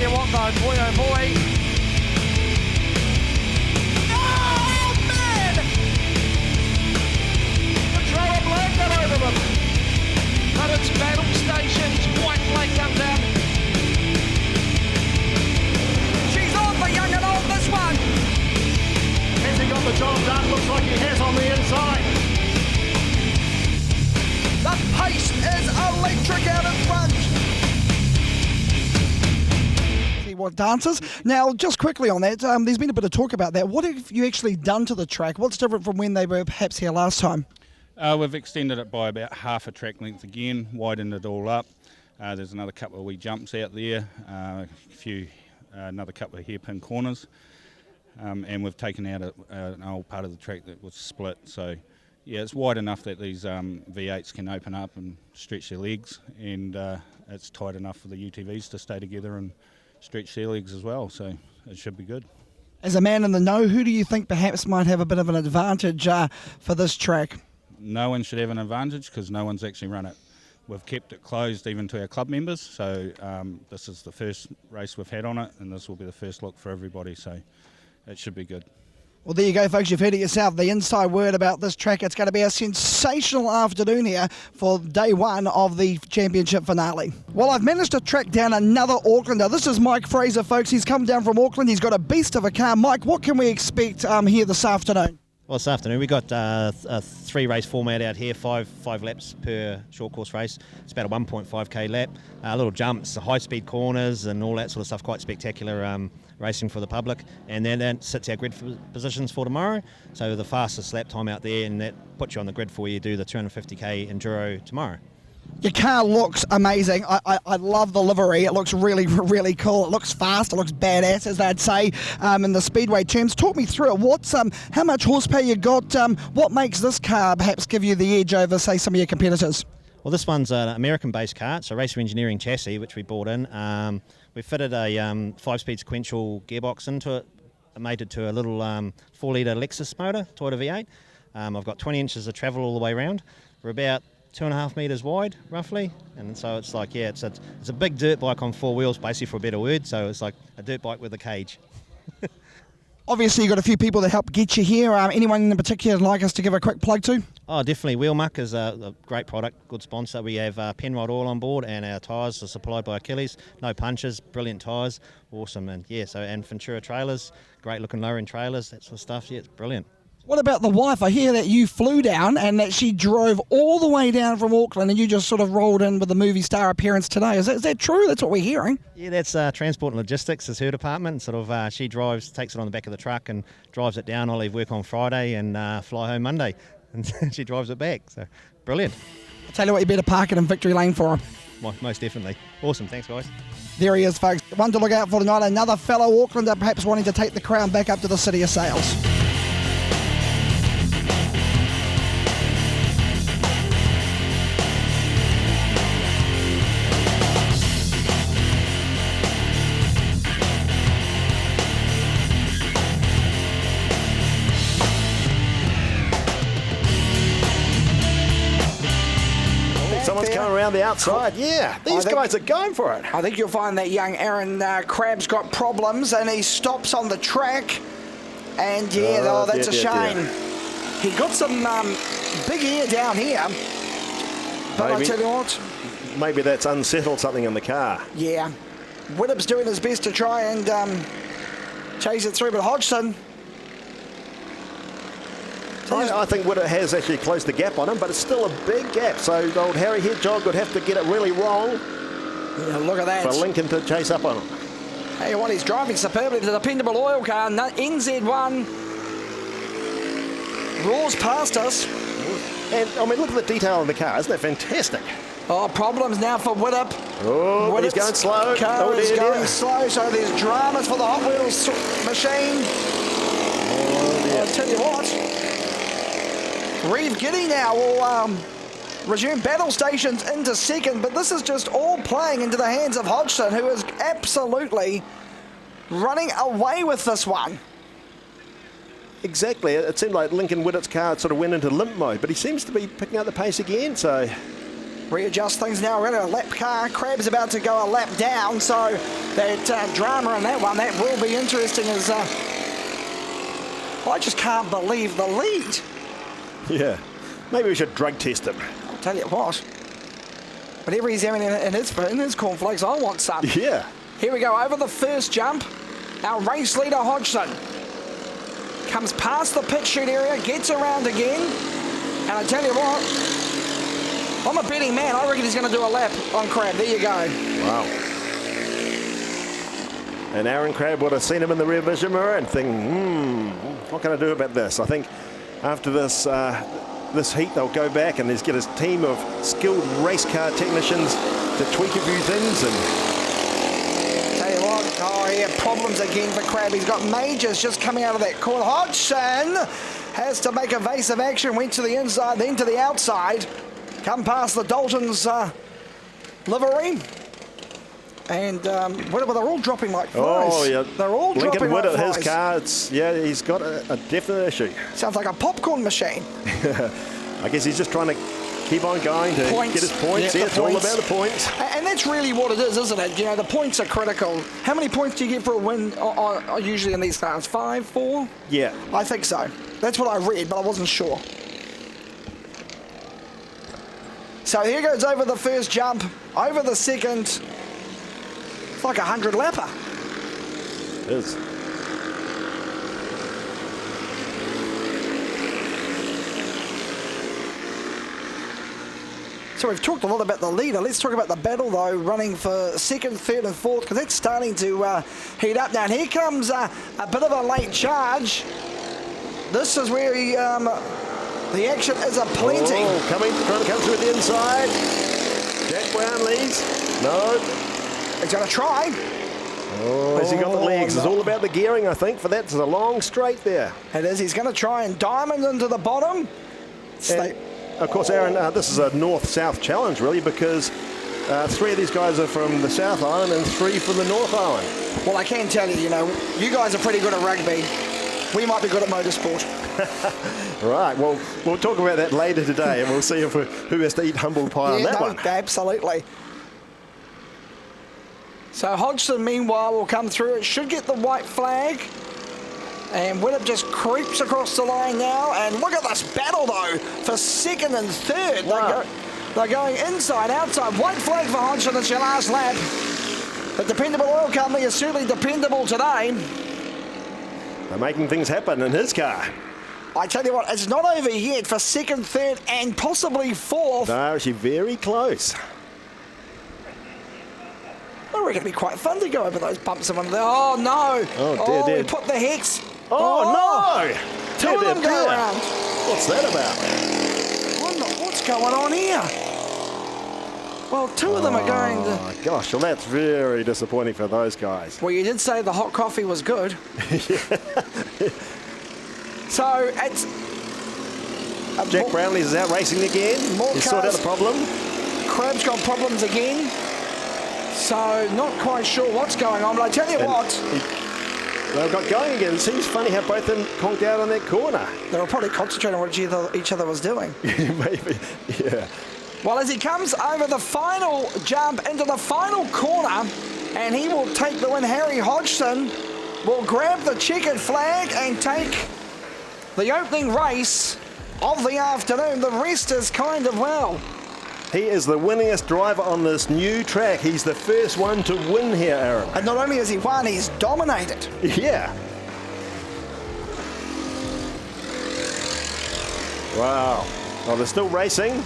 you what though, boy oh boy. Oh man! The thrower blanket over them. But it's battle stations, white flag comes out. She's on for young and old this one. Has he got the job done? Looks like he has on the inside. The pace is electric out in front. See what dances. Now, just quickly on that, there's been a bit of talk about that. What have you actually done to the track? What's different from when they were perhaps here last time? We've extended it by about half a track length again, widened it all up. There's another couple of wee jumps out there, another couple of hairpin corners, and we've taken out an old part of the track that was split. So, yeah, it's wide enough that these V8s can open up and stretch their legs, and it's tight enough for the UTVs to stay together and stretch their legs as well. So it should be good. As a man in the know, who do you think perhaps might have a bit of an advantage for this track? No one should have an advantage because no one's actually run it. We've kept it closed even to our club members, so this is the first race we've had on it, and this will be the first look for everybody, so it should be good. Well, there you go, folks. You've heard it yourself. The inside word about this track. It's going to be a sensational afternoon here for day one of the championship finale. Well, I've managed to track down another Aucklander. This is Mike Fraser, folks. He's come down from Auckland. He's got a beast of a car. Mike, what can we expect here this afternoon? Well, this afternoon we got a 3-race format out here, five laps per short course race. It's about a 1.5k lap. Little jumps, high-speed corners and all that sort of stuff. Quite spectacular racing for the public. And then that sits our grid positions for tomorrow. So the fastest lap time out there, and that puts you on the grid for you to do the 250k enduro tomorrow. Your car looks amazing. I love the livery. It looks really, really cool. It looks fast. It looks badass, as they'd say in the speedway terms. Talk me through it. How much horsepower you got? What makes this car perhaps give you the edge over, say, some of your competitors? Well, this one's an American-based car. It's a Racer Engineering chassis, which we bought in. We fitted a 5-speed sequential gearbox into it, mated to a little 4-litre Lexus motor, Toyota V8. I've got 20 inches of travel all the way around. We're about 2.5 metres wide, roughly, and so it's like, yeah, it's a big dirt bike on 4 wheels, basically, for a better word. So it's like a dirt bike with a cage. Obviously, you've got a few people to help get you here. Anyone in particular like us to give a quick plug to? Oh, definitely. Wheelmuck is a great product, good sponsor. We have Penrod oil on board, and our tyres are supplied by Achilles. No punches, brilliant tyres, awesome. And yeah, and Ventura trailers, great looking low-end trailers, that sort of stuff. Yeah, it's brilliant. What about the wife? I hear that you flew down and that she drove all the way down from Auckland and you just sort of rolled in with a movie star appearance today. Is that true? That's what we're hearing. Yeah, that's transport and logistics is her department. Sort of she takes it on the back of the truck and drives it down. I leave work on Friday and fly home Monday. And she drives it back. So, brilliant. I'll tell you what, you better park it in Victory Lane for her. Most definitely. Awesome. Thanks, guys. There he is, folks. One to look out for tonight. Another fellow Aucklander perhaps wanting to take the crown back up to the City of Sales. Someone's coming around the outside. Yeah, these guys are going for it. I think you'll find that young Aaron Crabb's got problems and he stops on the track. And that's a shame. He got some big air down here. But I tell you what. Maybe that's unsettled something in the car. Yeah. Widdop's doing his best to try and chase it through, but Hodgson. I think Widdop has actually closed the gap on him, but it's still a big gap. So old Harry Hedgehog would have to get it really wrong. Yeah, look at that. For Lincoln to chase up on him. Hey, what he's driving superbly. The dependable oil car, NZ1. Roars past us. And, I mean, look at the detail in the car. Isn't that fantastic? Oh, problems now for Widdop. Oh, he's going slow. Car is going slow, so there's dramas for the Hot Wheels machine. Oh, dear. I'll tell you what. Reeve Giddy now will resume battle stations into second, but this is just all playing into the hands of Hodgson, who is absolutely running away with this one. Exactly. It seemed like Lincoln Widdop's car sort of went into limp mode, but he seems to be picking up the pace again, so... Readjust things now. We're in a lap car. Crab's about to go a lap down, so that drama in that one, that will be interesting as I just can't believe the lead. Yeah. Maybe we should drug test him. I'll tell you what. Whatever he's having in his cornflakes, I want some. Yeah. Here we go, over the first jump. Our race leader, Hodgson, comes past the pit chute area, gets around again. And I tell you what, I'm a betting man. I reckon he's going to do a lap on Crab. There you go. Wow. And Aaron Crabb would have seen him in the rear vision mirror and think, what can I do about this? I think after this this heat, they'll go back and get his team of skilled race car technicians to tweak a few things. And tell you what, oh, he had problems again for Crab. He's got majors just coming out of that corner. Hodgson has to make evasive action, went to the inside, then to the outside. Come past the Dalton's livery. And well, they're all dropping like flies. oh yeah, They're all Lincoln dropping Wood like at flies. his car. He's got a definite issue. Sounds like a popcorn machine. I guess he's just trying to keep on going to get his points. Yeah, it's all about the points. And that's really what it is, isn't it? You know, the points are critical. How many points do you get for a win usually in these cars? 5, 4? Yeah. I think so. That's what I read, but I wasn't sure. So here goes over the first jump, over the second. It's like a 100 lapper. It is. So we've talked a lot about the leader. Let's talk about the battle, though, running for second, third and fourth, because that's starting to heat up now. And here comes a bit of a late charge. This is where the action is aplenty. Oh, trying to come through the inside. Jack Brown leads. No. He's going to try. Oh, has he got the legs? no. It's all about the gearing, I think, for that. It's a long straight there. It is. He's going to try and diamond into the bottom. And, of course, Aaron, this is a north-south challenge, really, because 3 of these guys are from the South Island and 3 from the North Island. Well, I can tell you, you guys are pretty good at rugby. We might be good at motorsport. Right, well, we'll talk about that later today, and we'll see who has to eat humble pie on that one. Absolutely. So Hodgson, meanwhile, will come through. It should get the white flag. And Willett just creeps across the line now. And look at this battle, though, for second and third. Wow. They're going inside, outside. White flag for Hodgson. It's your last lap. The Dependable Oil Company is certainly dependable today. They're making things happen in his car. I tell you what, it's not over yet for second, third, and possibly fourth. No, actually very close. I reckon it'd be quite fun to go over those bumps and one there. Oh, no. Oh, dear. We put the hex. Oh, no. 2 of them go around. What's that about? What's going on here? Well, 2 of them are going to... Oh, gosh, well, that's very disappointing for those guys. Well, you did say the hot coffee was good. So, it's... Jack Brownlees is out racing again. He's sorted out the problem. Crab's got problems again. So, not quite sure what's going on, but I tell you what... They've got going again. It seems funny how both of them conked out on that corner. They were probably concentrating on what each other was doing. Maybe, yeah. Well, as he comes over the final jump into the final corner, and he will take the win, Harry Hodgson will grab the checkered flag and take the opening race of the afternoon. The rest is kind of well. He is the winningest driver on this new track. He's the first one to win here, Aaron. And not only has he won, he's dominated. Yeah. Wow. Well, they're still racing.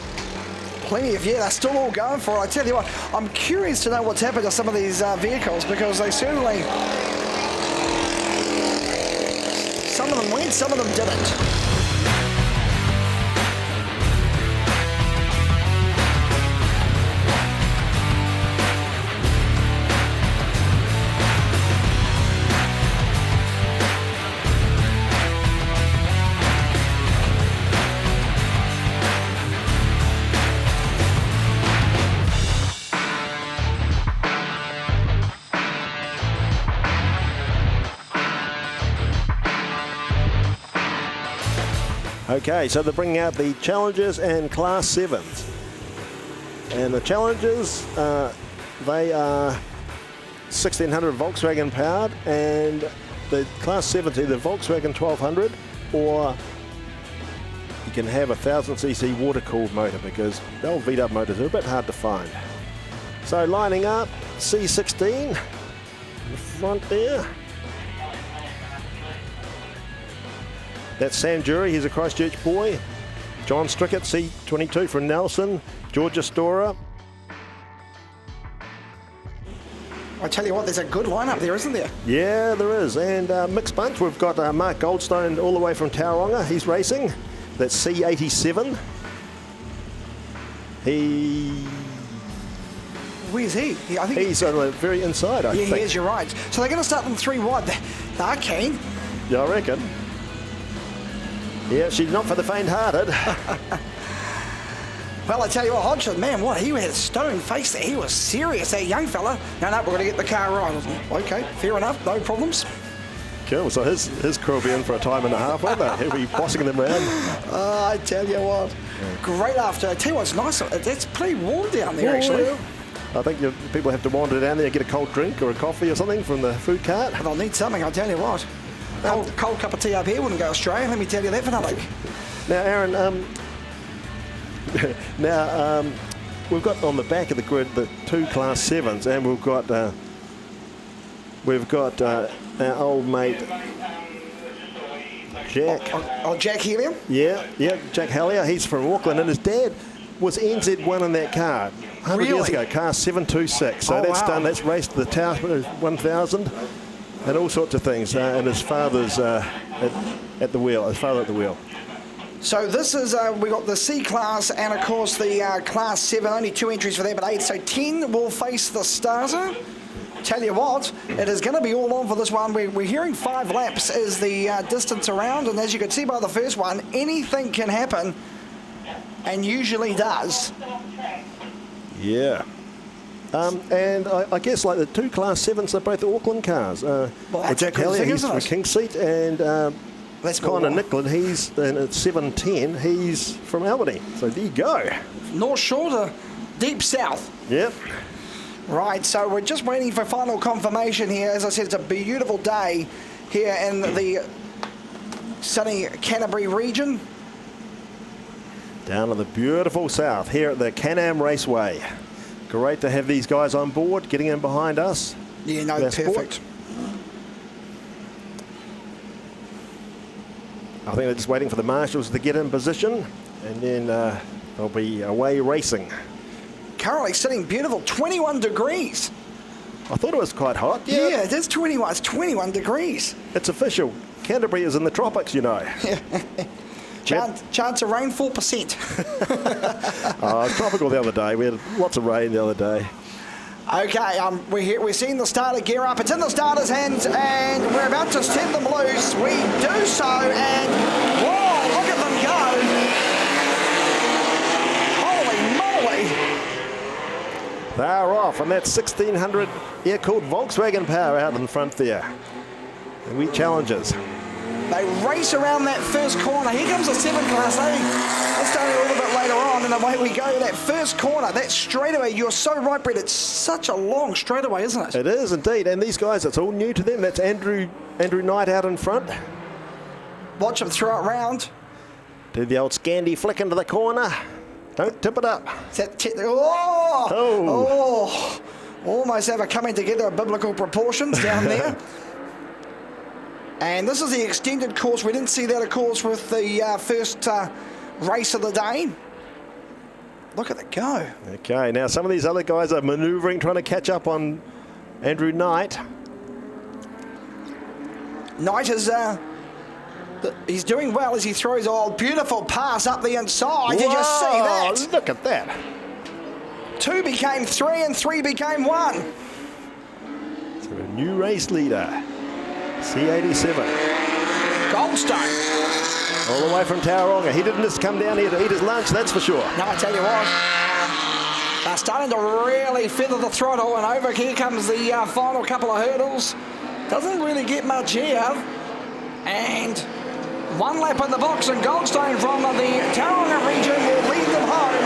Plenty of, they're still all going for it. I tell you what, I'm curious to know what's happened to some of these vehicles, because they certainly... Some of them went, some of them didn't. Okay, so they're bringing out the Challengers and Class 7s. And the challengers, they are 1600 Volkswagen powered, and the Class 7's either Volkswagen 1200 or you can have a 1000cc water-cooled motor, because the old V-dub motors are a bit hard to find. So lining up, C16 in the front there. That's Sam Jury, he's a Christchurch boy. John Strickett, C22 from Nelson. Georgia Storer. I tell you what, there's a good lineup there, isn't there? Yeah, there is. And mixed bunch, we've got Mark Goldstone all the way from Tauranga. He's racing. That's C87. Where's he? I think He's on the very inside, I think. Yeah, he is, you're right. So they're going to start them 3 wide. They're keen. Yeah, I reckon. Yeah, she's not for the faint-hearted. Well, I tell you what, Hodgson, man, what, he had a stone face there. He was serious, that young fella. No, we're going to get the car right. Okay, fair enough, no problems. Cool, so his crew will be in for a time and a half, won't they? He'll be bossing them around. I tell you what, great after. I tell you what, it's nice. It's pretty warm down there, actually. Yeah. I think people have to wander down there, get a cold drink or a coffee or something from the food cart. But I'll need something, I'll tell you what. Cold cup of tea up here wouldn't go astray, let me tell you that for nothing. Now, Aaron, we've got on the back of the grid the 2 Class 7s, and we've got our old mate Jack. Jack Helium? Yeah, Jack Hellier. He's from Auckland, and his dad was NZ1 in that car 100 years ago, car 726. So that's raced the Tower 1000 and all sorts of things. And his father's at the wheel. His father at the wheel. So this is, we got the C class and of course the Class 7, only 2 entries for that, but 8. So 10 will face the starter. Tell you what, it is going to be all on for this one. We're hearing 5 laps is the distance around, and as you can see by the first one, anything can happen, and usually does. Yeah. And I guess like the 2 Class 7s are both Auckland cars. Jack Hellier, he's from Kingseat, and that's Connor Nicklin, he's at 710, he's from Albany. So there you go. North Shore to deep south. Yep. Right, so we're just waiting for final confirmation here. As I said, it's a beautiful day here in the sunny Canterbury region. Down in the beautiful south here at the Can-Am Raceway. Great to have these guys on board, getting in behind us. Yeah, no, perfect. I think they're just waiting for the marshals to get in position, and then they'll be away racing. Currently sitting beautiful, 21 degrees. I thought it was quite hot. Yeah, it is 21. It's 21 degrees. It's official. Canterbury is in the tropics, you know. Chance of rain, 4%. It was tropical the other day. We had lots of rain the other day. Okay, we're seeing the starter gear up. It's in the starter's hands, and we're about to set them loose. We do so, and whoa, look at them go. Holy moly. They're off, and that's 1600 air-cooled Volkswagen power out in front there. The wee challengers. They race around that first corner. Here comes the 7 class. That's only a little bit later on, and away we go. That first corner, that straightaway. You're so right, Brett. It's such a long straightaway, isn't it? It is indeed. And these guys, it's all new to them. That's Andrew Knight out in front. Watch him throw it round. Do the old Scandi flick into the corner. Don't tip it up. Oh! Almost have a coming together of biblical proportions down there. And this is the extended course. We didn't see that, of course, with the first race of the day. Look at it go. Okay, now some of these other guys are manoeuvring, trying to catch up on Andrew Knight. Knight is... he's doing well as he throws a beautiful pass up the inside. Did you see that? Look at that. 2 became 3 and 3 became 1. So a new race leader. C87. Goldstone. All the way from Tauranga. He didn't just come down here to eat his lunch, that's for sure. No, I tell you what. They're starting to really feather the throttle, and over here comes the final couple of hurdles. Doesn't really get much here. And 1 lap in the box, and Goldstone from the Tauranga region will lead them home.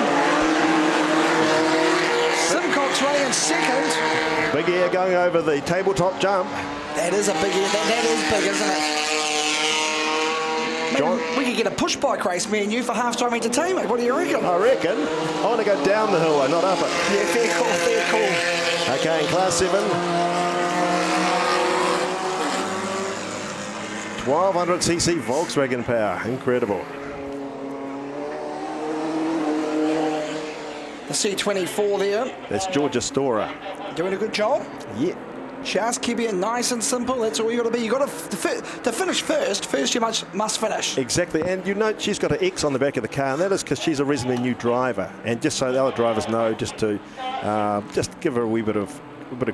Phillips running in second. Big Air going over the tabletop jump. That is a big air. That is big, isn't it? John, Maybe we could get a push bike race, me and you, for half-time entertainment. What do you reckon? I reckon. I want to go down the hill, not up it. Yeah, fair call, fair call. Okay, in Class 7. 1200cc Volkswagen power. Incredible. The C24 there. That's Georgia Storer. Doing a good job. Yeah. Just keep it nice and simple. That's all you got to be. You got to finish first. First, you must finish. Exactly, and you know she's got an X on the back of the car, and that is because she's a reasonably new driver. And just so the other drivers know, just to just give her a wee bit of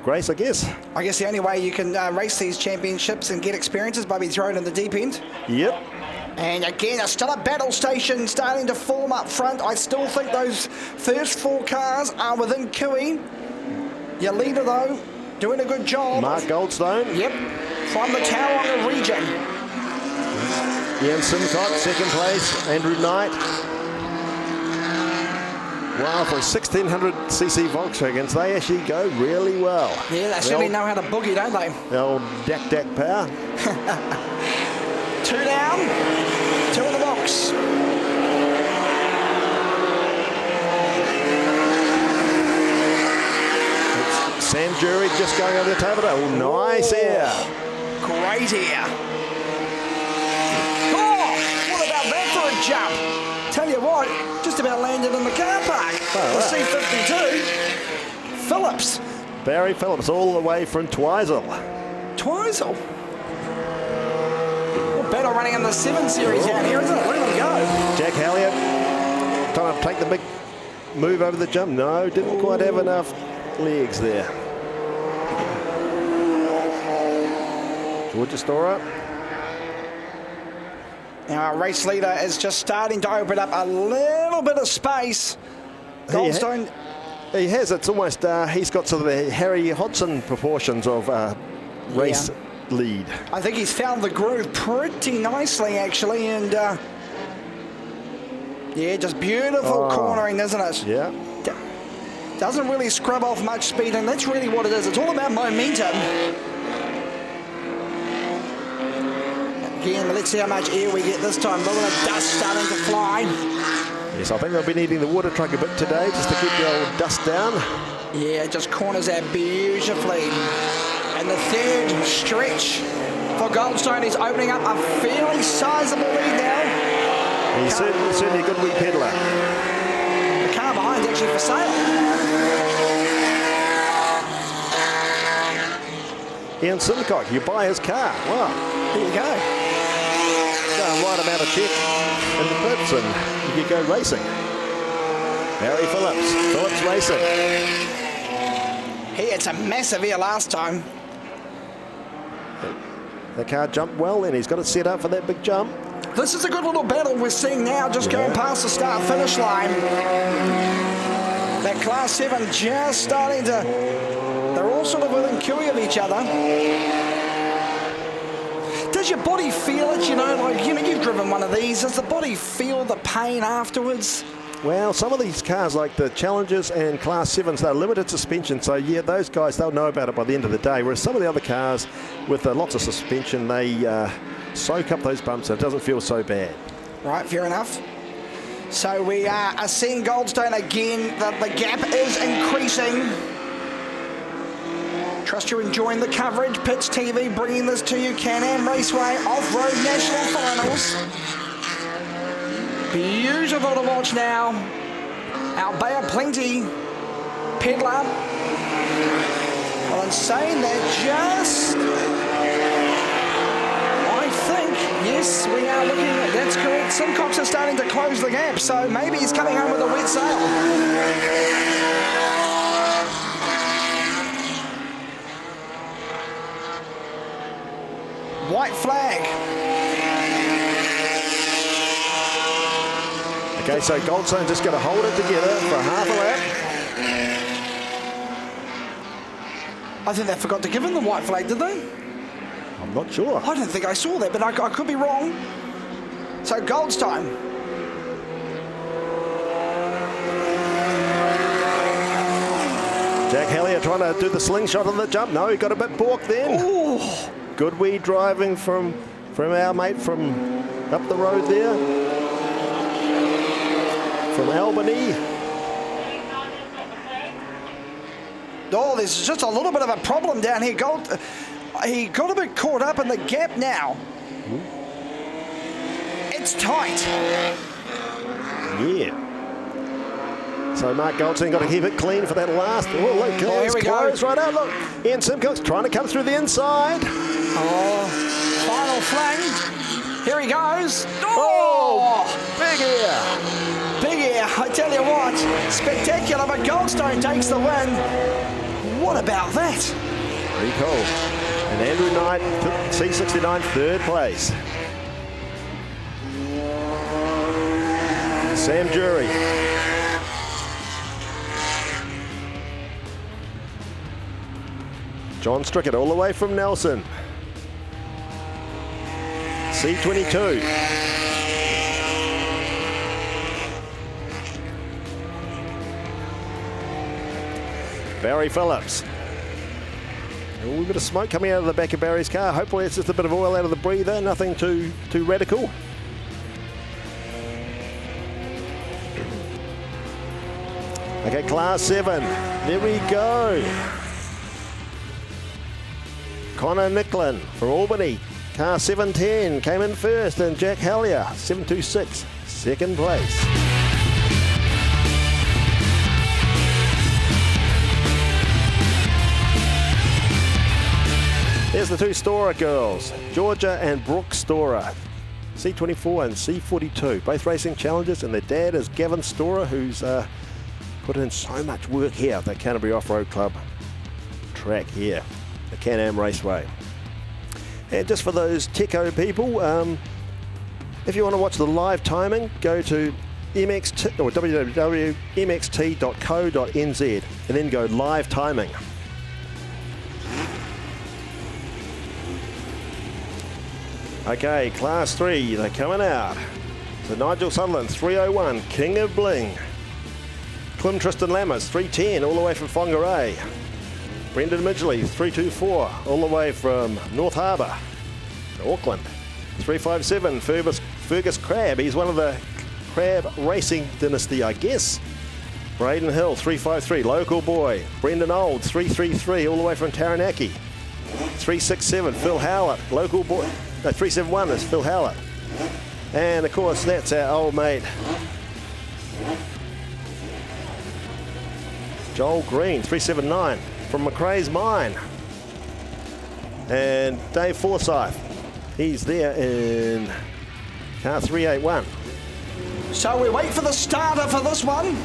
grace, I guess. I guess the only way you can race these championships and get experience is by being thrown in the deep end. Yep. And again, still a battle station starting to form up front. I still think those first 4 cars are within Kiwi. Your leader, though, doing a good job. Mark Goldstone. Yep, from the Tauranga region. Ian Simcock, second place. Andrew Knight. Wow, for 1600cc Volkswagens, they actually go really well. Yeah, they certainly know how to boogie, don't they? The old Dak power. 2 down, 2 in the box. Sam Jury just going over the table. Oh, nice air. Great air. Oh, what about that for a jump? Tell you what, just about landed in the car park. The C52. Phillips. Barry Phillips all the way from Twizel. Twizel. Well, better running in the 7 Series down here, isn't it? Look at them go. Jack Halliard trying to take the big move over the jump. No, didn't quite have enough legs there. Georgia Storer. Now our race leader is just starting to open up a little bit of space. Goldstone. He has. It's almost, he's got sort of the Harry Hodgson proportions of race lead. I think he's found the groove pretty nicely, actually, and yeah, just beautiful cornering, isn't it? Yeah. Doesn't really scrub off much speed, and that's really what it is. It's all about momentum. Again, let's see how much air we get this time. Look at the dust starting to fly. Yes, I think they'll be needing the water truck a bit today just to keep the old dust down. Yeah, it just corners out beautifully. And the third stretch for Goldstone is opening up a fairly sizable lead now. He's certainly a good wee peddler. The car behind is actually for sale. Ian Simcock, you buy his car. Wow. There you go. Go and write him out a check in the pits and you go racing. Barry Phillips. Phillips Racing. He had some massive air last time. The car jumped well and he's got it set up for that big jump. This is a good little battle we're seeing now, just going past the start-finish line. That Class 7 just starting to... They're all sort of within Kiwi of each other. Does your body feel it, you know, like, you know, you've driven one of these. Does the body feel the pain afterwards? Well, some of these cars, like the Challengers and Class 7s, they're limited suspension. So, yeah, those guys, they'll know about it by the end of the day. Whereas some of the other cars with lots of suspension, they soak up those bumps and it doesn't feel so bad. Right, fair enough. So we are seeing Goldstone again. The gap is increasing. Trust you're enjoying the coverage. Pitch TV bringing this to you. Can-Am Raceway Off-Road National Finals. Beautiful to watch now. Albea Plenty. Peddler. Well, in saying that, just... I think, yes, we are looking at... That's correct. Simcox is starting to close the gap, so maybe he's coming home with a wet sail. White flag. Okay, so Goldstone just got to hold it together for half a lap. I think they forgot to give him the white flag, did they? I'm not sure. I don't think I saw that, but I could be wrong. So Goldstone. Jack Hellier trying to do the slingshot on the jump. No, he got a bit balked then. Ooh. Good wee driving from our mate from up the road there. From Albany. Oh, there's just a little bit of a problem down here. He got a bit caught up in the gap now. It's tight. Yeah. So Mark Goldstein got to keep it clean for that last. Oh, look, Here we close go. right out. Look, Ian Simcox trying to come through the inside. Oh, final fling. Here he goes. Oh, big ear. Big ear, I tell you what. Spectacular, but Goldstone takes the win. What about that? Pretty cool. And Andrew Knight, C69, third place. Sam Jury. John Strickett all the way from Nelson. C22. Barry Phillips. A little bit of smoke coming out of the back of Barry's car. Hopefully it's just a bit of oil out of the breather, nothing too radical. Okay, Class 7. There we go. Connor Nicklin from Albany. Car 710 came in first, and Jack Hellier, 726, second place. There's the two Storer girls, Georgia and Brooke Storer, C24 and C42, both racing challenges, and their dad is Gavin Storer, who's put in so much work here at the Canterbury Off-Road Club track here, the Can-Am Raceway. And just for those techo people, if you want to watch the live timing, go to MXT or www.mxt.co.nz and then go live timing. Okay, Class 3, they're coming out. So Nigel Sutherland, 301, King of Bling. Twim Tristan Lammers, 310, all the way from Whangarei. Brendan Midgley, 324, all the way from North Harbour, Auckland. 357, Fergus Crabb, he's one of the Crabb racing dynasty, I guess. Braden Hill, 353, local boy. Brendan Old, 333, all the way from Taranaki. 367, Phil Howlett, local boy. No, 371 is Phil Howlett. And of course, that's our old mate, Joel Green, 379, from McRae's Mine. And Dave Forsyth, he's there in car 381. So we wait for the starter for this one.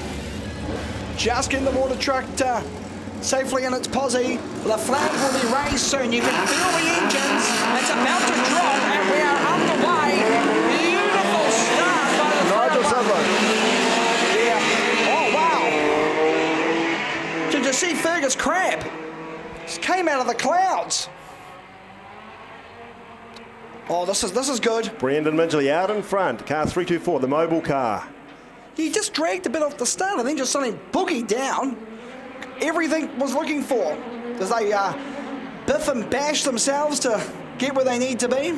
Just getting the water truck safely in its posse. The flag will be raised soon. You can feel the engines. It's about to drop, and we are underway. Beautiful start by the Nigel Sutherland. Yeah. Oh, wow. Did you see Fergus Crabb? Just came out of the clouds. Oh, this is good. Brendan Midgley out in front, car 324, the mobile car. He just dragged a bit off the start and then just suddenly boogied down. Everything was looking for. As they biff and bash themselves to get where they need to be.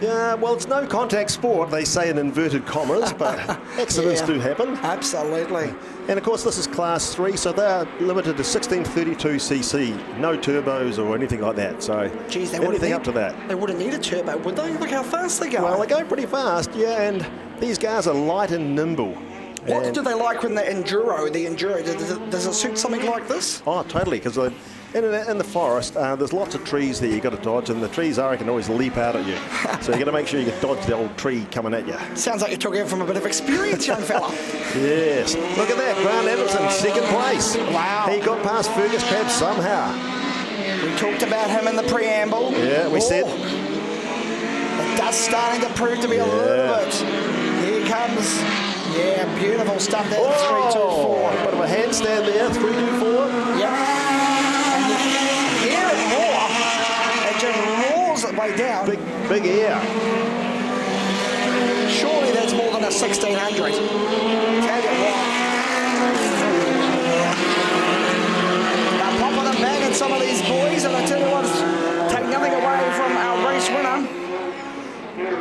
Yeah, well, it's no contact sport, they say in inverted commas, but accidents do happen. Absolutely. And of course, this is Class 3, so they're limited to 1632cc, no turbos or anything like that. So Geez, anything up to that. They wouldn't need a turbo, would they? Look how fast they go. Well, they go pretty fast, yeah, and these guys are light and nimble. What And- do they like when the Enduro, does it suit something like this? Oh, totally, because in the forest, there's lots of trees there you've got to dodge, and the trees, I reckon, always leap out at you. So you've got to make sure you can dodge the old tree coming at you. Sounds like you're talking from a bit of experience, young fella. Yes. Look at that, Grant Anderson, second place. Wow. He got past Fergus Crabb somehow. We talked about him in the preamble. Yeah, we said. The dust starting to prove to be a little bit. Here comes, yeah, beautiful stuff there, 324. Bit of a handstand there, 324. Yep. And you hear it roar. It just roars its way down. Big air. Surely that's more than a 1600. Tell you what.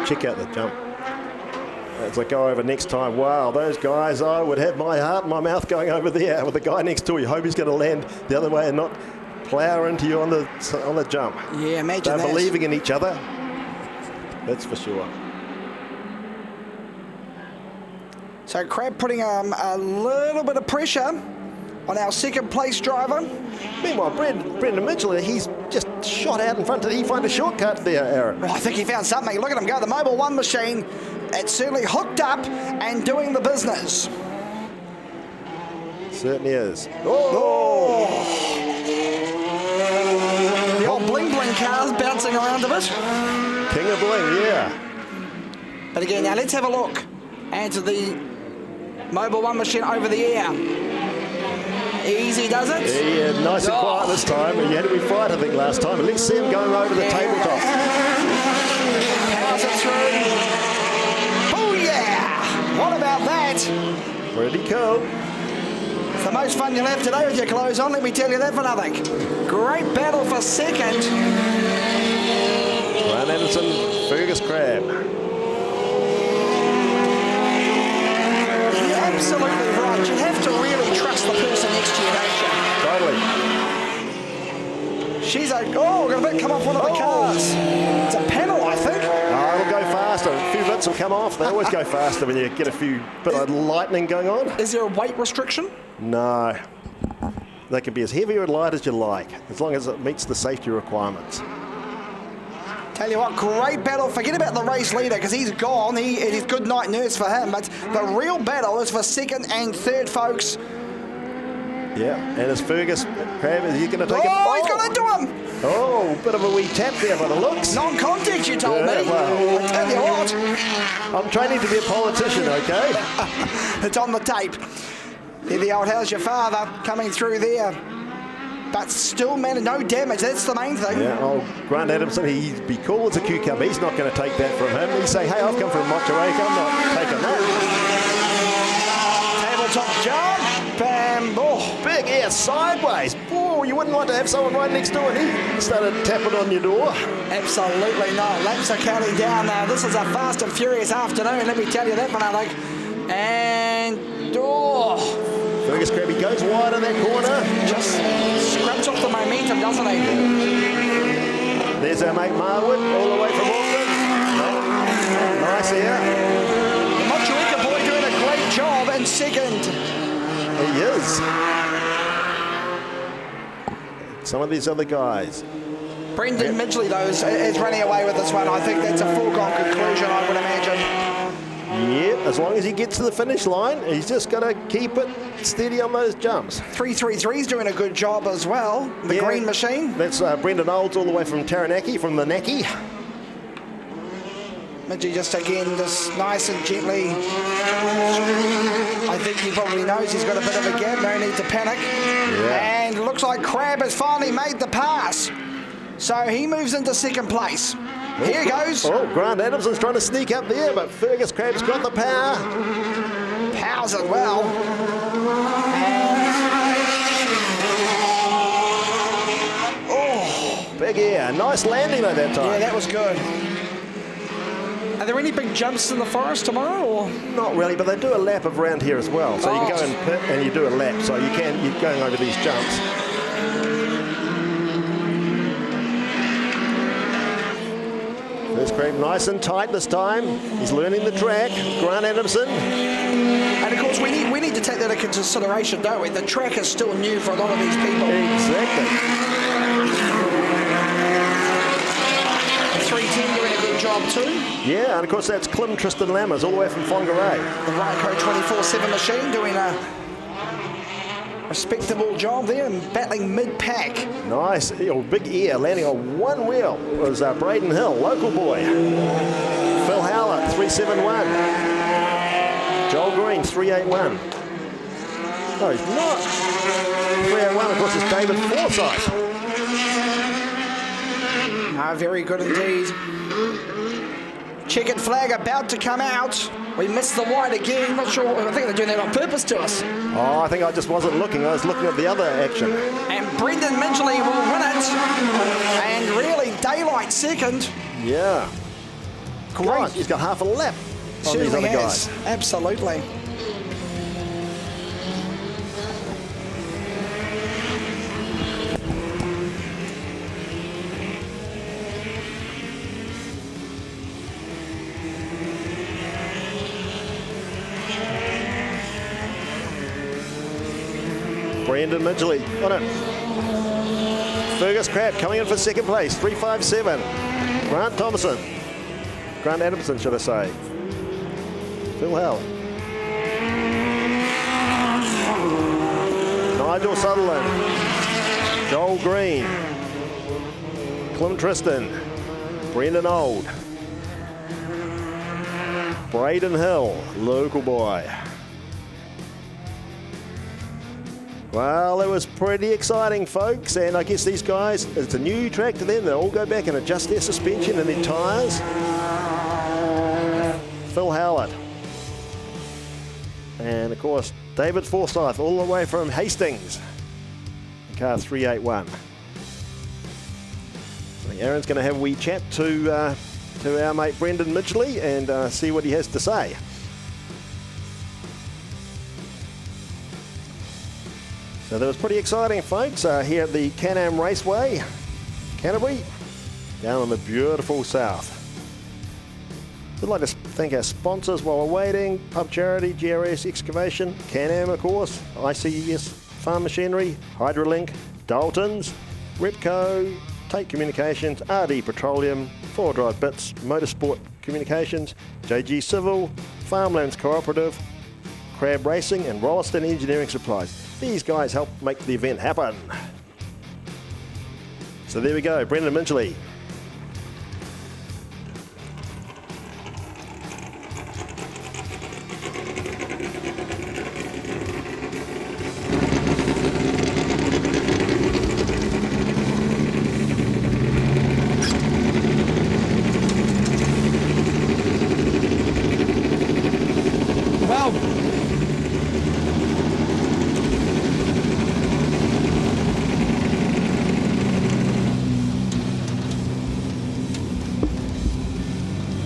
check out the jump. As I go over next time, wow, those guys, I would have my heart in my mouth going over there with the guy next to you. Hope he's going to land the other way and not plough into you on the jump. Yeah, imagine They're that. believing in each other. That's for sure. So Crab putting a little bit of pressure on our second place driver. Meanwhile, Brendan Mitchell, he's just shot out in front. Did he find a shortcut there, Aaron? Oh, I think he found something. Look at him go. The Mobil 1 machine, it's certainly hooked up and doing the business. Certainly is. Oh! The old bling bling car's bouncing around a bit. King of Bling, yeah. But again, now let's have a look at the Mobil 1 machine over the air. Easy does it. Yeah, nice and quiet this time. He had to be fired, I think, last time. But let's see him going over the tabletop. Powers it through. Oh yeah! What about that? Pretty cool. It's the most fun you'll have today with your clothes on, let me tell you that for nothing. Great battle for second. Grant Anderson, Fergus Crab. You're absolutely right. You have to really trust the person next to you, don't you? Totally. She's got a bit come off one of the cars. It's a panel, I think. Oh, it'll go faster. A few bits will come off. They always go faster when you get a few bit of lightning going on. Is there a weight restriction? No. They can be as heavy or light as you like, as long as it meets the safety requirements. Tell you what, great battle. Forget about the race leader because he's gone. It is good night nurse for him. But the real battle is for second and third, folks. Yeah, and as Fergus Crab, is he going to take it? Oh, he's going to do him. Oh, bit of a wee tap there by the looks. Non-contact, you told me. Well, I tell you what. I'm training to be a politician, okay? It's on the tape. There the old how's your father coming through there. But still, man, no damage. That's the main thing. Yeah, Grant Adamson, he'd be cool as a cucumber. He's not going to take that from him. He's saying, hey, I've come from Motueka. I'm not taking that. Tabletop jump. Bam. Oh. Big air sideways. Oh, you wouldn't want to have someone right next door and he started tapping on your door. Absolutely not. Laps are counting down now. This is a fast and furious afternoon. Let me tell you that, Fanatic. And Fergus Crab, he goes wide in that corner. just scraps off the momentum, doesn't he? There's our mate Marwood, all the way from Auckland. Nice here. The Motueka boy doing a great job in second. He is. Some of these other guys. Brendan Midgley, though, is running away with this one. I think that's a foregone conclusion, I would imagine. Yeah, as long as he gets to the finish line, he's just got to keep it steady on those jumps. 333's doing a good job as well. The green machine. That's Brendan Olds all the way from Taranaki, from the Naki. Midgley just nice and gently. I think he probably knows he's got a bit of a gap. No need to panic. Yeah. And looks like Crab has finally made the pass. So he moves into second place. Here he goes. Oh, Grant Adamson's trying to sneak up there, but Fergus Crab's got the power. Powers it well. Big air. Nice landing though that time. Yeah, that was good. Are there any big jumps in the forest tomorrow? Or? Not really, but they do a lap of round here as well. So you can go and pit and you do a lap. So you're going over these jumps. Fergus Crab nice and tight this time. He's learning the track. Grant Adamson. And of course, we need to take that into consideration, don't we? The track is still new for a lot of these people. Exactly. 310 doing a good job too. Yeah, and of course that's Clem Tristan Lammers all the way from Whangarei. The Ryco 24/7 machine doing a respectable job there and battling mid-pack. Nice. Big ear landing on one wheel was Braden Hill, local boy. Phil Howlett, 371. Joel Green, 381. No, he's not. 381, of course, it's David Forsyth. Very good indeed. Checkered flag about to come out. We missed the white again. Not sure. I think they're doing that on purpose to us. Oh, I think I just wasn't looking. I was looking at the other action. And Brendan Midgley will win it. And really, daylight second. Yeah. great. He's got half a lap on these Certainly other has. guys. Absolutely. Brendan Midgley on it. Fergus Crabb coming in for second place, 357. Grant Adamson, should I say. Phil Howell. Nigel Sutherland. Joel Green. Clem Tristan. Brendan Old. Braden Hill, local boy. Well, it was pretty exciting, folks, and I guess these guys, it's a new track to them. They'll all go back and adjust their suspension and their tyres. Phil Howlett. And, of course, David Forsyth, all the way from Hastings. Car 381. I think Aaron's going to have a wee chat to our mate Brendan Midgley and see what he has to say. So that was pretty exciting, folks, here at the Can-Am Raceway, Canterbury, down in the beautiful south. We'd like to thank our sponsors while we're waiting: Pub Charity, GRS Excavation, Can-Am, of course, ICES Farm Machinery, Hydrolink, Dalton's, Repco, Tate Communications, RD Petroleum, 4Drive Bits, Motorsport Communications, JG Civil, Farmlands Cooperative, Crab Racing, and Rolliston Engineering Supplies. These guys help make the event happen. So there we go, Brendan Midgley.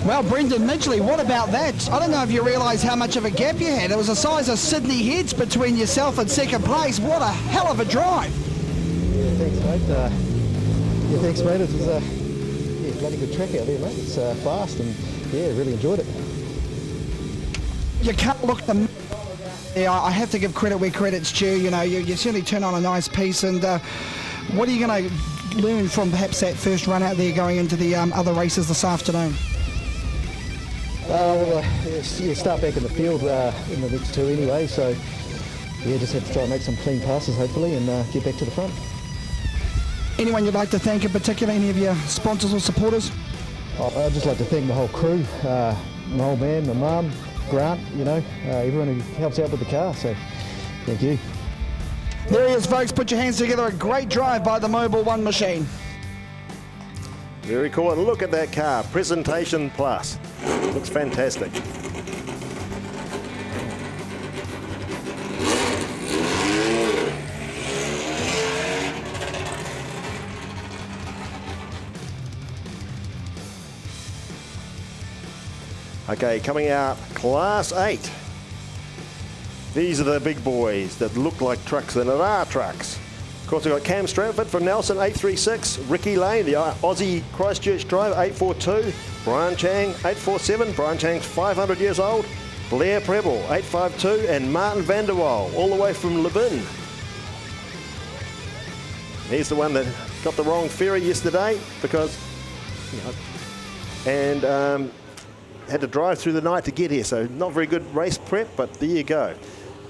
Well, Brendan Midgley, what about that? I don't know if you realise how much of a gap you had. It was the size of Sydney Heads between yourself and second place. What a hell of a drive. Yeah, thanks, mate. It was bloody good track out there, mate. It's fast and, yeah, really enjoyed it. You can't look them. Yeah, I have to give credit where credit's due. You know, you certainly turn on a nice piece. And what are you going to learn from perhaps that first run out there going into the other races this afternoon? Start back in the field in the next two anyway, so yeah, just have to try and make some clean passes hopefully and get back to the front. Anyone you'd like to thank in particular, any of your sponsors or supporters? I'd just like to thank my whole crew, my old man, my mum, Grant, you know, everyone who helps out with the car, so thank you. There he is, folks. Put your hands together. A great drive by the Mobil 1 machine. Very cool, and look at that car, Presentation Plus. Looks fantastic. Okay, coming out, Class 8. These are the big boys that look like trucks and are trucks. Of course, we've got Cam Stratford from Nelson, 836. Ricky Lane, the Aussie Christchurch driver, 842. Brian Chang, 847. Brian Chang's 500 years old. Blair Preble, 852. And Martin van der Waal, all the way from Levin. He's the one that got the wrong ferry yesterday because, you know, and had to drive through the night to get here. So not very good race prep, but there you go.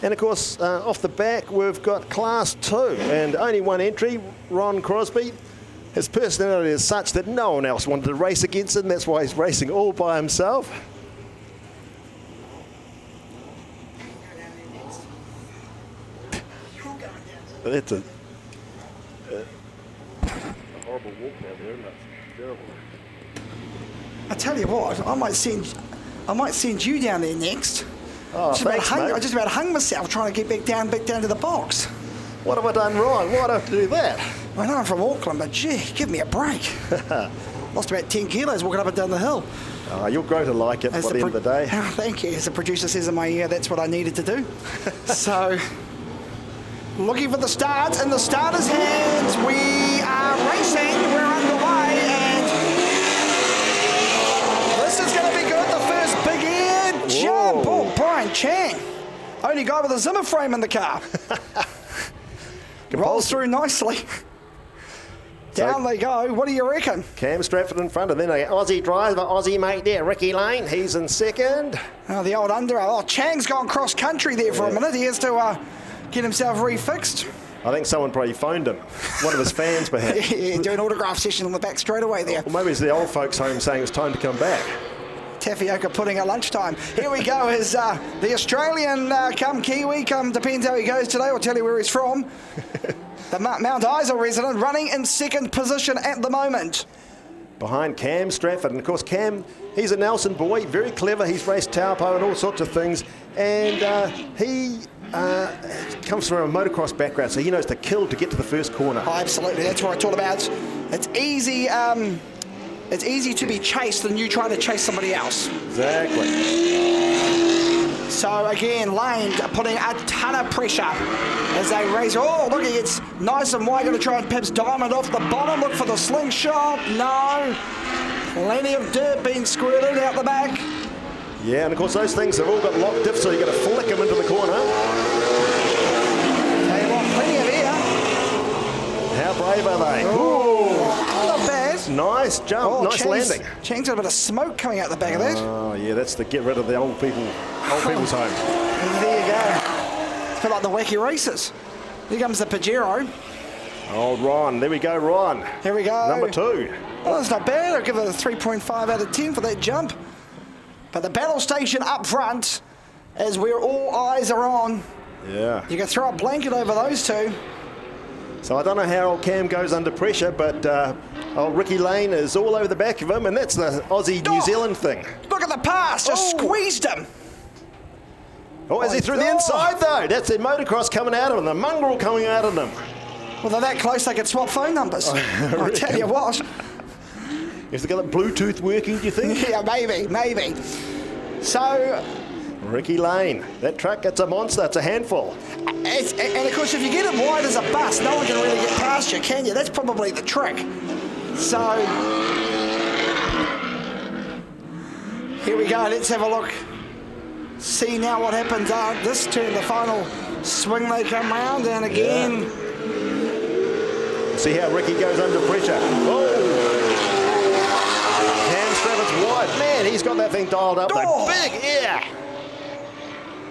And of course, off the back, we've got Class 2 and only one entry, Ron Crosby. His personality is such that no one else wanted to race against him. That's why he's racing all by himself. That's a horrible walk down there, isn't it? Terrible. I tell you what, I might send you down there next. Oh, thanks, mate. I just about hung myself trying to get back down to the box. What have I done wrong? Why do I have to do that? I know I'm from Auckland, but gee, give me a break. Lost about 10 kilos walking up and down the hill. You'll grow to like it by the end of the day. Oh, thank you. As the producer says in my ear, that's what I needed to do. So, looking for the start in the starter's hands. We are racing. We're underway, and this is going to be good. The first big air jump. Oh, Brian Chang. Only guy with a Zimmer frame in the car. Rolls through nicely. Down they go. What do you reckon? Cam Stratford in front, and then an Aussie driver, Aussie mate there, Ricky Lane. He's in second. Oh, the old under. Oh, Chang's gone cross country there for a minute. He has to get himself refixed. I think someone probably phoned him. One of his fans, perhaps. Yeah, do an autograph session on the back straight away there. Or maybe it's the old folks home saying it's time to come back. Tapioca pudding at lunchtime. Here we go. Is the Australian come Kiwi, come depends how he goes today. I'll tell you where he's from. The Mount Isa resident running in second position at the moment. Behind Cam Stratford. And of course, Cam, he's a Nelson boy, very clever. He's raced Taupo and all sorts of things. And he comes from a motocross background, so he knows to kill to get to the first corner. Oh, absolutely. That's what it's all about. It's easy. It's easy to be chased than you trying to chase somebody else. Exactly. So again, Lane putting a ton of pressure as they race. Oh, look, it's nice and wide. Going to try and perhaps diamond off the bottom. Look for the slingshot. No. Plenty of dirt being squirted out the back. Yeah, and of course those things have all got locked diff, so you've got to flick them into the corner. They want plenty of air. How brave are they? Oh, not bad. Nice jump, nice landing. Chang's got a bit of smoke coming out the back of that. Oh yeah, that's to get rid of the old people's home. There you go. It's a bit like the wacky races. Here comes the Pajero. Old Ron, there we go, Ron. Here we go. Number 2. Well, that's not bad. I'll give it a 3.5 out of 10 for that jump. But the battle station up front, as we're all eyes are on. Yeah. You can throw a blanket over those two. So I don't know how old Cam goes under pressure, but old Ricky Lane is all over the back of him, and that's the Aussie-New Zealand thing. Look at the pass, just squeezed him. Oh, is he through the inside, though? That's their motocross coming out of him, the mongrel coming out of them. Well, they're that close they could swap phone numbers. I'll tell you what. If they got the Bluetooth working, do you think? Yeah, maybe. So... Ricky Lane, that truck, it's a monster, it's a handful. And of course, if you get it wide as a bus, no one can really get past you, can you? That's probably the trick. So, here we go, let's have a look. See now what happens this turn, the final swing they come round, and again... Yeah. See how Ricky goes under pressure. Oh! Cam Stratford's wide. Man, he's got that thing dialed up. Oh. Big air.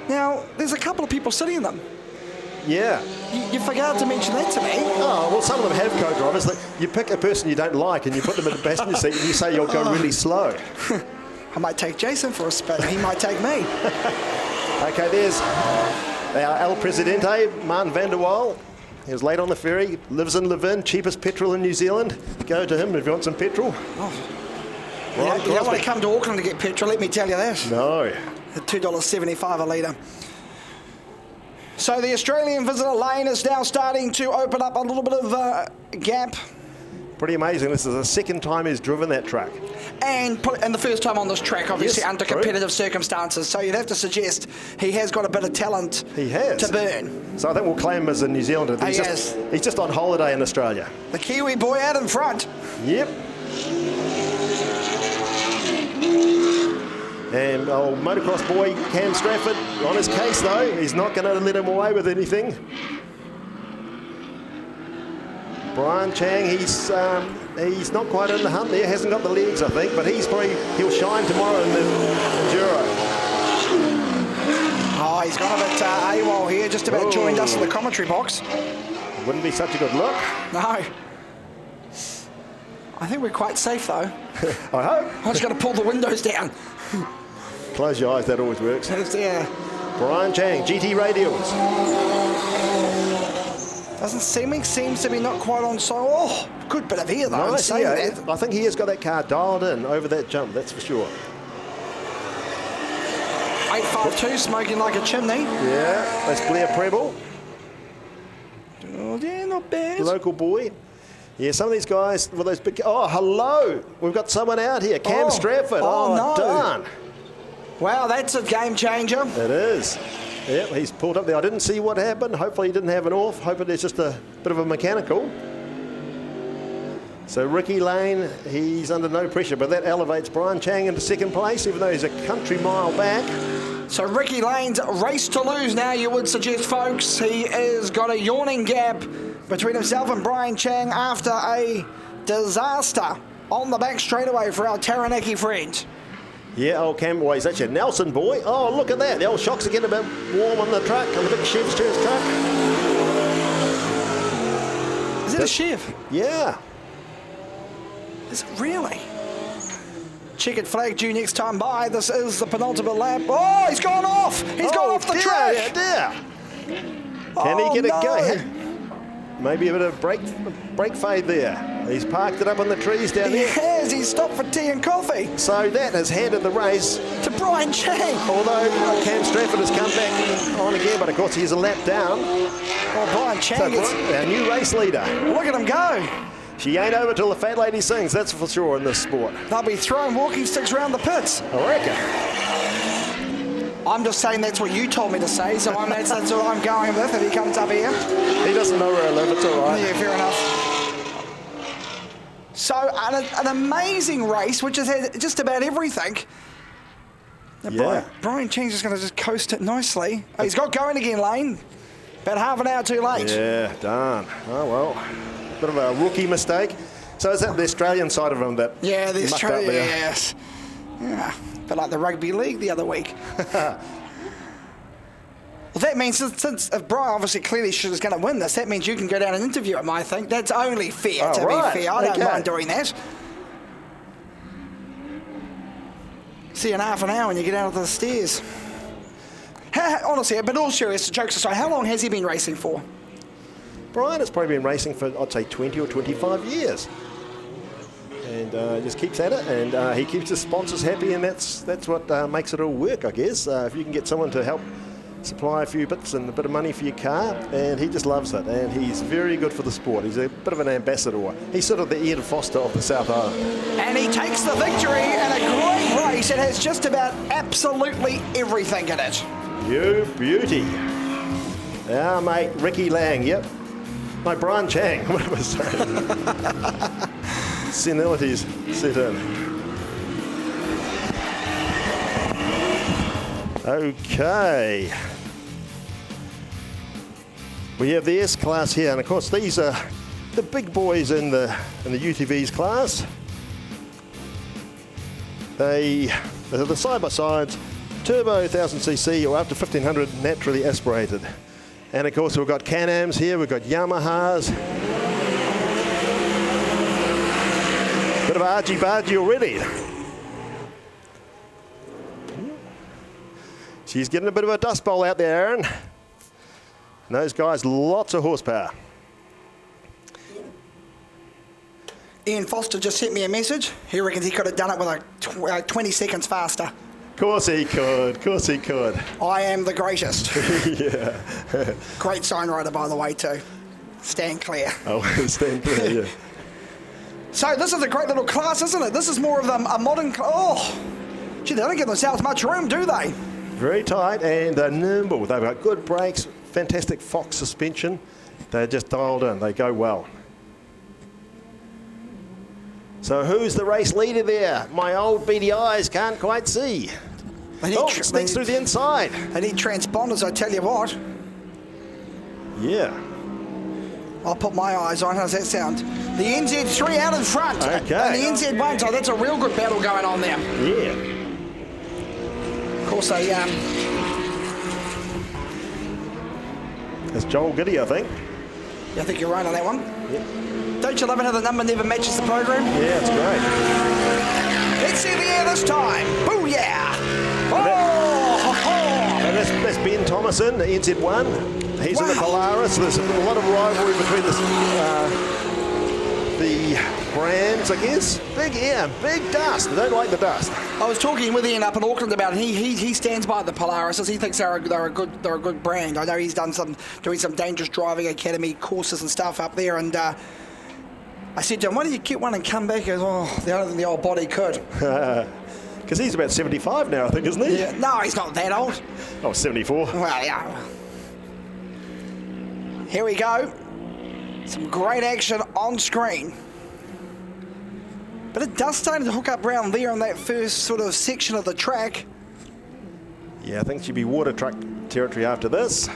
Now, there's a couple of people sitting in them. Yeah. You forgot to mention that to me. Oh, well, some of them have co-drivers. You pick a person you don't like and you put them in the passenger seat and you say you'll go really slow. I might take Jason for a spin. He might take me. Okay, there's our El Presidente, Martin van der Waal. He was late on the ferry, lives in Levin, cheapest petrol in New Zealand. Go to him if you want some petrol. You don't want to come to Auckland to get petrol, let me tell you that. No. $2.75 a litre. So the Australian visitor lane is now starting to open up a little bit of gap. Pretty amazing. This is the second time he's driven that truck. And the first time on this track, obviously, Yes, under true. competitive circumstances. So you'd have to suggest he has got a bit of talent He has. to burn. So I think we'll claim him as a New Zealander. He has. He's just on holiday in Australia. The Kiwi boy out in front. Yep. And old motocross boy Cam Stratford on his case, though. He's not going to let him away with anything. Brian Chang, he's not quite in the hunt there. Hasn't got the legs, I think, but he'll shine tomorrow in the Enduro. Oh, he's got a bit AWOL here. Just about joined us in the commentary box. Wouldn't be such a good look. No. I think we're quite safe, though. I hope. I'm just going to pull the windows down. Close your eyes, that always works. Yeah. Brian Chang, GT Radials. Seems to be not quite on so. Oh, good bit of air though. Nice, yeah. I think he has got that car dialed in over that jump, that's for sure. 852 smoking like a chimney. Yeah, that's Blair Preble. Oh, yeah, not bad. Local boy. Yeah, some of these guys with those big... Oh, hello. We've got someone out here. Cam Stratford. No. Darn. Wow, that's a game changer. It is. Yep, he's pulled up there. I didn't see what happened. Hopefully he didn't have an off. Hoping it's just a bit of a mechanical. So Ricky Lane, he's under no pressure, but that elevates Brian Chang into second place, even though he's a country mile back. So Ricky Lane's race to lose now, you would suggest, folks. He has got a yawning gap between himself and Brian Chang after a disaster on the back straightaway for our Taranaki friend. Yeah, old Cam, well, he's actually a Nelson boy. Oh, look at that. The old shocks are getting a bit warm on the truck, on the big Chev's Cheers truck. Is it a Chev? Yeah. Is it really? Checkered flag due next time by. This is the penultimate lap. Oh, he's gone off. He's gone off the track. Can he get it going? Maybe a bit of brake fade there. He's parked it up on the trees down there. He has. He's stopped for tea and coffee. So that has handed the race to Brian Chang. Although Cam Stratford has come back on again, but of course he's a lap down. Oh, Brian Chang is our new race leader. Look at him go. She ain't over till the fat lady sings, that's for sure in this sport. They'll be throwing walking sticks around the pits. I reckon. I'm just saying that's what you told me to say, so that's what I'm going with if he comes up here. He doesn't know where I live, it's all right. Yeah, fair enough. So, an amazing race, which has had just about everything. Yeah. Brian Chang's just going to just coast it nicely. Oh, he's got going again, Lane. About half an hour too late. Yeah, darn. Oh, well. Bit of a rookie mistake. So is that the Australian side of him that the Australian, yes. Yeah, but like the rugby league the other week. Well, that means since if Brian obviously clearly is going to win this, that means you can go down and interview him, I think. That's only fair, be fair. I don't mind doing that. See you in half an hour when you get out of the stairs. Honestly, but all serious jokes aside, how long has he been racing for? Brian has probably been racing for, I'd say, 20 or 25 years. And just keeps at it, and he keeps his sponsors happy, and that's what makes it all work, I guess. If you can get someone to help supply a few bits and a bit of money for your car, and he just loves it, and he's very good for the sport. He's a bit of an ambassador. He's sort of the Ian Foster of the South Island. And he takes the victory in a great race. It has just about absolutely everything in it. You beauty. Our mate Ricky Lang, yep. No, Brian Chang, what am I saying? Senilities set in. Okay. We have the S class here, and of course these are the big boys in the UTVs class. They're the side-by-sides, turbo 1000cc or up to 1500 naturally aspirated. And of course we've got Can-Ams here, we've got Yamahas. Bit of argy-bargy already. She's getting a bit of a dust bowl out there, Aaron. And those guys, lots of horsepower. Ian Foster just sent me a message. He reckons he could have done it with like 20 seconds faster. Of course he could, of course he could. I am the greatest. Yeah. Great sign rider, by the way, too. Stand clear. Oh, stand clear, yeah. So this is a great little class, isn't it? This is more of a modern... Oh, gee, they don't give themselves much room, do they? Very tight and they're nimble. They've got good brakes, fantastic Fox suspension. They're just dialed in, they go well. So who's the race leader there? My old beady eyes can't quite see. Sneaks through the inside. They need transponders, I tell you what. Yeah. I'll put my eyes on. How's that sound? The NZ3 out in front. Okay. And the NZ1, so that's a real good battle going on there. Yeah. Of course, they... It's Joel Giddy, I think. Yeah, I think you're right on that one. Yep. Don't you love it how the number never matches the program? Yeah, it's great. Let's see the air this time. Booyah! And that's Ben Thomason, the NZ1. He's in the Polaris. There's a lot of rivalry between the brands, I guess. Big air, big dust. They don't like the dust. I was talking with Ian up in Auckland about it. He stands by the Polarises. He thinks they're a good brand. I know he's doing some dangerous driving academy courses and stuff up there, and I said to him, why don't you get one and come back? He goes, oh, the only thing the old body could. Because he's about 75 now, I think, isn't he? Yeah. No, he's not that old. Oh, 74. Well, yeah. Here we go. Some great action on screen. But it does start to hook up round there on that first sort of section of the track. Yeah, I think it should be water truck territory after this.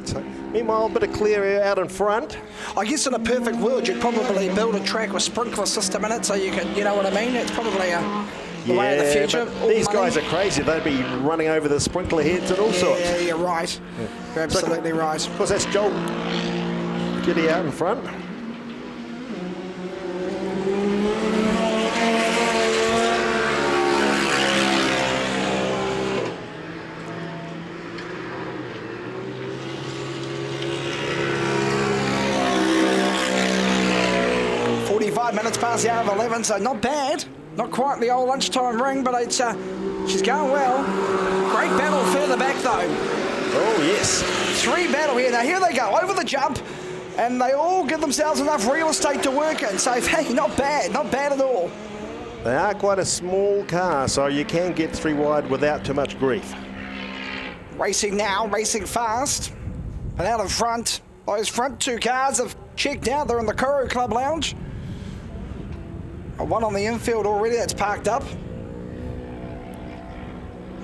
So, meanwhile, a bit of clear air out in front. I guess in a perfect world, you'd probably build a track with sprinkler system in it so you can, you know what I mean? It's probably the way of the future. But these guys are crazy. They'd be running over the sprinkler heads and all sorts. Yeah, you're right. Yeah. You're absolutely right. Of course, that's Joel Giddy out in front. Minutes past the hour of 11, so not bad. Not quite the old lunchtime ring, but it's she's going well. Great battle further back though. Oh yes. 3 battle here. Now here they go over the jump, and they all give themselves enough real estate to work in. So hey, not bad at all. They are quite a small car, so you can get 3 wide without too much grief. Racing now, racing fast, and out in front. Those front 2 cars have checked out. They're in the Kuru Club Lounge. One on the infield already that's parked up.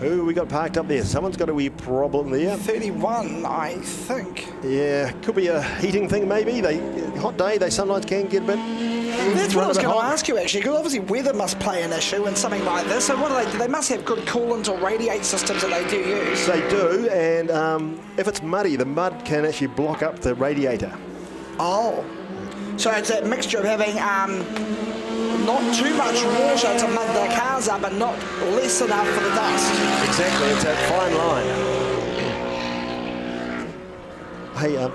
Who we got parked up there? Someone's got a wee problem there. 31, I think. Yeah, could be a heating thing maybe. Hot day, they sometimes can get a bit. That's what I was going to ask you actually, because obviously weather must play an issue in something like this. So what do they do? They must have good coolant or radiate systems that they do use. They do, and if it's muddy, the mud can actually block up the radiator. Oh, so it's that mixture of having not too much water to mud the cars up, but not less enough for the dust. Exactly, it's that fine line. Hey, okay.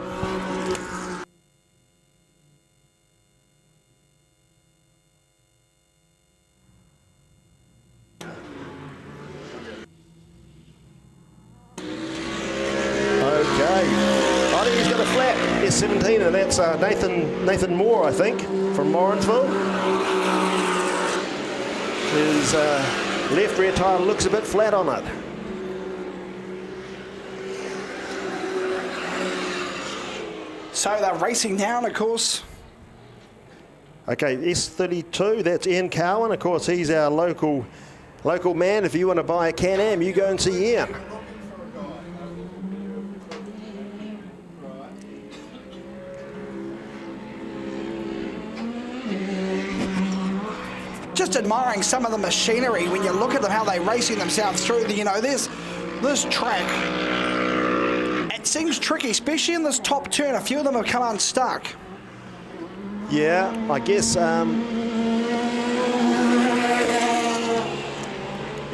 I think he's got a flat S17, and that's Nathan Moore, I think, from Morrinsville. His left rear tyre looks a bit flat on it. So they're racing down, of course. Okay, S32, that's Ian Cowan. Of course, he's our local man. If you want to buy a Can-Am, you go and see Ian. Just admiring some of the machinery when you look at them, how they're racing themselves through the, this track. It seems tricky, especially in this top turn. A few of them have come unstuck. Yeah, I guess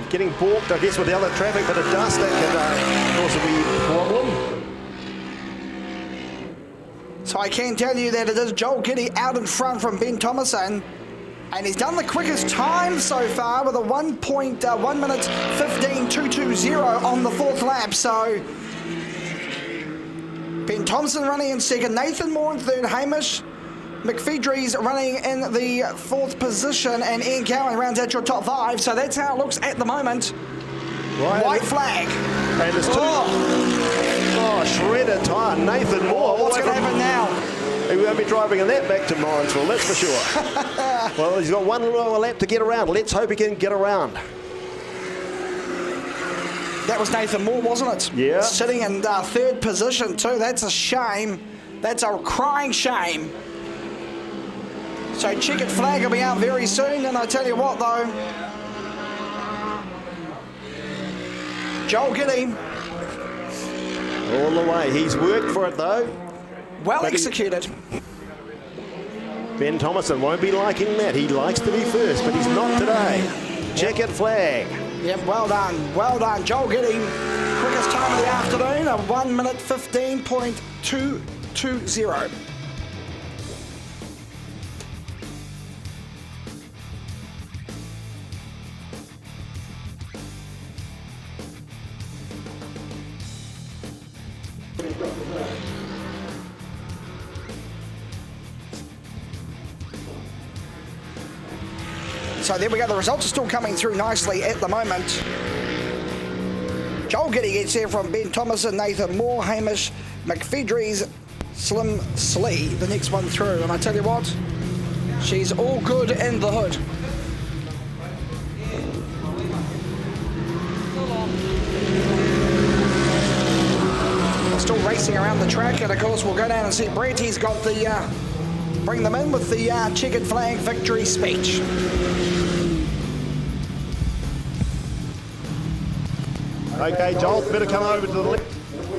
getting balked, I guess, with the other traffic, but of dust, that can also be a problem. So I can tell you that it is Joel Giddy out in front from Ben Thomason. And he's done the quickest time so far with a 1 minute 15.220 on the 4th lap. So Ben Thompson running in 2nd, Nathan Moore in 3rd, Hamish McPhedry's running in the 4th position, and Ian Cowan rounds out your top 5. So that's how it looks at the moment. Right. White flag. And there's 2. Oh, shredded tyre. Nathan Moore. What's going to happen now? He won't be driving in that back to Morrinsville, that's for sure. Well, he's got 1 little lap to get around. Let's hope he can get around. That was Nathan Moore, wasn't it? Yeah. Sitting in 3rd position too. That's a shame. That's a crying shame. So checkered flag will be out very soon, and I tell you what though, Joel Giddy. All the way. He's worked for it though. Well executed. Ben Thomason won't be liking that. He likes to be first, but he's not today. Checkered flag. Yep, well done. Well done. Joel Giddy, quickest time of the afternoon, a 1 minute 15.220. So there we go. The results are still coming through nicely at the moment. Joel Giddy gets here from Ben Thomason, Nathan Moore, Hamish McFedries, Slim Slee, the next one through. And I tell you what, she's all good in the hood. We're still racing around the track, and of course we'll go down and see Brett. He's got the, bring them in with the checkered flag victory speech. Okay, Joel, better come over to the left.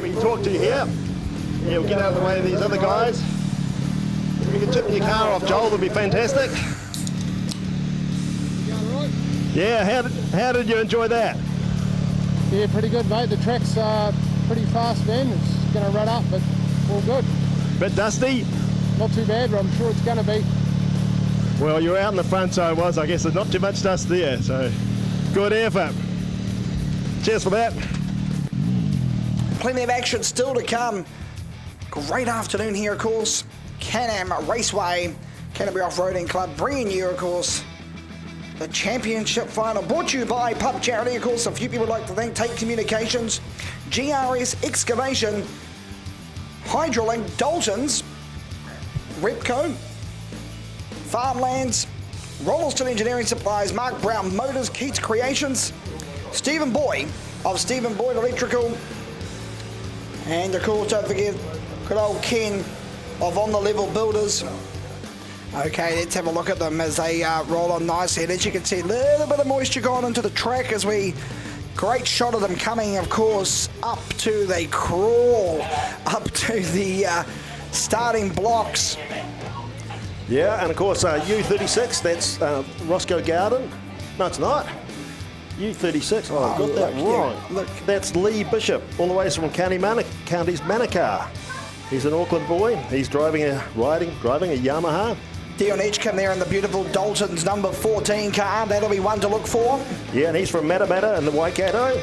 We can talk to you here. Yeah, we'll get out of the way of these other guys. If you can tip your car off, Joel, that'd be fantastic. Yeah, how did you enjoy that? Yeah, pretty good, mate. The track's pretty fast, man. It's going to run up, but all good. Bit dusty? Not too bad, but I'm sure it's going to be. Well, you're out in the front, so it was. I guess there's not too much dust there, so good effort. Cheers for that. Plenty of action still to come. Great afternoon here, of course. Can-Am Raceway, Canterbury Off-Roading Club, bringing you, of course, the championship final. Brought to you by Pub Charity, of course. A few people would like to thank Tate Communications, GRS Excavation, Hydrolink, Dalton's, Repco, Farmlands, Rolliston Engineering Supplies, Mark Brown Motors, Keats Creations, Stephen Boyd of Stephen Boyd Electrical, and of course don't forget good old Ken of On The Level Builders. Okay, let's have a look at them as they roll on nicely. And as you can see, a little bit of moisture gone into the track as we, great shot of them coming, of course, up to they crawl up to the starting blocks. Yeah, and of course U36, that's Roscoe Garden. No, it's not. U36, oh, I've got that wrong. Yeah, look. That's Lee Bishop, all the way from County's Manukau. He's an Auckland boy. He's driving a Yamaha. Dion Edgecombe there in the beautiful Dalton's number 14 car. That'll be one to look for. Yeah, and he's from Matamata in the Waikato.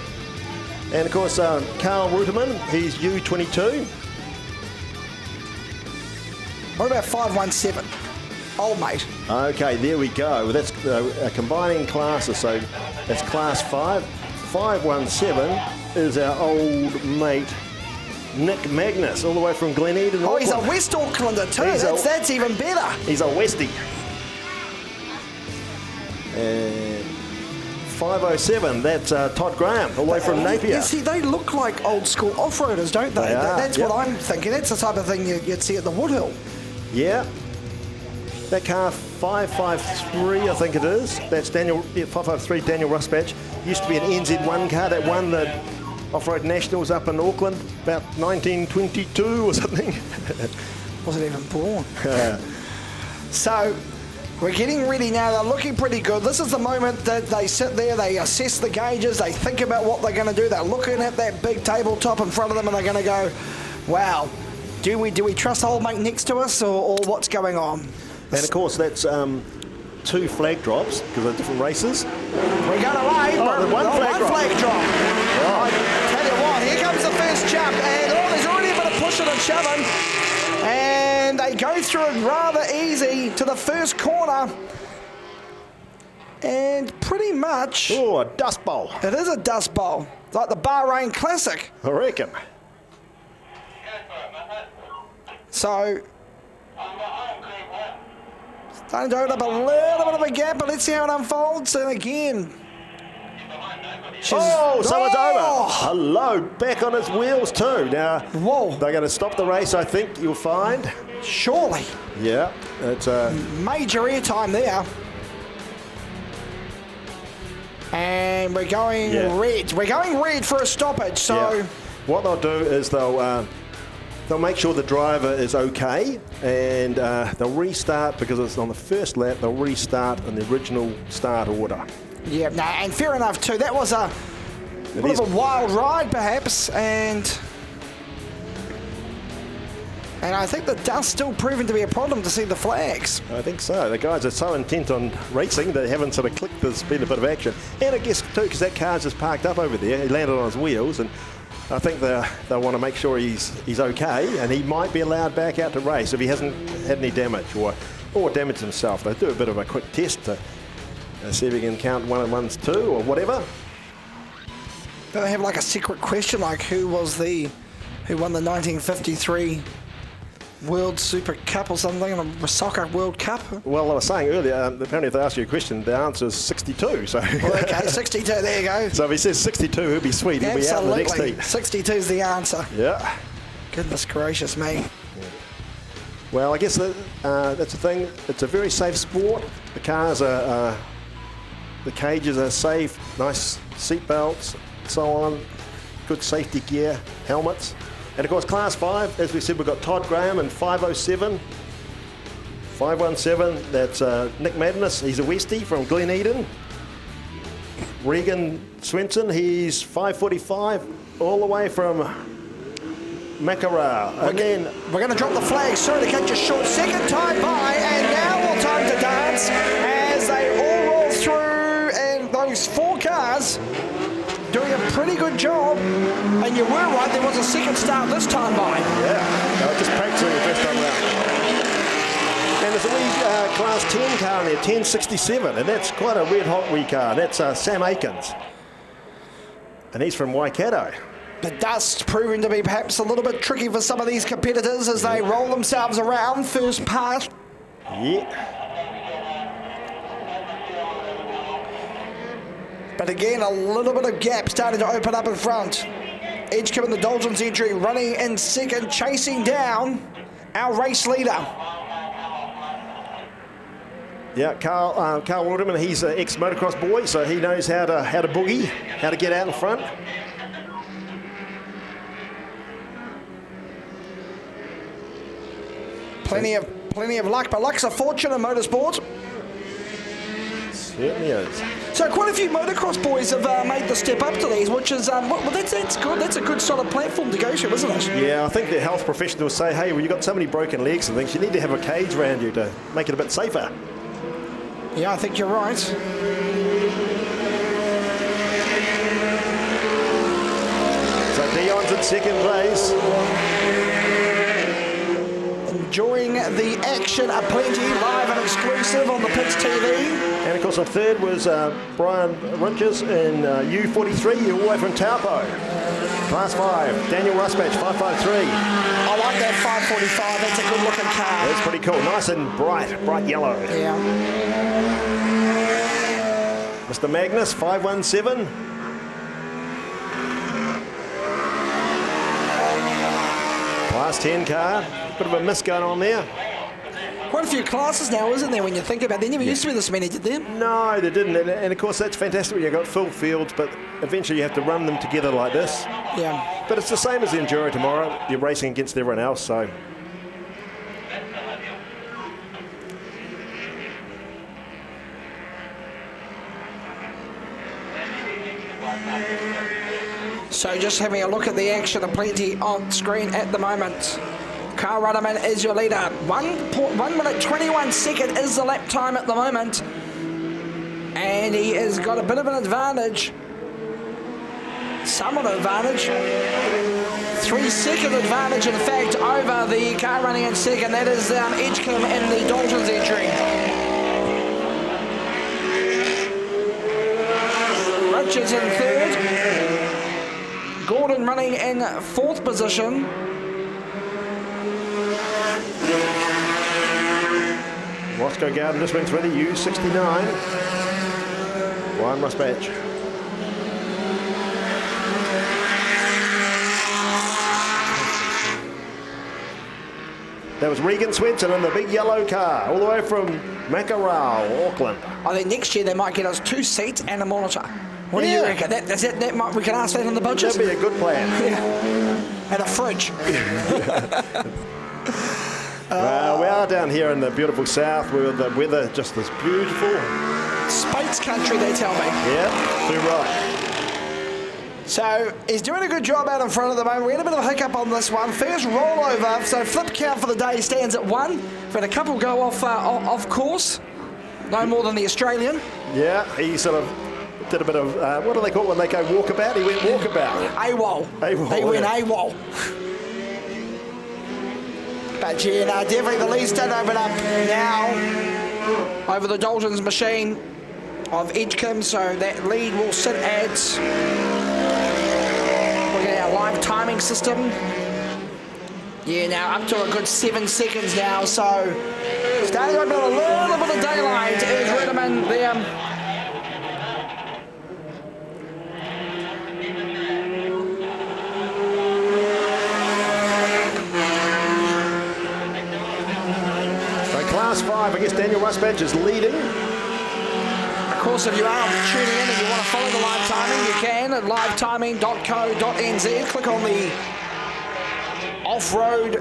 And of course, Carl Ruterman, he's U22. What about 517? Old mate. Okay, there we go. That's combining classes, so that's class 5. 517 is our old mate Nick Magnus, all the way from Gleneden. Oh, he's a West Aucklander too. That's even better. He's a Westie. And 507, that's Todd Graham, all the way from Napier. You see, they look like old school off-roaders, don't they? That's what I'm thinking. That's the type of thing you'd see at the Woodhill. Yeah. That car, 553, I think it is. That's 553 Daniel Rusbatch. Used to be an NZ1 car that won the Off-Road Nationals up in Auckland about 1922 or something. Wasn't even born. So, we're getting ready now. They're looking pretty good. This is the moment that they sit there, they assess the gauges, they think about what they're going to do. They're looking at that big tabletop in front of them and they're going to go, wow, do we trust old mate next to us or what's going on? And of course, that's 2 flag drops because they're different races. We're going away. One flag drop. I tell you what, here comes the first jump, and there's already a bit of pushing and shoving, and they go through it rather easy to the first corner, and pretty much. Oh, a dust bowl. It is a dust bowl, like the Bahrain Classic. I reckon. So. Starting to open up a little bit of a gap, but let's see how it unfolds. And again, someone's over. Hello, back on his wheels too. Now, whoa, they're going to stop the race, I think, you'll find. Surely. Yeah, it's a major airtime there. And we're going red. We're going red for a stoppage. So what they'll do is they'll make sure the driver is okay, and they'll restart because it's on the first lap. They'll restart in the original start order. Yeah, no, and fair enough too. That was a bit of a wild ride, perhaps, and I think the dust still proving to be a problem to see the flags. I think so. The guys are so intent on racing they haven't sort of clicked there's been a bit of action, and I guess too because that car's just parked up over there. He landed on his wheels and. I think they'll want to make sure he's okay, and he might be allowed back out to race if he hasn't had any damage or damaged himself. They do a bit of a quick test to Let's see if we can count 1 and 1's 2 or whatever. Do they have like a secret question, like who won the 1953 World Super Cup or something, a soccer World Cup? Well, I was saying earlier, apparently if they ask you a question, the answer is 62. So well, okay, 62, there you go. So if he says 62, he'll be sweet. He'll be out in the next heat. 62 is the answer. Yeah. Goodness gracious me. Yeah. Well, I guess that's the thing. It's a very safe sport. The cars are, the cages are safe, nice seat belts, so on, good safety gear, helmets. And of course, Class 5, as we said, we've got Todd Graham in 507. 517, that's Nick Madness, he's a Westie from Glen Eden. Regan Swenson, he's 545, all the way from Makarau. And then we're going to drop the flag. Sorry to cut you short. Second time by, and now all time to dance as they all roll through, and those 4 cars doing a pretty good job. And you were right, there was a second start this time by. Yeah, they were just practicing the first time around. And there's a wee Class 10 car in there, 1067, and that's quite a red hot wee car. That's Sam Aikens. And he's from Waikato. The dust proving to be perhaps a little bit tricky for some of these competitors as they roll themselves around first part. Yeah. But again, a little bit of gap starting to open up in front. Edgecombe in the Dolgen's entry, running in second, chasing down our race leader. Yeah, Carl Waterman, he's an ex-motocross boy, so he knows how to boogie, how to get out in front. Plenty of luck, but luck's a fortune in motorsport. Certainly is. So quite a few motocross boys have made the step up to these, which is well, that's good. That's a good solid platform to go to, isn't it? Yeah, I think the health professionals say, hey, well, you've got so many broken legs and things, you need to have a cage around you to make it a bit safer. Yeah, I think you're right. So Dion's in second place. Enjoying the action aplenty, live and exclusive on the Pits TV. And of course, the third was Brian Rinches in U43, all the way from Taupo. Class 5, Daniel Rusbach, 553. I like that 545, that's a good looking car. That's pretty cool, nice and bright yellow. Yeah. Mr. Magnus, 517. Class 10 car, bit of a miss going on there. Quite a few classes now, isn't there, when you think about it? There never used to be this many, did there? No, they didn't. And of course, that's fantastic when you've got full fields, but eventually you have to run them together like this. Yeah. But it's the same as the Enduro tomorrow. You're racing against everyone else, so. So just having a look at the action aplenty on screen at the moment. Carl Rudderman is your leader. 1 minute 21 second is the lap time at the moment. And he has got a bit of an advantage. Somewhat advantage. 3 second advantage, in fact, over the car running in second. That is Edgecombe in the Dolgen's entry. Richards in third. Gordon running in 4th position. Roscoe Garden just went through the U69. Brian Rusbach. That was Regan Swenson in the big yellow car, all the way from Makarau, Auckland. I think next year they might get us 2 seats and a monitor. What do you reckon? That might, we can ask that in the budget? That'd be a good plan. Yeah. And a fridge. Well, we are down here in the beautiful south where the weather just is beautiful. Spates country, they tell me. Yeah, too right. So he's doing a good job out in front at the moment. We had a bit of a hiccup on this one. First rollover, so flip count for the day stands at 1. We've had a couple go off course. No more than the Australian. Yeah, he sort of did a bit of, what do they call it when they go walkabout? He went walkabout. AWOL. He went AWOL. But yeah, no, definitely the lead's done open up now over the Dolgen's machine. of Edgecombe, so that lead will sit at, look at our live timing system. Yeah, now up to a good 7 seconds now, so starting to open a little bit of daylight is Redderman there. Class 5, I guess Daniel Rusbatch is leading. Of course, if you are tuning in and you want to follow the live timing, you can at livetiming.co.nz. Click on the off-road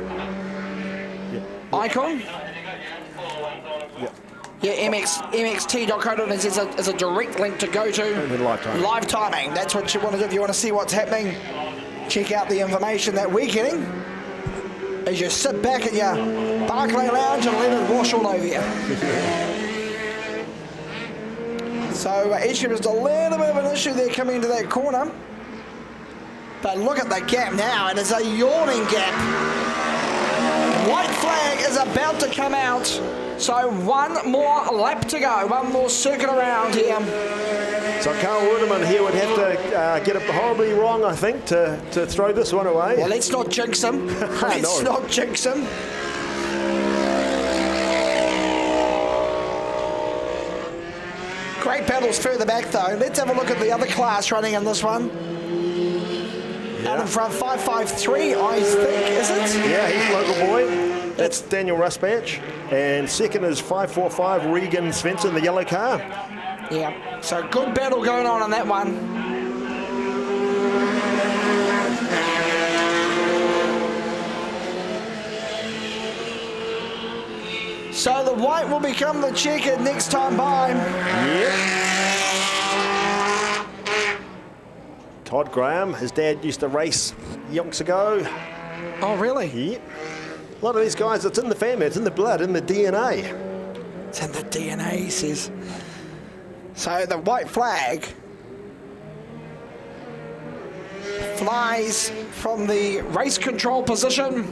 icon. Yeah, mxt.co.nz is a direct link to go to. And then live timing. That's what you want to do if you want to see what's happening. Check out the information that we're getting as you sit back at your Barclay Lounge and let it wash all over you. So Edgecombe is a little bit of an issue there coming into that corner. But look at the gap now, it is a yawning gap. White flag is about to come out. So one more lap to go, one more circuit around here. So Carl Ruderman here would have to get it horribly wrong, I think, to throw this one away. Well, let's not jinx him. Let's not jinx him. Great battles further back, though. Let's have a look at the other class running in this one. Out in front, 553, I think, is it? Yeah, he's local boy. That's Daniel Rusbatch. And second is 545, Regan Svensson, the yellow car. Yeah, so good battle going on that one. So the white will become the checkered next time by. Yep. Todd Graham, his dad used to race yonks ago. Oh, really? Yep. A lot of these guys, it's in the family, it's in the blood, in the DNA. It's in the DNA, he says. So the white flag flies from the race control position.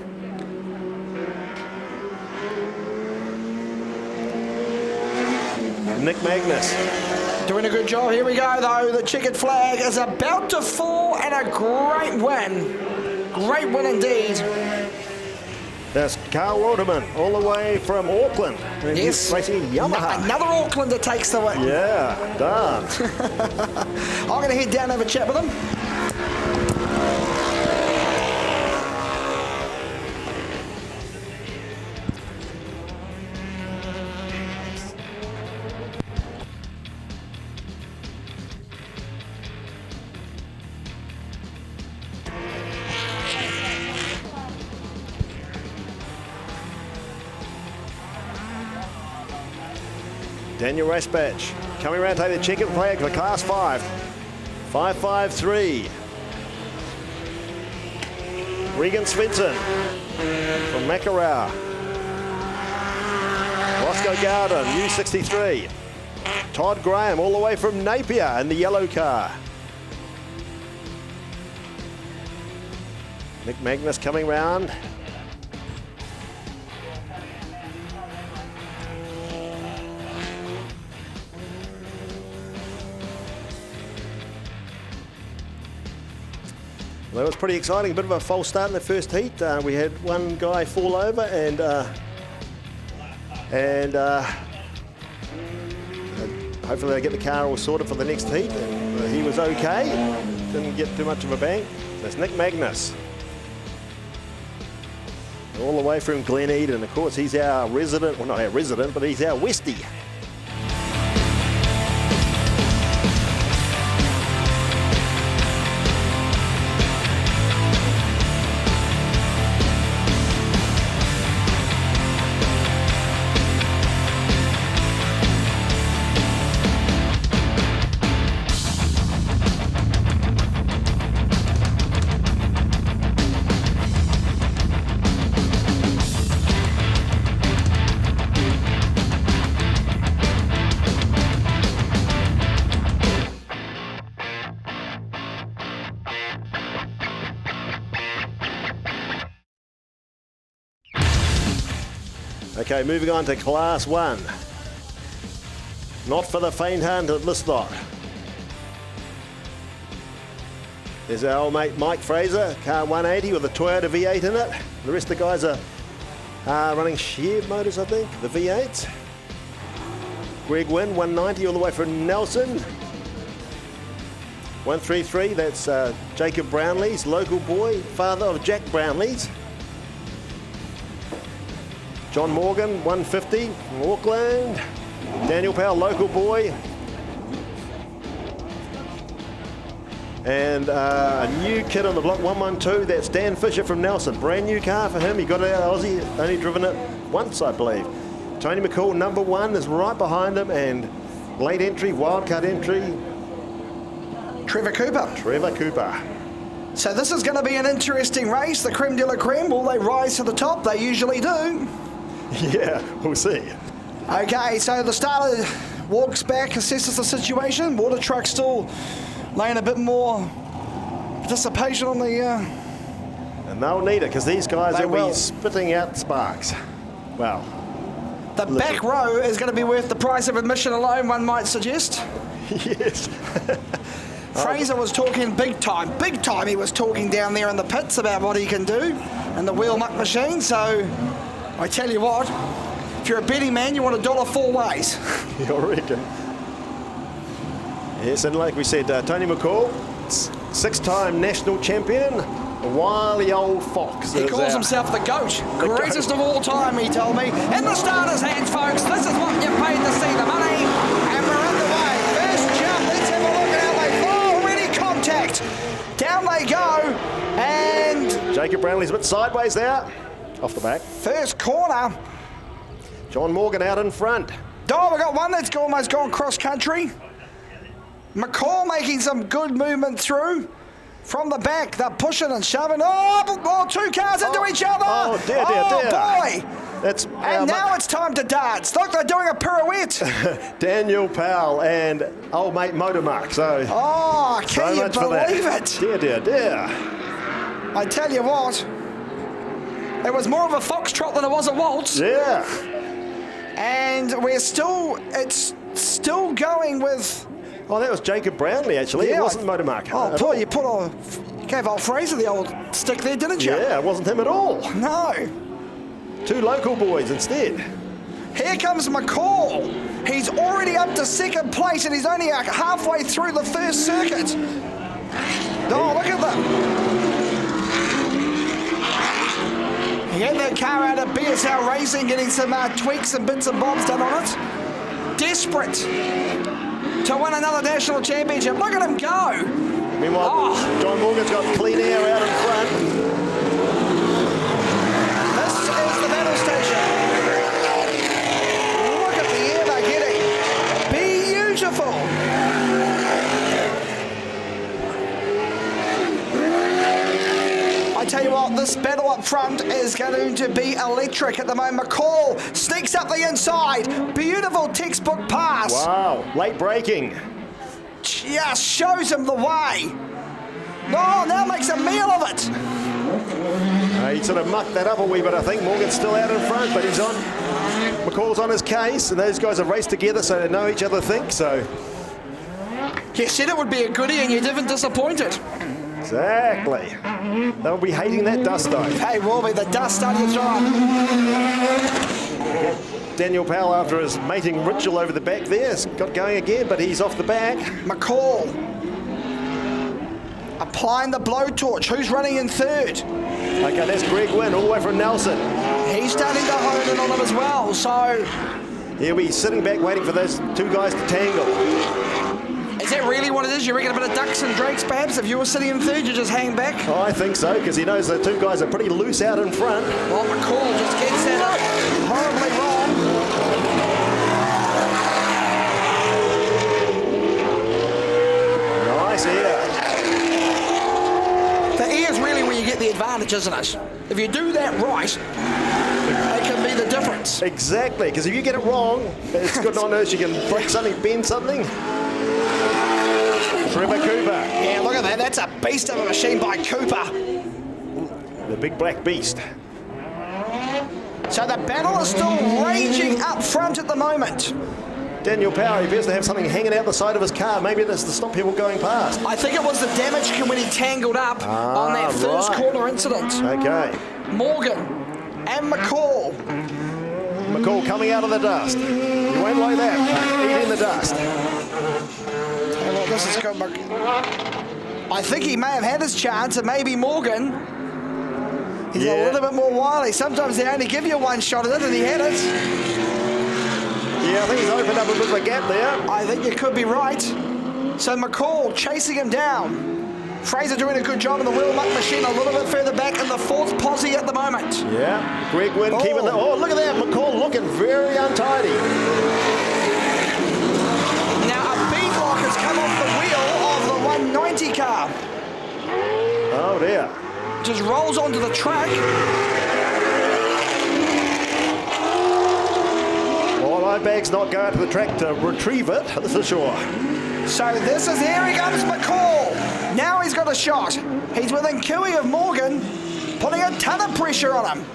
Nick Magnus. Doing a good job. Here we go, though. The checkered flag is about to fall, and a great win. Great win indeed. That's Carl Ruderman, all the way from Auckland. And yes. He's racing Yamaha. Another Aucklander takes the win. Yeah, done. I'm going to head down and have a chat with him. Daniel Rusbatch coming around to take the checkered flag for Class 5. 553. Regan Svensson from Makarau. Roscoe Garden, U63. Todd Graham all the way from Napier in the yellow car. Nick Magnus coming round. Well, that was pretty exciting. A bit of a false start in the first heat. We had one guy fall over and hopefully they get the car all sorted for the next heat. And, he was okay. Didn't get too much of a bang. That's Nick Magnus. All the way from Glen Eden. Of course, he's our resident, well, not our resident, but he's our Westie. Okay, moving on to Class 1. Not for the faint-hearted, this lot. There's our old mate Mike Fraser, car 180 with a Toyota V8 in it. The rest of the guys are running shared motors, I think, the V8s. Greg Wynn, 190 all the way from Nelson. 133, that's Jacob Brownlees, local boy, father of Jack Brownlees. John Morgan, 150 from Auckland. Daniel Powell, local boy. And a new kid on the block, 112, that's Dan Fisher from Nelson. Brand new car for him. He got it out of Aussie, only driven it once, I believe. Tony McCall, number 1, is right behind him, and late entry, wildcard entry, Trevor Cooper. Trevor Cooper. So this is going to be an interesting race. The creme de la creme, will they rise to the top? They usually do. Yeah, we'll see. Okay, so the starter walks back, assesses the situation. Water truck still laying a bit more participation on the... And they'll need it, because these guys They will will. be spitting out sparks. Well, The back row is going to be worth the price of admission alone, one might suggest. yes. Fraser was talking big time he was talking down there in the pits about what he can do and the wheel muck machine. So I tell you what, if you're a betting man, you want $1 4 ways. You reckon? Yes, and like we said, Tony McCall, 6-time national champion, a wily old fox. He calls himself the GOAT, greatest of all time, he told me. In the starter's hands, folks, this is what you've paid to see the money, and we're underway. First jump, let's have a look at how they fall. Already contact. Down they go, and Jacob Brownlee's a bit sideways there, off the back. first corner. John Morgan out in front. Oh, we got one that's almost gone cross country. McCall making some good movement through. From the back, they're pushing and shoving. Oh, 2 cars into each other. Oh, dear, dear, dear. Boy. That's And now it's time to dance. Look, they're doing a pirouette. Daniel Powell and old mate Motormark. So, Oh, so can you much for that. believe it? Dear, dear, dear. I tell you what, it was more of a foxtrot than it was a waltz. Yeah. And it's still going with... Oh, that was Jacob Brownlee, actually. Yeah, it wasn't Motormark. Oh, Paul, you gave old Fraser the old stick there, didn't you? Yeah, it wasn't him at all. No. 2 local boys instead. Here comes McCall. He's already up to 2nd place and he's only halfway through the first circuit. Oh, look at that. He had that car out of BSL Racing, getting some tweaks and bits and bobs done on it. Desperate to win another national championship. Look at him go. Meanwhile, John Morgan's got clean air out in front. This is the battle station. Look at the air they're getting. Beautiful. I tell you what, this battle up front is going to be electric at the moment. McCall sneaks up the inside. Beautiful textbook pass. Wow, late braking. Just shows him the way. Oh, now makes a meal of it. He sort of mucked that up a wee bit, I think. Morgan's still out in front, but he's on. McCall's on his case, and those guys have raced together, so they know each other think, so. You said it would be a goodie, and you didn't disappoint it. Exactly. They'll be hating that dust, though. Hey, will be the dust starting to throw up. Daniel Powell, after his mating ritual over the back there, has got going again, but he's off the back. McCall applying the blowtorch. Who's running in 3rd? Okay, that's Greg Wynn, all the way from Nelson. He's starting to hone in on him as well, so... He'll be sitting back waiting for those 2 guys to tangle. Is that really what it is? You reckon a bit of ducks and drakes, perhaps? If you were sitting in 3rd, you just hang back? Oh, I think so, because he knows the 2 guys are pretty loose out in front. Well, McCall just gets that up horribly wrong. Nice ear. The ear's really where you get the advantage, isn't it? If you do that right, it can be the difference. Exactly, because if you get it wrong, it's good on earth. You can break something, bend something. Trevor Cooper. Yeah, look at that. That's a beast of a machine by Cooper. The big black beast. So the battle is still raging up front at the moment. Daniel Power, he appears to have something hanging out the side of his car. Maybe that's to stop people going past. I think it was the damage when he tangled up on that first corner incident. Okay. Morgan and McCall. McCall coming out of the dust. You won't like that. Eating the dust. Hey, well, this is good. I think he may have had his chance, and maybe Morgan. He's a little bit more wily. Sometimes they only give you one shot at it, and he had it. Yeah, I think he's opened up a bit of a gap there. I think you could be right. So McCall chasing him down. Fraser doing a good job in the wheel muck machine, a little bit further back in the fourth posse at the moment. Yeah, Greg Wynn keeping the... Oh, look at that. McCall looking very untidy. Now a beadlock has come off the wheel of the 190 car. Oh, dear. Just rolls onto the track. Well, Ibag's not going to the track to retrieve it, that's for sure. So this is, here he comes, McCall. Now he's got a shot. He's within cooey of Morgan, putting a ton of pressure on him.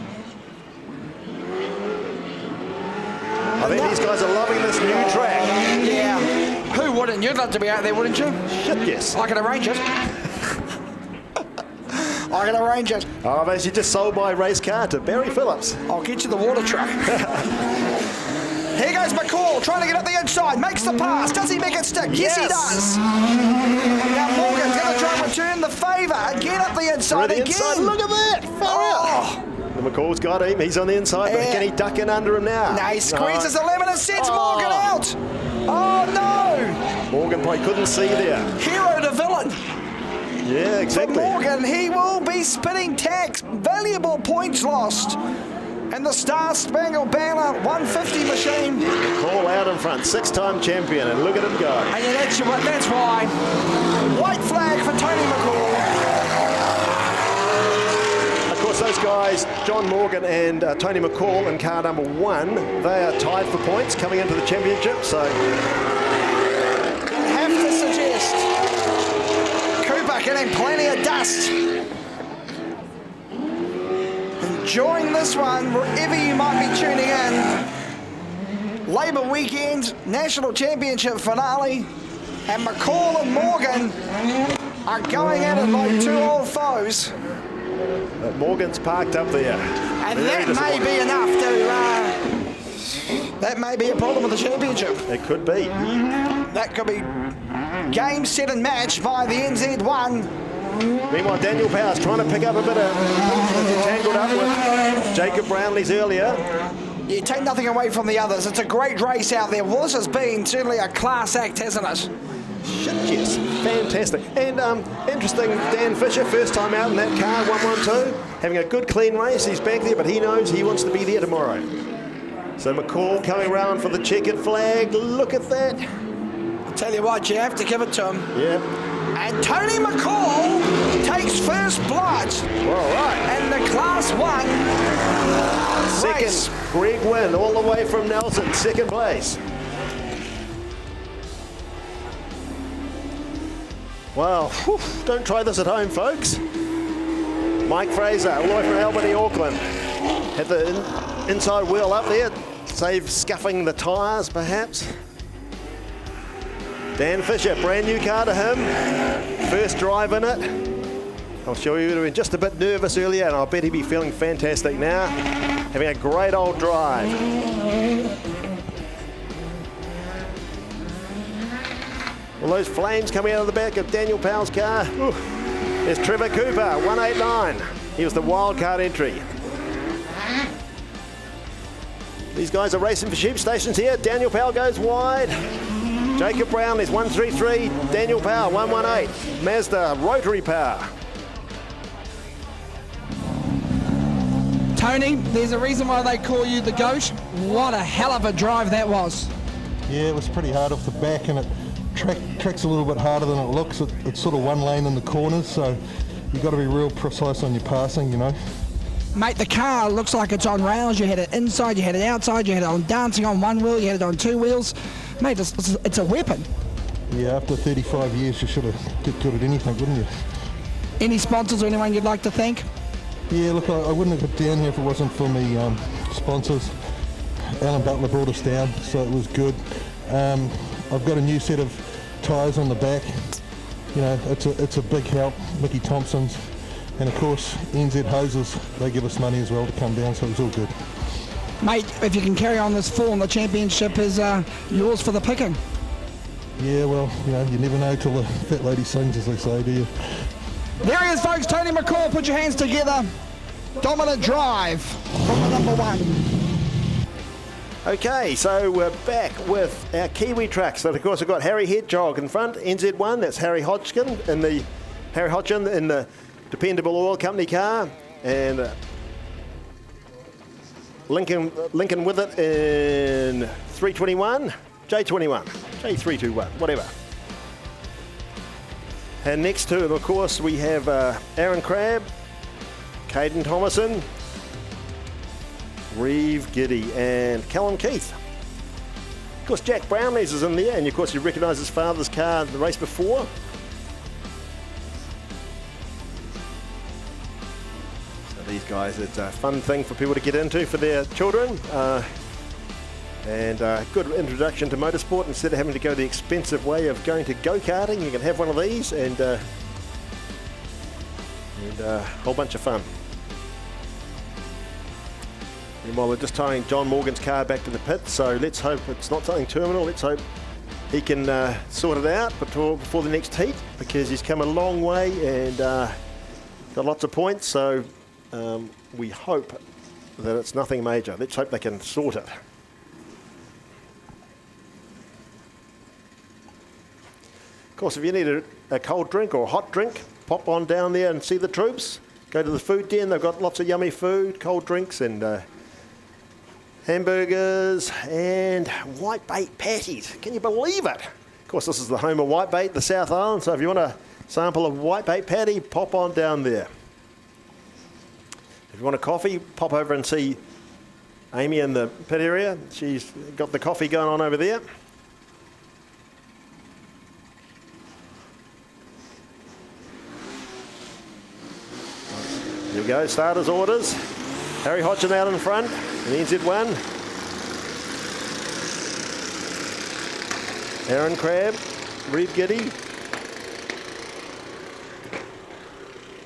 I think these guys are loving this new track. Yeah. Who wouldn't? You'd love to be out there, wouldn't you? Shit, yes. I can arrange it. I can arrange it. Oh, I've actually just sold my race car to Barry Phillips. I'll get you the water truck. Here goes McCall, trying to get up the inside, makes the pass. Does he make it stick? Yes, he does. Now Morgan's going to try and return the favour. Get up the inside again. Look at that. The McCall's got him. He's on the inside, but can he duck in under him now? No, he squeezes the lemon and sends Morgan out. Oh, no. Morgan probably couldn't see there. Hero to villain. Yeah, exactly. For Morgan, he will be spinning tax. Valuable points lost. And the Star Spangled Banner 150 machine. Call out in front, 6-time champion, and look at him go. And that's why. White flag for Tony McCall. Of course, those guys, John Morgan and Tony McCall in car number 1, they are tied for points coming into the championship, so... I have to suggest Cooper getting plenty of dust. Enjoying this one wherever you might be tuning in. Labour weekend, National Championship finale, and McCall and Morgan are going at it like two old foes. But Morgan's parked up there. And that may be enough to... that may be a problem with the championship. It could be. That could be game, set and match by the NZ1. Meanwhile, Daniel Powers trying to pick up a bit of... tangled up with Jacob Brownlee's earlier. You take nothing away from the others. It's a great race out there. Well, this has been certainly a class act, hasn't it? Shit, yes. Fantastic. And interesting, Dan Fisher, first time out in that car, 112. Having a good, clean race. He's back there, but he knows he wants to be there tomorrow. So McCall coming around for the checkered flag. Look at that. I'll tell you what, you have to give it to him. Yeah. And Tony McCall takes first blood. All right. And the Class 1 race. Second, Greg Wynn, all the way from Nelson, second place. Well, don't try this at home, folks. Mike Fraser, all the way from Albany, Auckland. Had the inside wheel up there, save scuffing the tyres, perhaps. Dan Fisher, brand new car to him. First drive in it. I'm sure he would have been just a bit nervous earlier, and I'll bet he'd be feeling fantastic now. Having a great old drive. All those flames coming out of the back of Daniel Powell's car. Ooh. There's Trevor Cooper, 189. He was the wildcard entry. These guys are racing for sheep stations here. Daniel Powell goes wide. Jacob Brown is 133. Daniel Powell, 118. Mazda rotary power. Tony, there's a reason why they call you the GOAT. What a hell of a drive that was. Yeah, it was pretty hard off the back, and it track's a little bit harder than it looks. It's sort of one lane in the corners, so you've got to be real precise on your passing, you know. Mate, the car looks like it's on rails. You had it inside, you had it outside, you had it on dancing on one wheel, you had it on two wheels. Mate, it's a weapon. Yeah, after 35 years, you should have get good at anything, wouldn't you? Any sponsors or anyone you'd like to thank? Yeah, look, I wouldn't have got down here if it wasn't for me sponsors. Alan Butler brought us down, so it was good. I've got a new set of tyres on the back. You know, it's a big help. Mickey Thompson's, and of course NZ Hoses, they give us money as well to come down, so it's all good. Mate, if you can carry on this form, the championship is yours for the picking. Yeah, well, you know, you never know till the fat lady sings, as they say, do you? There he is, folks. Tony McCall, put your hands together. Dominant drive from the number 1. Okay, so we're back with our Kiwi trucks. So of course we've got Harry Hedgehog in front, NZ1. That's Harry Hodgkin in the dependable oil company car, and Lincoln with it in 321, J21, J321, whatever. And next to it, of course, we have Aaron Crabb, Caden Thomason, Reeve Giddy, and Callum Keith. Of course, Jack Brownlees is in there, and of course you recognise his father's car in the race before. So these guys, it's a fun thing for people to get into for their children. And a good introduction to motorsport. Instead of having to go the expensive way of going to go-karting, you can have one of these and a whole bunch of fun. Meanwhile, we're just tying John Morgan's car back to the pit, so let's hope it's not something terminal. Let's hope he can sort it out before the next heat, because he's come a long way and got lots of points, so we hope that it's nothing major. Let's hope they can sort it. Of course, if you need a cold drink or a hot drink, pop on down there and see the troops. Go to the food den. They've got lots of yummy food, cold drinks and hamburgers and whitebait patties. Can you believe it? Of course, this is the home of whitebait, the South Island. So if you want a sample of whitebait patty, pop on down there. If you want a coffee, pop over and see Amy in the pit area. She's got the coffee going on over there. Here we go, starters orders. Harry Hodgkin out in front in NZ1. Aaron Crabb, Reeve Giddy.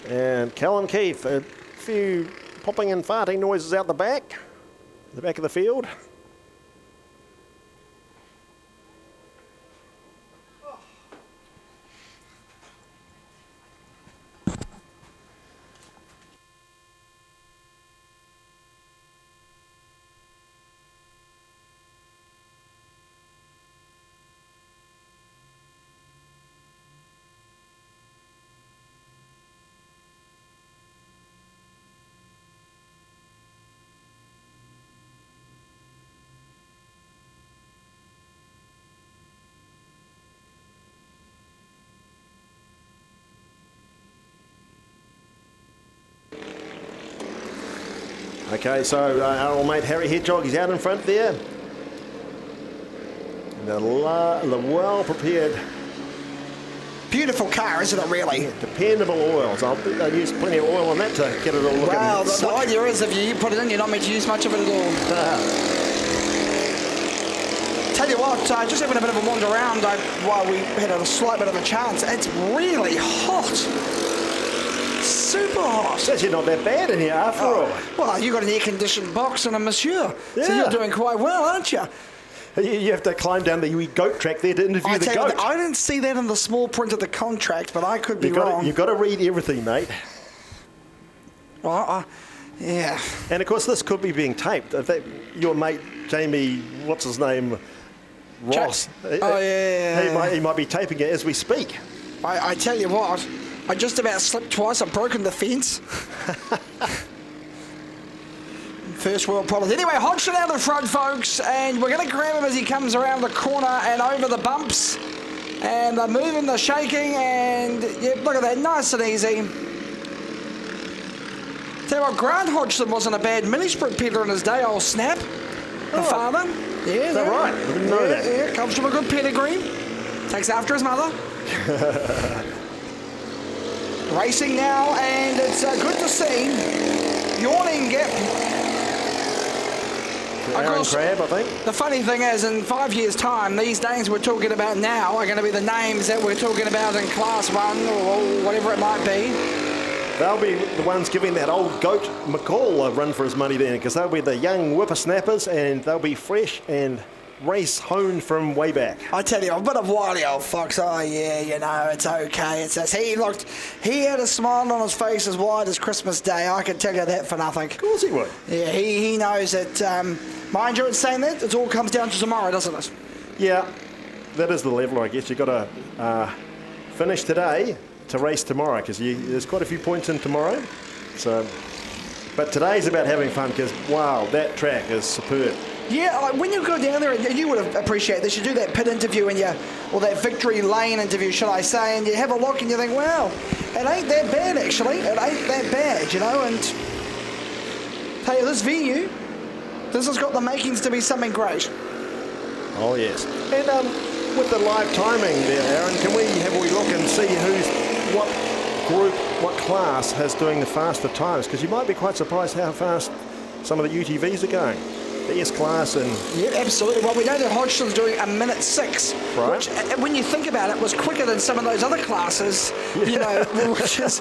And Callum Keith. A few popping and farting noises out the back of the field. Okay, so our old mate Harry Hedgehog, he's out in front there. And the well-prepared... Beautiful car, isn't it, really? Yeah, dependable oils. I'll use plenty of oil on that to get it all looking Well, the slick. idea is if you put it in, you're not meant to use much of it at all. Tell you what, just having a bit of a wander around while we had a slight bit of a chance, it's really hot. Super hot. It's actually not that bad in here after all. Well, you got an air-conditioned box and a monsieur, so Yeah. you're doing quite well, aren't you? You have to climb down the wee goat track there to interview the goat. I didn't see that in the small print of the contract, but I could be wrong. You've got to read everything, mate. Yeah. And of course, this could be being taped. Your mate Jamie, what's his name, Ross. Yeah. He might be taping it as we speak. I tell you what, I just about slipped twice. I've broken the fence. First world problems. Anyway, Hodgkin out the front, folks, and we're going to grab him as he comes around the corner and over the bumps. And they're moving, they're shaking, and yeah, look at that, nice and easy. Tell you what, Grant Hodgkin wasn't a bad mini-sprint peddler in his day, old Snap, the father. Yeah, is that right? I didn't know that. Yeah, comes from a good pedigree. Takes after his mother. Racing now, and it's good to see. Yawning gap. Aaron Crabb, I think. The funny thing is, in 5 years' time, these names we're talking about now are going to be the names that we're talking about in Class 1 or whatever it might be. They'll be the ones giving that old goat McCall a run for his money then, because they'll be the young whippersnappers and they'll be fresh and race honed from way back. I tell you, a bit of wily old fox. Oh yeah, you know, it's okay. He had a smile on his face as wide as Christmas Day. I can tell you that for nothing. Of course he would. Yeah, he knows that. Mind you, in saying that, it all comes down to tomorrow, doesn't it? Yeah, that is the level, I guess. You've got to finish today to race tomorrow, because there's quite a few points in tomorrow. So, but today's about having fun, because wow, that track is superb. Yeah, like when you go down there, and you would appreciate this, you do that pit interview or that victory lane interview, shall I say, and you have a look and you think, well, it ain't that bad actually, it ain't that bad, you know, and tell you, this venue, this has got the makings to be something great. Oh yes. And with the live timing there, Aaron, can we have a wee look and see what group, what class has doing the faster times, because you might be quite surprised how fast some of the UTVs are going. The S-Class and... Yeah, absolutely. Well, we know that Hodgson's doing 1:06, right. Which, when you think about it, was quicker than some of those other classes, you know, which is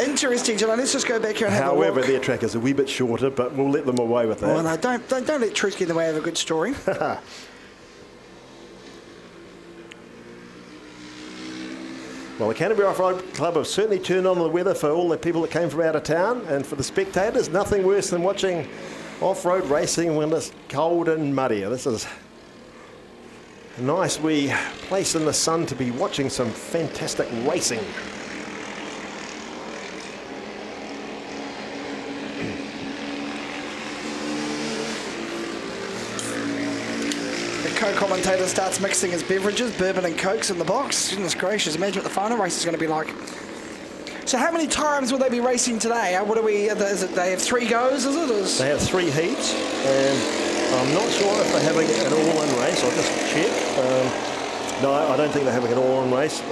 interesting. You know, let's just go back here and have a look. However, their track is a wee bit shorter, but we'll let them away with that. Oh, no, don't let truth get in the way of a good story. Well, the Canterbury Offroad Club have certainly turned on the weather for all the people that came from out of town, and for the spectators, nothing worse than watching off-road racing when it's cold and muddy. This is a nice wee place in the sun to be watching some fantastic racing. The co-commentator starts mixing his beverages, bourbon and cokes in the box. Goodness gracious, imagine what the final race is going to be like. So how many times will they be racing today? What are we? Is it they have 3 goes? Is it? They have 3 heats, and I'm not sure if they're having an all-in race. I'll just check. No, I don't think they're having an all-in race.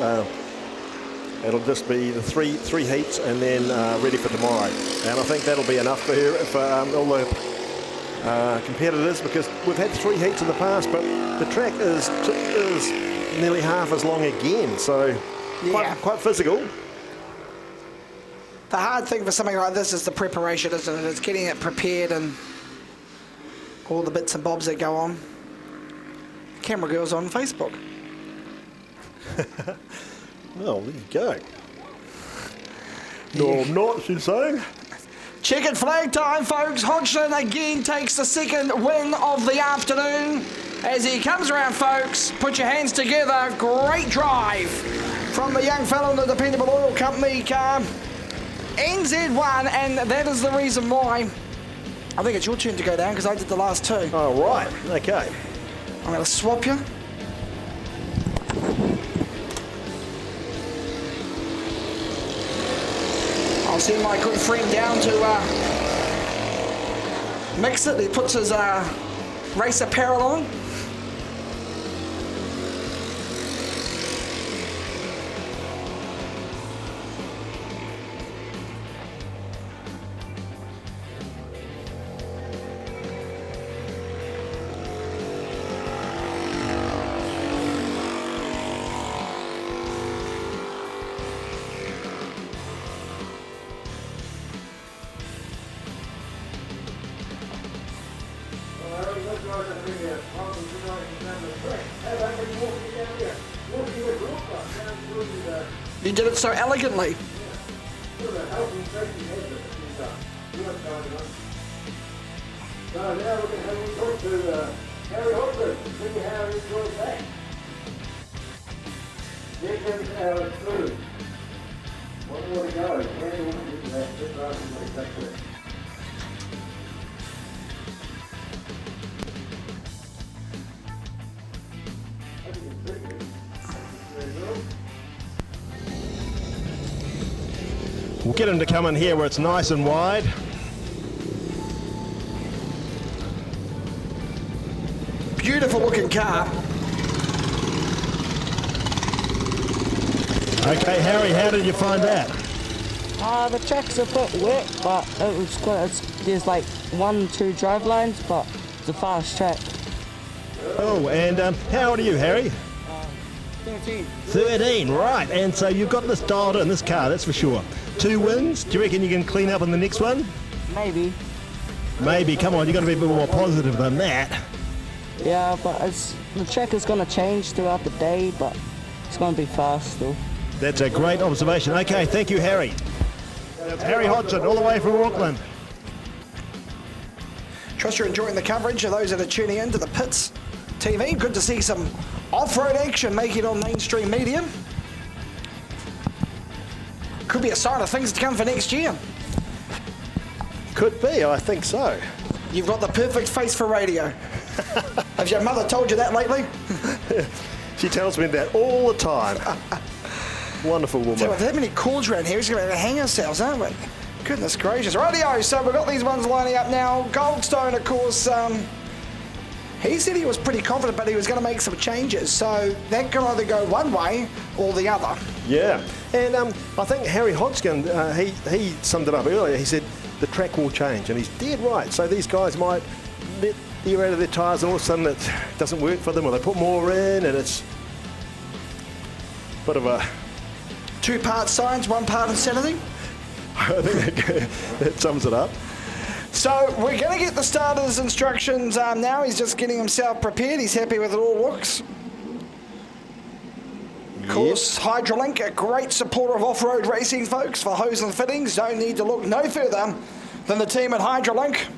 It'll just be the three heats and then ready for tomorrow. And I think that'll be enough for all the competitors, because we've had 3 heats in the past, but the track is nearly half as long again. So yeah, quite physical. The hard thing for something like this is the preparation, isn't it? It's getting it prepared and all the bits and bobs that go on. Camera girl's on Facebook. Well, there you go. No, I'm not, she's saying. Checkered flag time, folks. Hodgson again takes the second win of the afternoon. As he comes around, folks, put your hands together. Great drive from the young fellow in the Dependable Oil Company car. NZ1, and that is the reason why. I think it's your turn to go down, because I did the last 2. Oh, right. Okay. I'm going to swap you. I'll send my good friend down to mix it. He puts his race apparel on. You did it so elegantly. So now we're going to have a talk to Harry Hodgson, see how he enjoys that. Here comes our food. One more to go. Handle into that bit rather than like that quick. We'll get him to come in here where it's nice and wide. Beautiful looking car. Okay, Harry, how did you find that? The track's a bit wet, but it was good. There's like 1-2 drive lanes, but It's a fast track. Oh, and how old are you, Harry? 13. 13, right. And so you've got this dialed in, this car, that's for sure. 2 wins. Do you reckon you can clean up in the next one? Maybe. Maybe. Come on, you've got to be a bit more positive than that. Yeah, but the track is going to change throughout the day, but it's going to be fast still. That's a great observation. Okay, thank you, Harry. That's Harry Hodgson, all the way from Auckland. Trust you're enjoying the coverage of those that are tuning in to the Pits TV. Good to see some off-road action making it on mainstream media. Could be a sign of things to come for next year. Could be, I think so. You've got the perfect face for radio. Has your mother told you that lately? She tells me that all the time. Wonderful woman. So with that many calls around here, we're going to hang ourselves, aren't we? Goodness gracious. Rightio, so we've got these ones lining up now. Goldstone, of course, he said he was pretty confident, but he was going to make some changes. So that can either go one way or the other. Yeah, and I think Harry Hodgson, he summed it up earlier. He said the track will change, and he's dead right. So these guys might let the air out of their tyres, and all of a sudden it doesn't work for them, or they put more in, and it's a bit of a... 2 part science, 1 part insanity. I think that sums it up. So we're going to get the starter's instructions now. He's just getting himself prepared. He's happy with it all looks. Of course, Hydrolink, a great supporter of off-road racing, folks. For hose and fittings, don't need to look no further than the team at Hydrolink.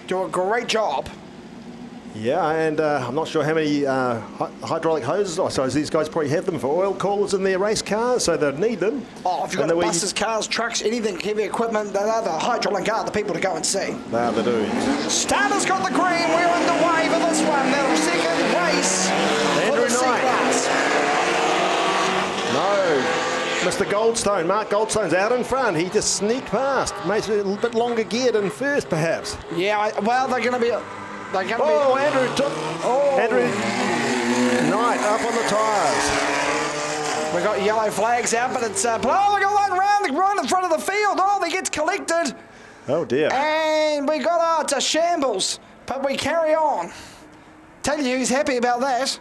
Do a great job. Yeah, and I'm not sure how many hydraulic hoses. I suppose these guys probably have them for oil coolers in their race cars, so they'd need them. Oh, if you've got buses, cars, trucks, anything, heavy equipment, they're the Hydrolink are the people to go and see. Nah, they do. Starter's got the green. We're underway for this one. Now, second race for the C-Class. No. Mr. Goldstone, Mark Goldstone's out in front. He just sneaked past. Makes it a little bit longer geared than first, perhaps. Yeah, well, they're going to be... Andrew took... Andrew Knight up on the tyres. We've got yellow flags out, but it's... we got one round right in front of the field. Oh, they gets collected. Oh, dear. And we got... it's a shambles, but we carry on. Tell you, he's happy about that.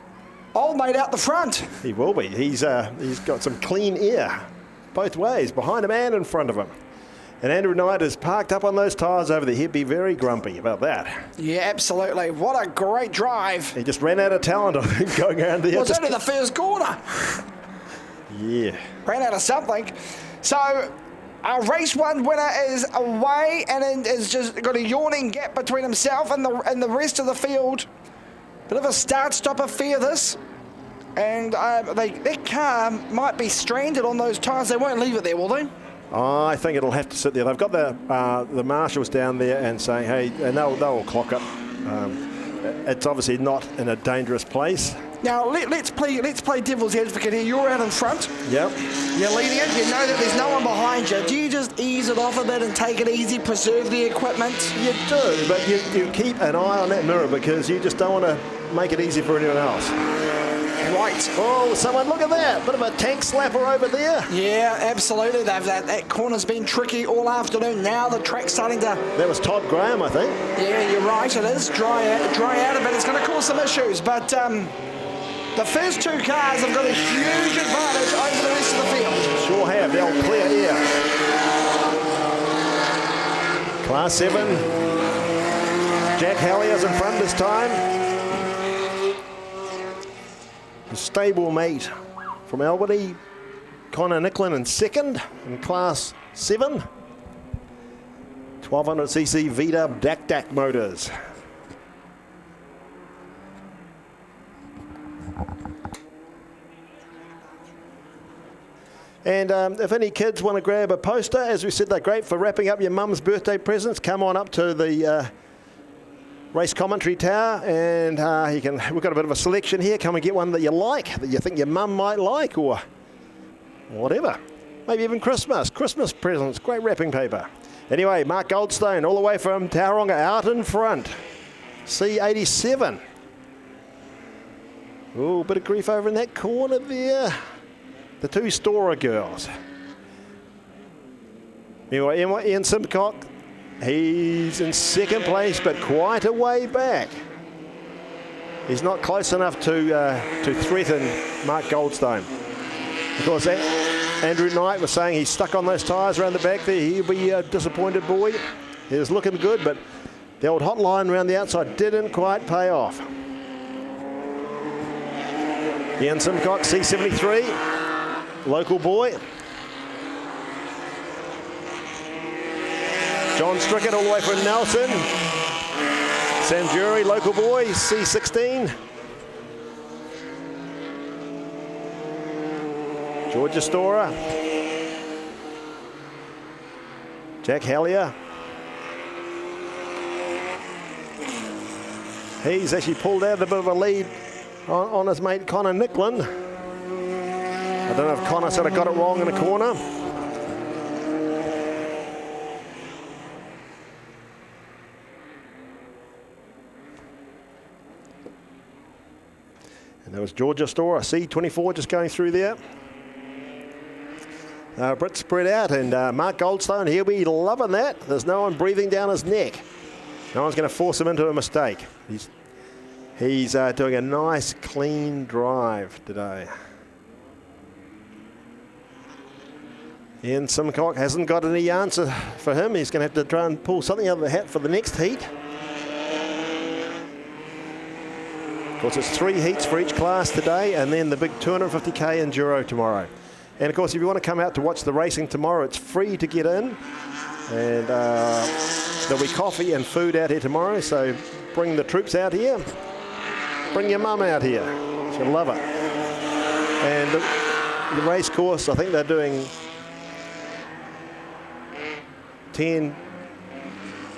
Old mate out the front. He will be. He's got some clean air both ways, behind him and in front of him. And Andrew Knight is parked up on those tyres over there. He'd be very grumpy about that. Yeah, absolutely. What a great drive. He just ran out of talent, I think, going around there. Well, it's only the first corner. Yeah. Ran out of something. So, our race 1 winner is away and has just got a yawning gap between himself and the rest of the field. Bit of a start-stop affair, this. And that car might be stranded on those tyres. They won't leave it there, will they? Oh, I think it'll have to sit there. They've got the marshals down there and saying, hey, and they'll clock it. It's obviously not in a dangerous place. Now let's play devil's advocate here. You're out in front. Yep. You're leading it. You know that there's no one behind you. Do you just ease it off a bit and take it easy, preserve the equipment? You do, but you keep an eye on that mirror because you just don't want to make it easy for anyone else. Right. Oh, someone, look at that. Bit of a tank slapper over there. Yeah, absolutely. That corner's been tricky all afternoon. Now the track's starting to... That was Todd Graham, I think. Yeah, you're right. It is dry out a bit. It's going to cause some issues, but the first 2 cars have got a huge advantage over the rest of the field. Sure have. They'll clear air. Class 7. Jack Hallier's in front this time. His stablemate from Albany, Connor Nicklin in second in Class 7. 1200cc V-Dub DAC motors. And if any kids want to grab a poster, as we said, they're great for wrapping up your mum's birthday presents. Come on up to the race commentary tower, and we've got a bit of a selection here. Come and get one that you like, that you think your mum might like, or whatever. Maybe even Christmas presents, great wrapping paper. Anyway, Mark Goldstone, all the way from Tauranga, out in front. C87. Oh, bit of grief over in that corner there. The 2 Storer girls. Anyway, Ian Simcock He's in second place, but quite a way back. He's not close enough to threaten Mark Goldstone. Of course, Andrew Knight was saying he's stuck on those tyres around the back there. He'll be a disappointed boy. He was looking good, but the old hotline around the outside didn't quite pay off. Ian Simcock, C73, local boy. John Strickett all the way from Nelson. Sam Jury, local boy, C16. George Astora. Jack Hallier. He's actually pulled out a bit of a lead on his mate Connor Nicklin. I don't know if Connor sort of got it wrong in the corner. And there was George Astora, C24 just going through there. Brit spread out, and Mark Goldstone, he'll be loving that. There's no one breathing down his neck. No one's going to force him into a mistake. He's doing a nice, clean drive today. Ian Simcock hasn't got any answer for him. He's going to have to try and pull something out of the hat for the next heat. Of course, it's 3 heats for each class today, and then the big 250k enduro tomorrow. And of course, if you want to come out to watch the racing tomorrow, it's free to get in. And there'll be coffee and food out here tomorrow, so bring the troops out here. Bring your mum out here. She'll love it. And the race course, I think they're doing 10,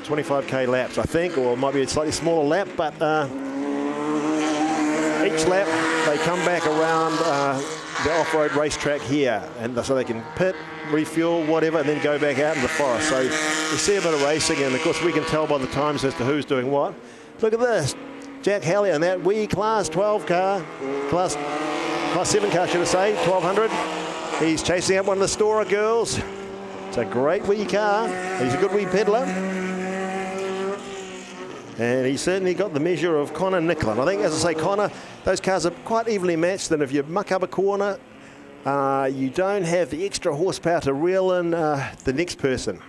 25k laps, I think, or it might be a slightly smaller lap, but each lap they come back around the off-road racetrack here, and so they can pit, refuel, whatever, and then go back out in the forest. So you see a bit of racing, and of course we can tell by the times as to who's doing what. Look at this, Jack Hallier in that wee class 12 car, class 7 car should I say, 1200. He's chasing up one of the Stora girls. It's a great wee car. He's a good wee peddler. And he certainly got the measure of Connor Nicklin. I think, as I say, Connor, those cars are quite evenly matched, and if you muck up a corner, you don't have the extra horsepower to reel in the next person.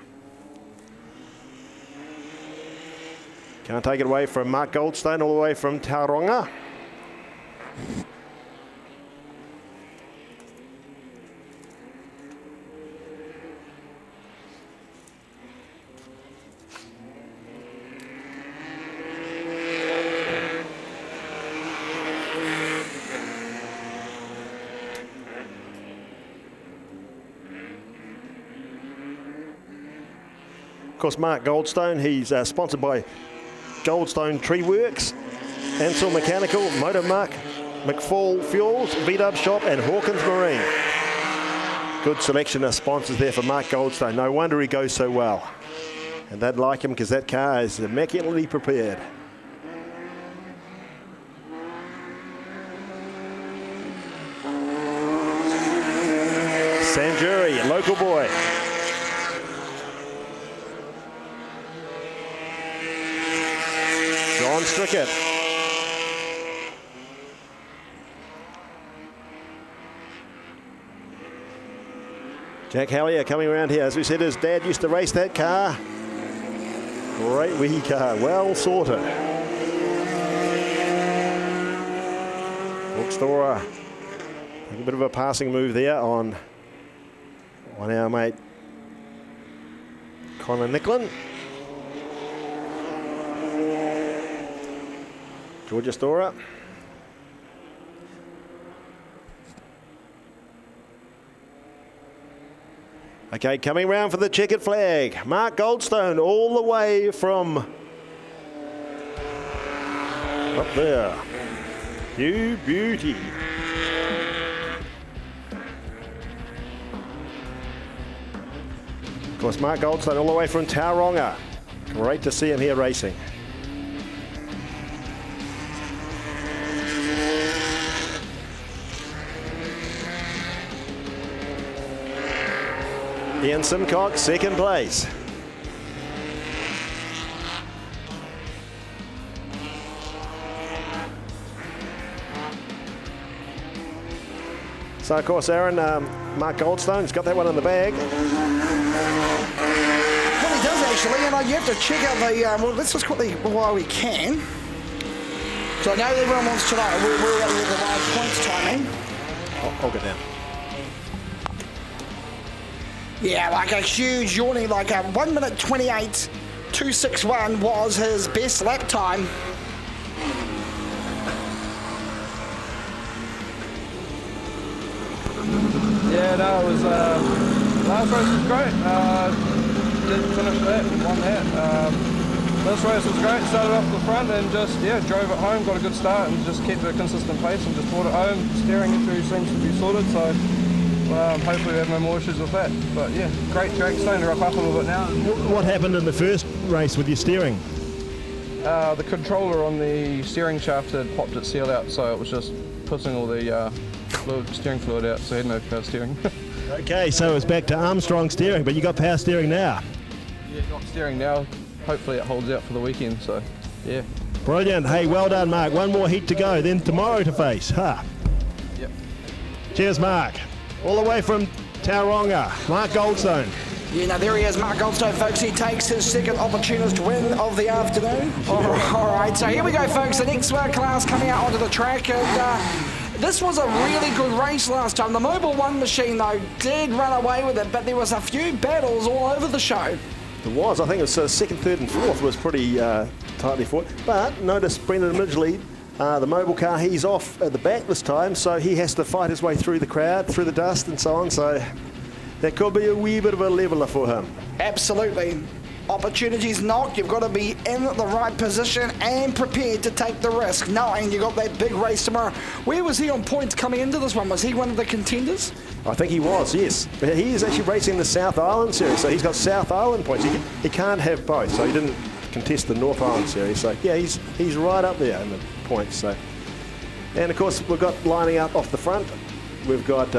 Can't take it away from Mark Goldstone, all the way from Tauranga. Of course, Mark Goldstone, he's sponsored by Goldstone Tree Works, Ansell Mechanical, Motormark, McFall Fuels, V-Dub Shop, and Hawkins Marine. Good selection of sponsors there for Mark Goldstone. No wonder he goes so well. And they'd like him because that car is immaculately prepared. Sam Jury, local boy. John Strickett. Jack Hallier coming around here. As we said, his dad used to race that car. Great wee car, well sorted. Bookstore, a bit of a passing move there on our mate Connor Nicklin. George Astora. Okay, coming round for the checkered flag. Mark Goldstone all the way from up there. You beauty. Of course, Mark Goldstone all the way from Tauranga. Great to see him here racing. Ian Simcock, second place. So, of course, Aaron, Mark Goldstone's got that one in the bag. Well, he does actually, and you have to check out the. Well, let's just quickly, while we can. So I know everyone wants to know where we're at with the live points timing. I'll get down. Yeah, like a huge yawning, like a 1 minute 28.261 was his best lap time. Yeah, no, it was, last race was great. Didn't finish that, won that. This race was great, started off the front and just, yeah, drove it home, got a good start and just kept a consistent pace and just brought it home. Steering issue seems to be sorted, so hopefully we have no more issues with that. But yeah, great track, starting to wrap up a little bit now. What happened in the first race with your steering? The controller on the steering shaft had popped its seal out, so it was just putting all the steering fluid out, so I had no power steering. Okay, so it's back to Armstrong steering, but you got power steering now. Yeah, got steering now. Hopefully it holds out for the weekend, so yeah. Brilliant. Hey, well done, Mark. One more heat to go, then tomorrow to face. Yep. Cheers, Mark. All the way from Tauranga, Mark Goldstone. Yeah, now there he is, Mark Goldstone, folks. He takes his second opportunist win of the afternoon. All right, so here we go, folks. The next class coming out onto the track. And this was a really good race last time. The Mobile 1 machine, though, did run away with it, but there was a few battles all over the show. It was. I think it was second, third and fourth was pretty tightly fought. But notice Brendan Midgley, the mobile car, he's off at the back this time, so he has to fight his way through the crowd, through the dust and so on. So that could be a wee bit of a leveller for him. Absolutely. Opportunities knock. You've got to be in the right position and prepared to take the risk, knowing you got that big race tomorrow. Where was he on points coming into this one? Was he one of the contenders? I think he was, yes. But he is actually racing the South Island Series, so he's got South Island points. He can't have both, so he didn't contest the North Island Series. So, yeah, he's right up there in the points. So, and, of course, we've got lining up off the front. We've got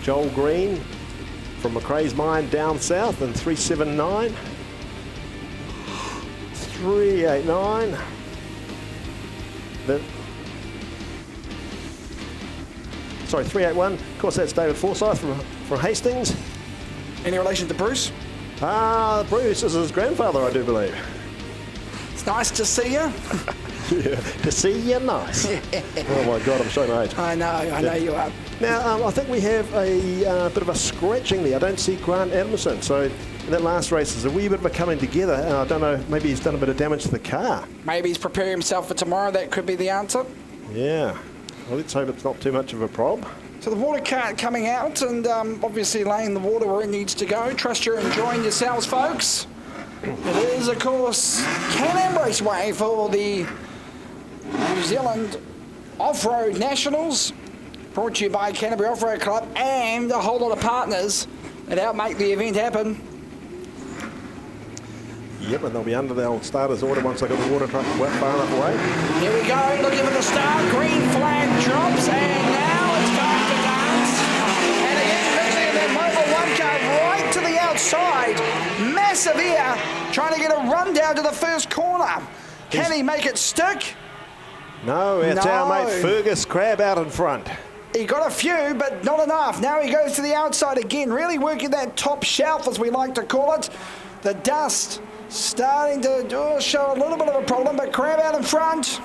Joel Green from McRae's Mine down south in 379. 389. Sorry, 381. Of course, that's David Forsyth from Hastings. Any relation to Bruce? Bruce is his grandfather, I do believe. It's nice to see you. Yeah, to see you, nice. Oh my God, I'm showing my age. I know you are. Now, I think we have a bit of a scratching there. I don't see Grant Adamson. So in that last race, there's a wee bit of a coming together. And I don't know, maybe he's done a bit of damage to the car. Maybe he's preparing himself for tomorrow. That could be the answer. Yeah. Well, let's hope it's not too much of a problem. So the water cart coming out and obviously laying the water where it needs to go. Trust you're enjoying yourselves, folks. It is, of course, Can-Am Raceway for the New Zealand Offroad Nationals. Brought to you by Canterbury Off-Road Club and a whole lot of partners that help make the event happen. Yep, and they'll be under the old starter's order once they got the water truck far enough away. Here we go, looking for the start. Green flag drops, and now it's going to dance. And again, mixing that Mobile 1 car right to the outside. Massive air, trying to get a run down to the first corner. Can he make it stick? No, it's our mate Fergus Crab out in front. He got a few, but not enough. Now he goes to the outside again, really working that top shelf, as we like to call it. The dust starting to show a little bit of a problem, but Crab out in front.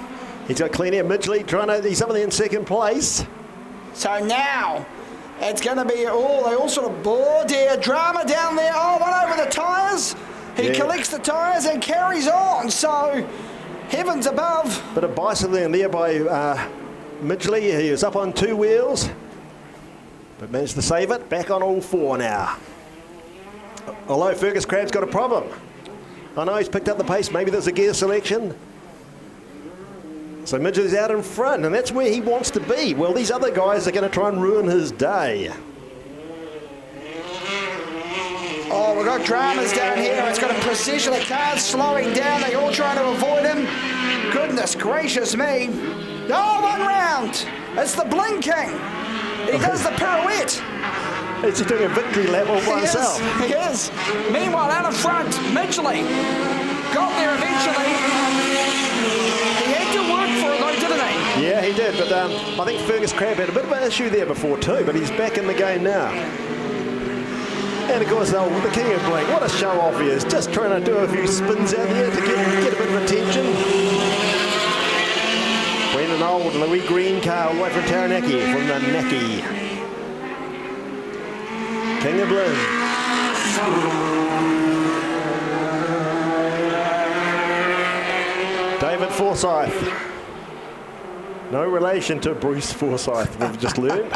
He's got clean air. Midgley he's up there in second place. So now it's going to be, they all sort of, dear, drama down there. One over the tyres. He collects the tyres and carries on. So heavens above. Bit of bicycling there by Midgley. He was up on two wheels, but managed to save it. Back on all four now. Although Fergus Crab's got a problem. I know he's picked up the pace. Maybe there's a gear selection. So Midgley's out in front, and that's where he wants to be. Well, these other guys are going to try and ruin his day. Oh, we've got dramas down here. It's got a procession of cars slowing down. They're all trying to avoid him. Goodness gracious me. Oh, one round. It's the blinking. He does the pirouette. Is he doing a victory lap all by himself? He is. Meanwhile, out in front, Midgley got there eventually. He had to work for it though, didn't he? Yeah, Yeah, he did, but I think Fergus Crabb had a bit of an issue there before too, but he's back in the game now. And of course, the King of Blink, what a show off he is, just trying to do a few spins out there to get a bit of attention. Brendan Old, Louis Green car all the way from Taranaki, from the Naki. King of Blink. David Forsyth. No relation to Bruce Forsyth, we've just learned.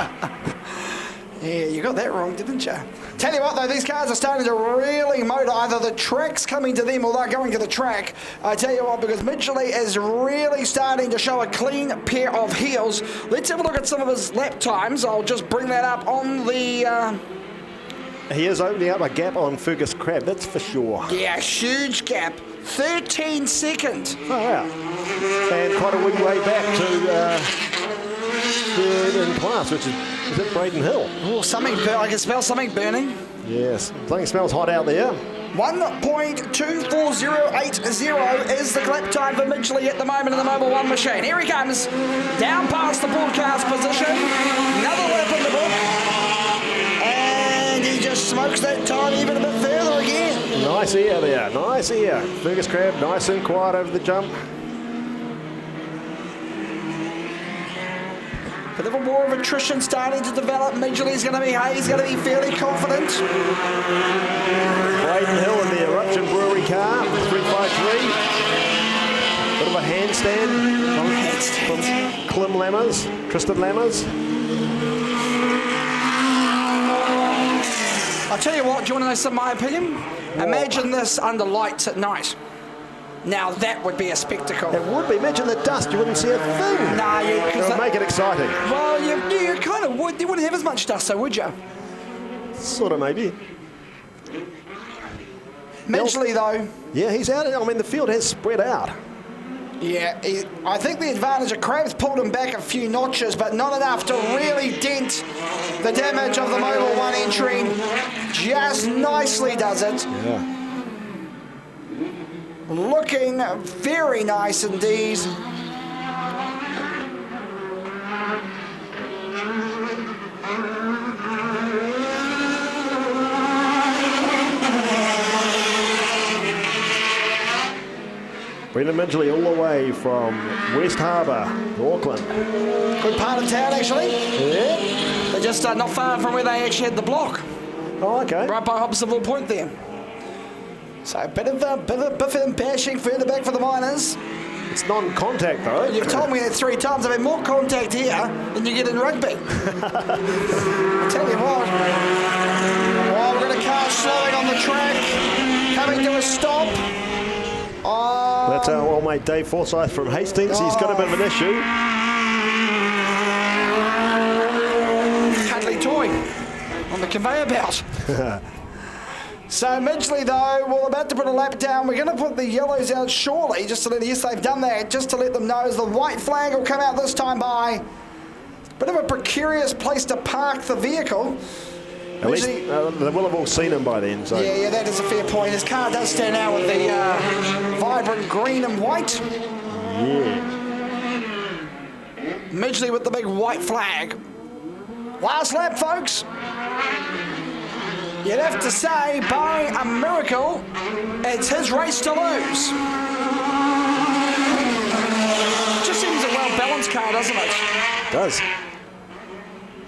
Yeah, you got that wrong, didn't you? Tell you what, though, these cars are starting to really motor. Either the track's coming to them or they're going to the track. I tell you what, because Midgley is really starting to show a clean pair of heels. Let's have a look at some of his lap times. I'll just bring that up on the... He is opening up a gap on Fergus Crabb, that's for sure. Yeah, huge gap. 13 seconds. Oh, wow. And quite a wee way back to third in class, which is it Braden Hill? Oh, something, I can smell something burning. Yes, something smells hot out there. 1.24080 is the lap time for Midgley at the moment in the Mobil 1 machine. Here he comes, down past the broadcast position. Another lap in the book. And he just smokes that time even a bit further again. Nice ear there, nice ear. Fergus Crabb, nice and quiet over the jump. Bit of a war of attrition starting to develop. Midgley's going to be fairly confident. Braden Hill in the Eruption Brewery car, 353. Bit of a handstand from Tristan Lammers. I'll tell you what, do you want to know some of my opinion? What? Imagine this under lights at night. Now that would be a spectacle. It would be. Imagine the dust. You wouldn't see a thing. Nah, it would make it exciting. Well, you kind of would. You wouldn't have as much dust, though, would you? Sort of, maybe. Midgley, though. Yeah, he's out. I mean, the field has spread out. Yeah, I think the advantage of Crabb's pulled him back a few notches, but not enough to really dent the damage of the Mobil 1 entry. Just nicely does it. Yeah. Looking very nice indeed. Brendan Midgley all the way from West Harbour to Auckland. Good part of town, actually. Yeah. They're just not far from where they actually had the block. Oh, okay. Right by Hobsonville Point there. So a bit of bashing further back for the Miners. It's non-contact though. You've told me that 3 times. I've had more contact here than you get in rugby. I tell you what. Oh, we've got a car slowing on the track, coming to a stop. That's our old mate Dave Forsyth from Hastings. He's got a bit of an issue. Cuddly toy on the conveyor belt. So Midgley, though, we're about to put a lap down. We're going to put the yellows out shortly, just to let, yes, they've done that, just to let them know as the white flag will come out this time by. Bit of a precarious place to park the vehicle. At least they will have all seen him by then. So. Yeah, that is a fair point. His car does stand out with the vibrant green and white. Yeah. Midgley with the big white flag. Last lap, folks. You'd have to say, by a miracle, it's his race to lose. Just seems a well-balanced car, doesn't it? It does.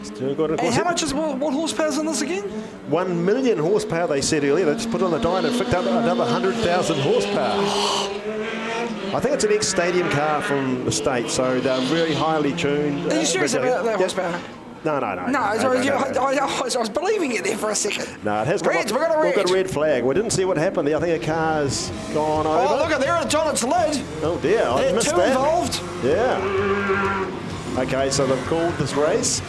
Still got it. And how much is what horsepower's in this again? 1 million horsepower, they said earlier. They just put it on the dyno and flicked up another 100,000 horsepower. I think it's an ex-stadium car from the States, so they're very highly tuned. Are you serious about that horsepower? No. I was believing it there for a second. No, it has got Reds, we've got a red flag. We didn't see what happened there. I think a car's gone over. Oh, look at there, it's on its lid. Oh dear, I missed that. Too involved. Yeah. Okay, so they've called this race,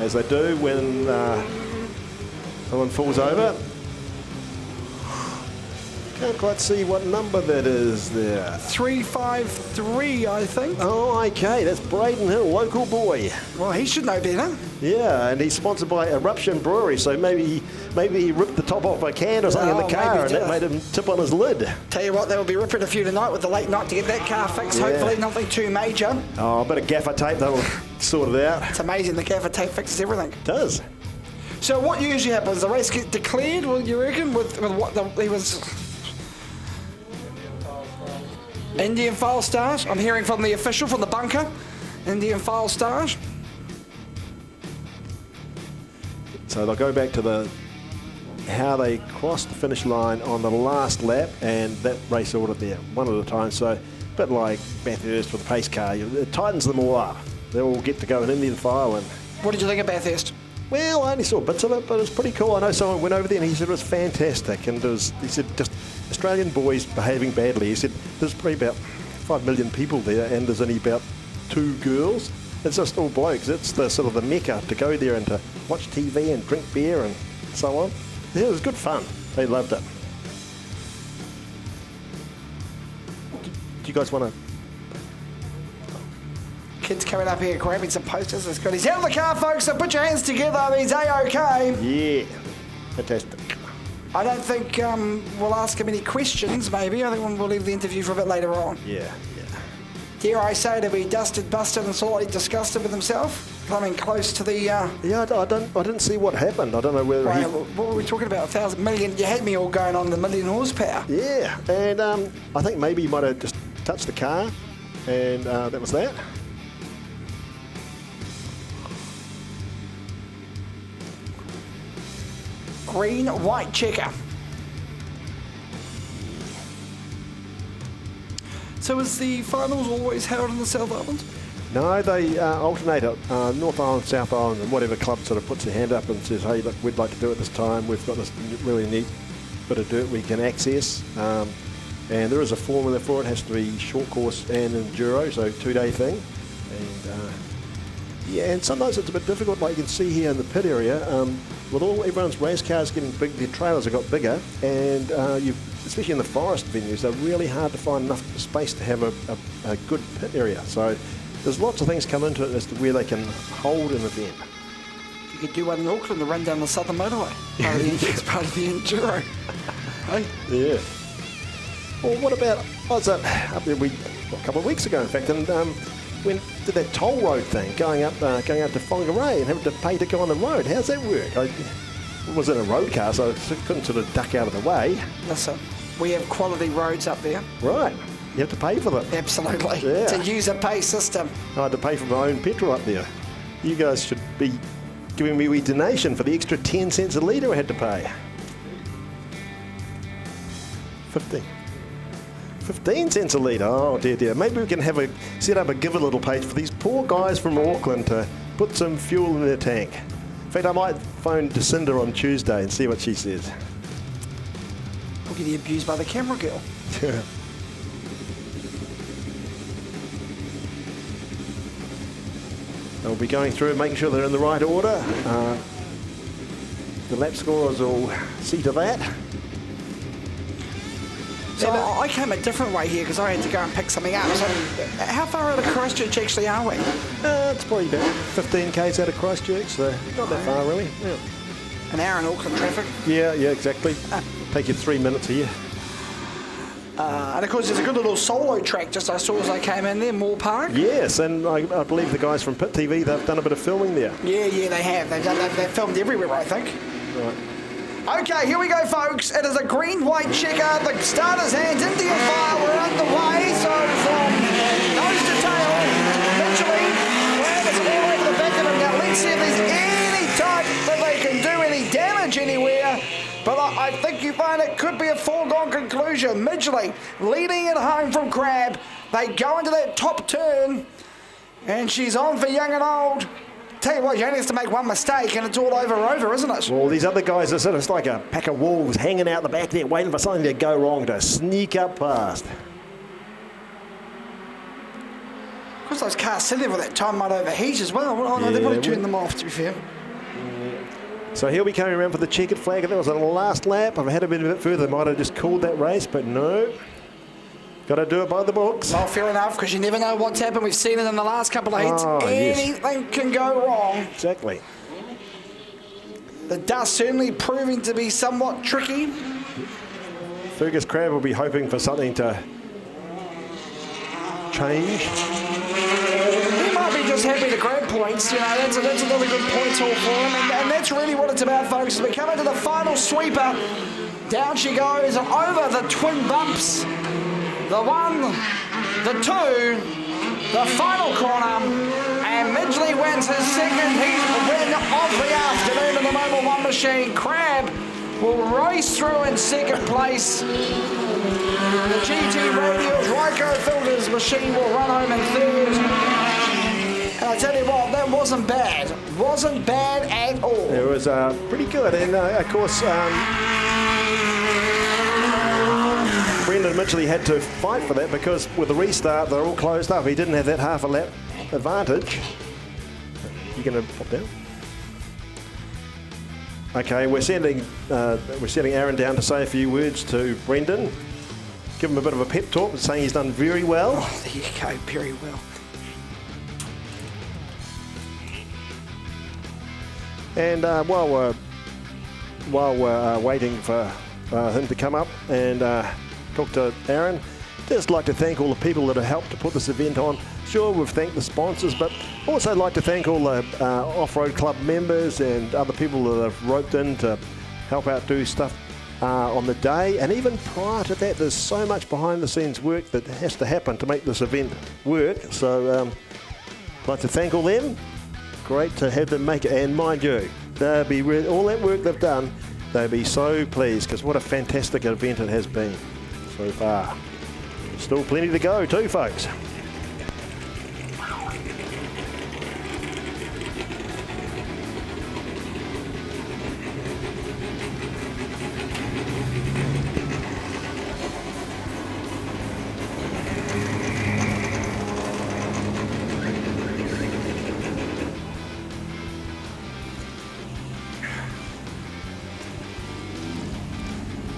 as they do when someone falls over. Can't quite see what number that is there. 353, I think. Oh, okay, that's Braden Hill, local boy. Well, he should know better. Yeah, and he's sponsored by Eruption Brewery, so maybe he ripped the top off a can or something in the car, and that made him tip on his lid. Tell you what, they will be ripping a few tonight with the late night to get that car fixed. Yeah. Hopefully nothing too major. Oh, a bit of gaffer tape, they'll sort it out. It's amazing, the gaffer tape fixes everything. It does. So what usually happens? The race gets declared, well, you reckon, with what he was... Indian file start. I'm hearing from the official, from the bunker. Indian file start. So they'll go back to how they crossed the finish line on the last lap, and that race order there, one at a time. So a bit like Bathurst with the pace car, it tightens them all up. They all get to go in Indian file. And what did you think of Bathurst? Well, I only saw bits of it, but it was pretty cool. I know someone went over there and he said it was fantastic, and he said just Australian boys behaving badly. He said there's probably about 5 million people there, and there's only about 2 girls. It's just all blokes. It's the sort of the mecca to go there and to watch TV and drink beer and so on. Yeah, it was good fun. They loved it. Do you guys want to? Kids coming up here grabbing some posters. That's good. He's out of the car, folks, so put your hands together. He's A-OK. Yeah, fantastic. I don't think we'll ask him any questions, maybe. I think we'll leave the interview for a bit later on. Yeah. Dare I say to be dusted, busted and slightly disgusted with himself? Coming close to the... Yeah, I didn't see what happened. I don't know whether What were we talking about? 1,000 million? You had me all going on the million horsepower. Yeah, and I think maybe he might have just touched the car, and that was that. Green, white checker. So is the finals always held in the South Island? No, they alternate it. North Island, South Island, and whatever club sort of puts their hand up and says, hey, look, we'd like to do it this time. We've got this really neat bit of dirt we can access. And there is a formula for it. It has to be short course and enduro, so 2-day thing. And yeah, and sometimes it's a bit difficult, like you can see here in the pit area. With everyone's race cars getting big, their trailers have got bigger, and especially in the forest venues, they're really hard to find enough space to have a good pit area. So there's lots of things come into it as to where they can hold an event. You could do one in Auckland and run down the Southern Motorway. It's part of the enduro. Hey? Yeah. Well, what about, I was up there a couple of weeks ago, in fact, and when did that toll road thing, going up to Whangarei and having to pay to go on the road. How's that work? I was in a road car, so I couldn't sort of duck out of the way. Listen, we have quality roads up there. Right. You have to pay for them. Absolutely. Yeah. It's a user pay system. I had to pay for my own petrol up there. You guys should be giving me a donation for the extra 10 cents a litre I had to pay. 15 cents a litre. Oh dear. Maybe we can set up a give a little page for these poor guys from Auckland to put some fuel in their tank. In fact, I might phone Jacinda on Tuesday and see what she says. We'll get abused by the camera girl. They'll be going through and making sure they're in the right order. The lap scorers will see to that. So I came a different way here because I had to go and pick something up. So how far out of Christchurch actually are we? It's probably about 15 k's out of Christchurch, so not that far really. Yeah. An hour in Auckland traffic? Yeah, exactly. Take you 3 minutes here. And of course there's a good little solo track just I saw as I came in there, Moore Park. Yes, and I believe the guys from Pit TV, they've done a bit of filming there. Yeah, they have. They've filmed everywhere, I think. Right. Okay, here we go, folks. It is a green-white checker. The starter's hands, Indian file, we're underway. So from nose to tail, literally, flag is all over the back of him. Now let's see if there's any type that they can do any damage anywhere. But I think you find it could be a foregone conclusion. Midgley leading it home from Crab. They go into that top turn, and she's on for young and old. Tell you what, you only have to make one mistake and it's all over, isn't it? Well, these other guys are sort of like a pack of wolves hanging out the back there waiting for something to go wrong to sneak up past. Of course, those cars sitting there with that time might overheat as well. Oh, no, they've probably turned them off, to be fair. So he'll be coming around for the checkered flag. That was on the last lap. If I had been a bit further, I might have just called that race, but no. Got to do it by the books. Well, fair enough, because you never know what's happened. We've seen it in the last couple of heats. Anything can go wrong. Exactly. The dust certainly proving to be somewhat tricky. Fergus Crabb will be hoping for something to change. He might be just happy to grab points. You know, that's a really good point haul for him. And that's really what it's about, folks. As we come into the final sweeper, down she goes and over the twin bumps. The 1, the 2, the final corner, and Midgley wins his second heat win of the afternoon in the Mobil 1 machine. Crabb will race through in second place. The GT Radials Ryco Filters machine will run home in third. And I tell you what, that wasn't bad. Wasn't bad at all. It was pretty good, and of course, Brendan Midgley had to fight for that because with the restart, they're all closed up. He didn't have that half a lap advantage. You going to pop down? Okay, we're sending Aaron down to say a few words to Brendan. Give him a bit of a pep talk, saying he's done very well. Oh, there you go, very well. And while we're waiting for him to come up and talk to Aaron, just like to thank all the people that have helped to put this event on. Sure, we've thanked the sponsors, but also like to thank all the Off-Road Club members and other people that have roped in to help out do stuff on the day. And even prior to that, there's so much behind the scenes work that has to happen to make this event work. So I'd like to thank all them. Great to have them make it, and mind you, they'll be all that work they've done, they'll be so pleased because what a fantastic event it has been so far. Still plenty to go too, folks.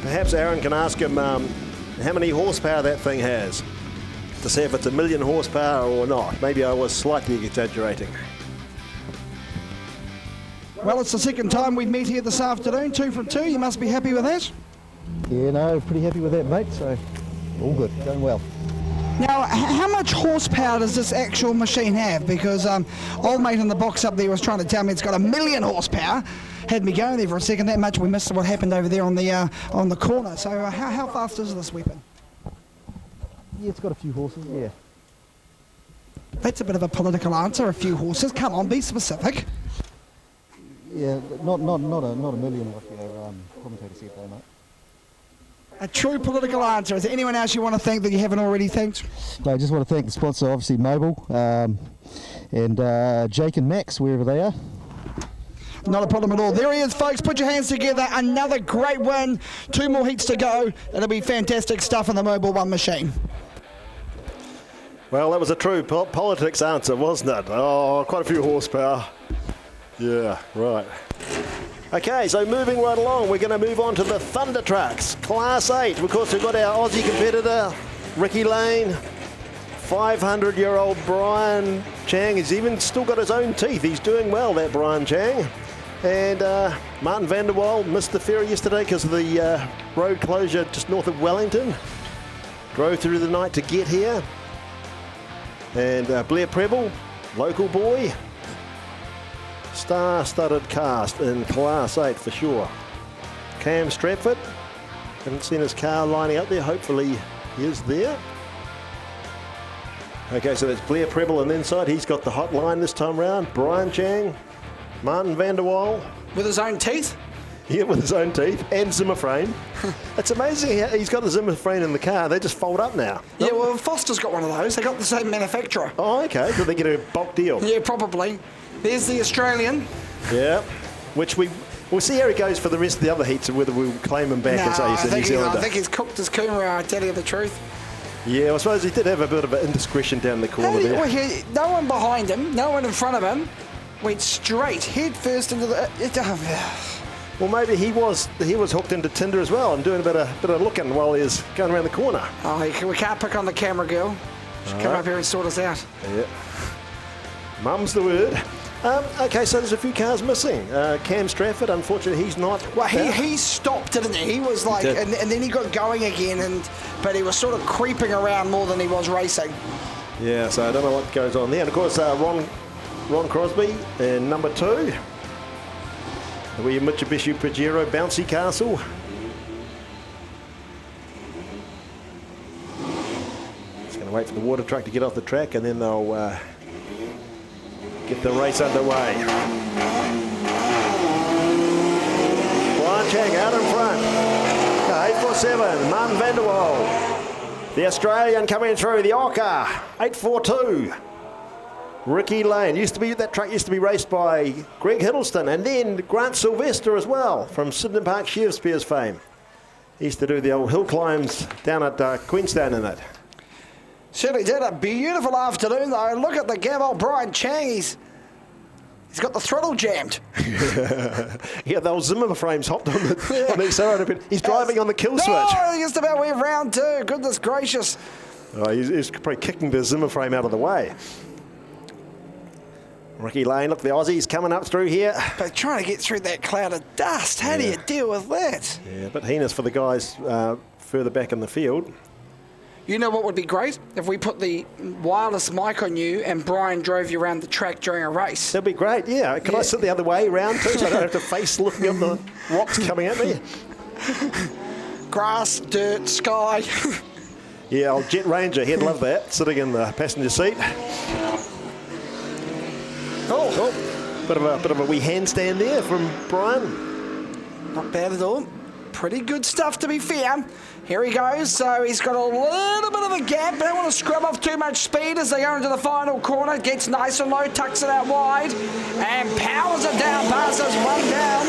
Perhaps Aaron can ask him how many horsepower that thing has to see if it's 1 million horsepower or not. Maybe I was slightly exaggerating. Well, it's the second time we've met here this afternoon, 2 from 2. You must be happy with that? Yeah, no, pretty happy with that, mate. So all good, going well. Now, how much horsepower does this actual machine have? Because old mate in the box up there was trying to tell me it's got 1 million horsepower. Had me going there for a second. That much we missed what happened over there on the corner. So how fast is this weapon? Yeah, it's got a few horses, yeah. That's a bit of a political answer, a few horses. Come on, be specific. Yeah, not a million like your commentator said though, mate. A true political answer. Is there anyone else you want to thank that you haven't already thanked? No, I just want to thank the sponsor, obviously Mobil, and Jake and Max, wherever they are. Not a problem at all. There he is, folks. Put your hands together. Another great win. 2 more heats to go. It'll be fantastic stuff in the Mobil 1 machine. Well, that was a true politics answer, wasn't it? Oh, quite a few horsepower. Yeah, right. Okay, so moving right along, we're going to move on to the Thunder Trucks, Class 8. Of course, we've got our Aussie competitor, Ricky Lane. 500-year-old Brian Chang has even still got his own teeth. He's doing well, that Brian Chang. And Martin van der Waal missed the ferry yesterday because of the road closure just north of Wellington. Drove through the night to get here. And Blair Preble, local boy. Star-studded cast in Class 8 for sure. Cam Stratford, haven't seen his car lining up there. Hopefully he is there. Okay, so that's Blair Preble on the inside. He's got the hot line this time round. Brian Chang, Martin van der Waal. With his own teeth? Yeah, with his own teeth and Zimmer frame. It's amazing how he's got the Zimmer frame in the car. They just fold up now. Yeah, well, Foster's got one of those. They got the same manufacturer. Oh, okay. Did they get a bulk deal? Yeah, probably. There's the Australian. Yeah, which we'll see how he goes for the rest of the other heats and whether we'll claim him back and say he's a New Zealander. I think he's cooked his Kumara, I tell you the truth. Yeah, I suppose he did have a bit of an indiscretion down the corner there. Well, no one behind him, no one in front of him. Went straight, head first into the... Well, maybe he was hooked into Tinder as well and doing a bit of looking while he was going around the corner. Oh, we can't pick on the camera girl. She'll come up here and sort us out. Yeah. Mum's the word. Okay, so there's a few cars missing. Cam Stratford, unfortunately, he's not. Well, he stopped, didn't he? He was like, and then he got going again, but he was sort of creeping around more than he was racing. Yeah, so I don't know what goes on there. And of course, Ron Crosby in number 2. The wee Mitsubishi Pajero bouncy castle. Just going to wait for the water truck to get off the track, and then they'll get the race underway. Brian Chang out in front. 847, Martin van der Waal. The Australian coming through, the Ocker, 842. Ricky Lane, that truck used to be raced by Greg Hiddleston, and then Grant Sylvester as well, from Sydney Park Shears Spears fame. He used to do the old hill climbs down at Queenstown in it. Certainly did. A beautiful afternoon, though. Look at the Gavel Brian Chang. He's got the throttle jammed. Yeah, those Zimmer frames hopped on the accelerator. He's driving on the kill switch. No, just about went round 2. Goodness gracious. Oh, he's probably kicking the Zimmer frame out of the way. Ricky Lane, look, the Aussies coming up through here. But trying to get through that cloud of dust, how do you deal with that? Yeah, but heinous for the guys further back in the field. You know what would be great? If we put the wireless mic on you and Brian drove you around the track during a race. That'd be great, yeah. Can I sit the other way around too, so I don't have to face looking at the rocks coming at me? Grass, dirt, sky. Yeah, old Jet Ranger, he'd love that, sitting in the passenger seat. Oh, bit of a wee handstand there from Brian. Not bad at all. Pretty good stuff, to be fair. Here he goes. So he's got a little bit of a gap. Don't want to scrub off too much speed as they go into the final corner. Gets nice and low, tucks it out wide, and powers it down, passes one down.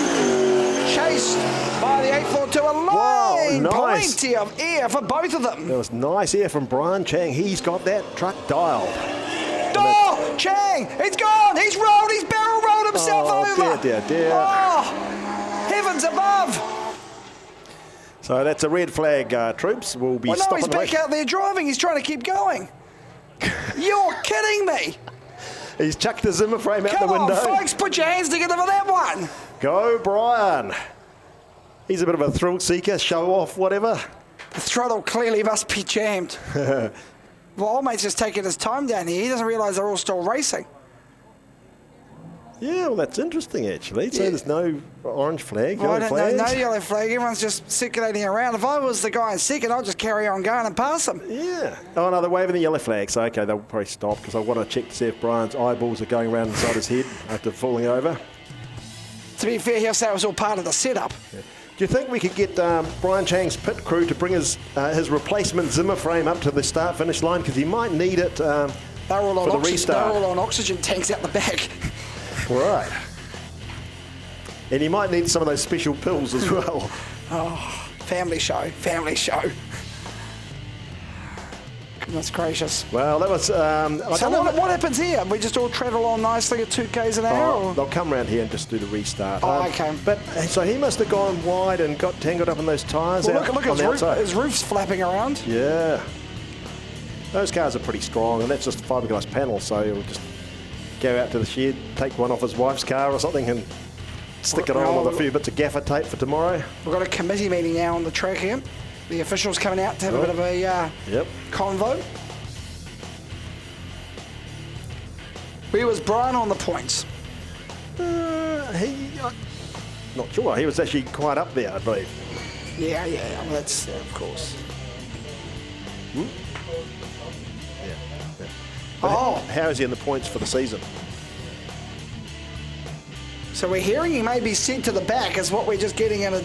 Chased by the 842. A line, nice. Plenty of air for both of them. That was nice air from Brian Chang. He's got that truck dialed. Oh, Chang, he's gone. He's rolled. He's barrel rolled himself over. Dear. Oh, heavens above. So that's a red flag, troops. We'll be stopping. He's back out there driving. He's trying to keep going. You're kidding me. He's chucked the Zimmer frame out the window. Come on, folks, put your hands together for that one. Go, Brian. He's a bit of a thrill seeker, show off, whatever. The throttle clearly must be jammed. Well, old mate's just taking his time down here. He doesn't realise they're all still racing. Yeah, well, that's interesting, actually. So there's no orange flag, No yellow yellow flag. Everyone's just circulating around. If I was the guy in second, I'd just carry on going and pass them. Yeah. Oh, no, they're waving the yellow flag. So, OK, they'll probably stop because I want to check to see if Brian's eyeballs are going around inside his head after falling over. To be fair, he'll say it was all part of the setup. Yeah. Do you think we could get Brian Chang's pit crew to bring his replacement Zimmer frame up to the start-finish line? Because he might need it for the restart. They're all on oxygen tanks out the back. Right. And he might need some of those special pills as well. Oh, family show. Goodness gracious. Well, that was... what happens here? We just all travel on nicely at 2 k's an hour? They'll come around here and just do the restart. Okay. But so he must have gone wide and got tangled up in those tyres. Well, look at his roof's flapping around. Yeah. Those cars are pretty strong, and that's just a fiberglass panel, so he'll just go out to the shed, take one off his wife's car or something, and stick it on with a few bits of gaffer tape for tomorrow. We've got a committee meeting now on the track here. The officials coming out to have a bit of a convo. Where was Brian on the points? Not sure. He was actually quite up there, I believe. Yeah. Well, that's of course. Yeah. How is he in the points for the season? So we're hearing he may be sent to the back is what we're just getting in a...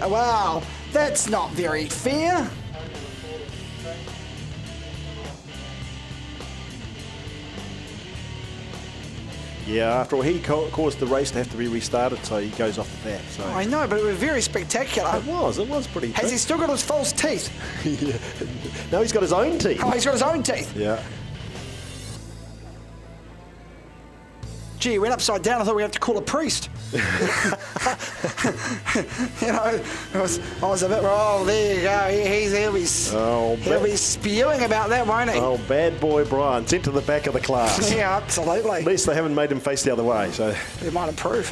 wow, that's not very fair. Yeah, after all, he caused the race to have to be restarted, so he goes off the back. So. I know, but it was very spectacular. It was pretty... Has he still got his false teeth? Yeah. No, he's got his own teeth. Oh, he's got his own teeth. Yeah. Gee, it went upside down. I thought we had to call a priest. You know, I was a bit, oh, there you go. He'll be spewing about that, won't he? Oh, bad boy Brian, sent to the back of the class. Yeah, absolutely. At least they haven't made him face the other way, so. It might improve.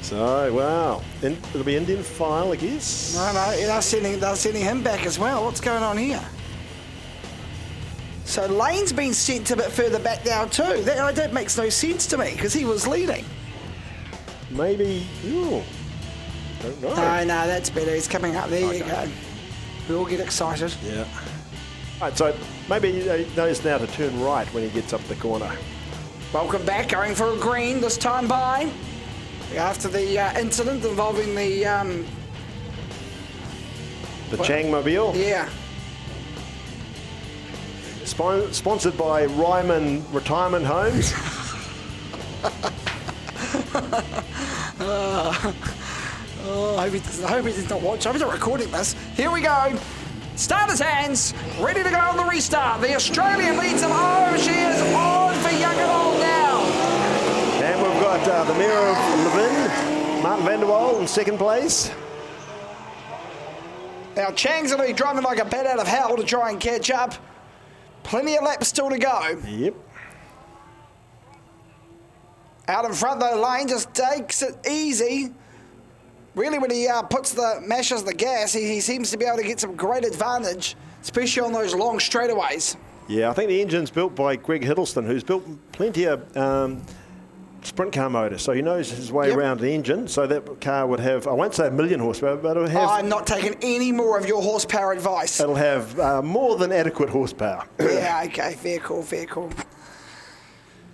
So, wow. It'll be Indian file, I guess. No, they're sending him back as well. What's going on here? So Lane's been sent a bit further back now too. That makes no sense to me because he was leading. Maybe, don't know. No, that's better. He's coming up. There you go. We all get excited. Yeah. All right, so maybe he knows now to turn right when he gets up the corner. Welcome back, going for a green this time by. After the incident involving the Changmobile? Yeah. Sponsored by Ryman Retirement Homes. I hope he does not watch. I'm not recording this. Here we go. Starter's hands, ready to go on the restart. The Australian leads them. Oh, she is on for young and old now. And we've got the Mayor of Levin, Martin van der Waal, in second place. Now Chang's going to be driving like a bat out of hell to try and catch up. Plenty of laps still to go. Yep. Out in front though, Lane just takes it easy. Really, when he mashes the gas, he seems to be able to get some great advantage, especially on those long straightaways. Yeah, I think the engine's built by Greg Hiddleston, who's built plenty of sprint car motors, so he knows his way around the engine. So that car would have, I won't say 1 million horsepower, but it'll have... I'm not taking any more of your horsepower advice. It'll have more than adequate horsepower. Yeah, okay, fair call.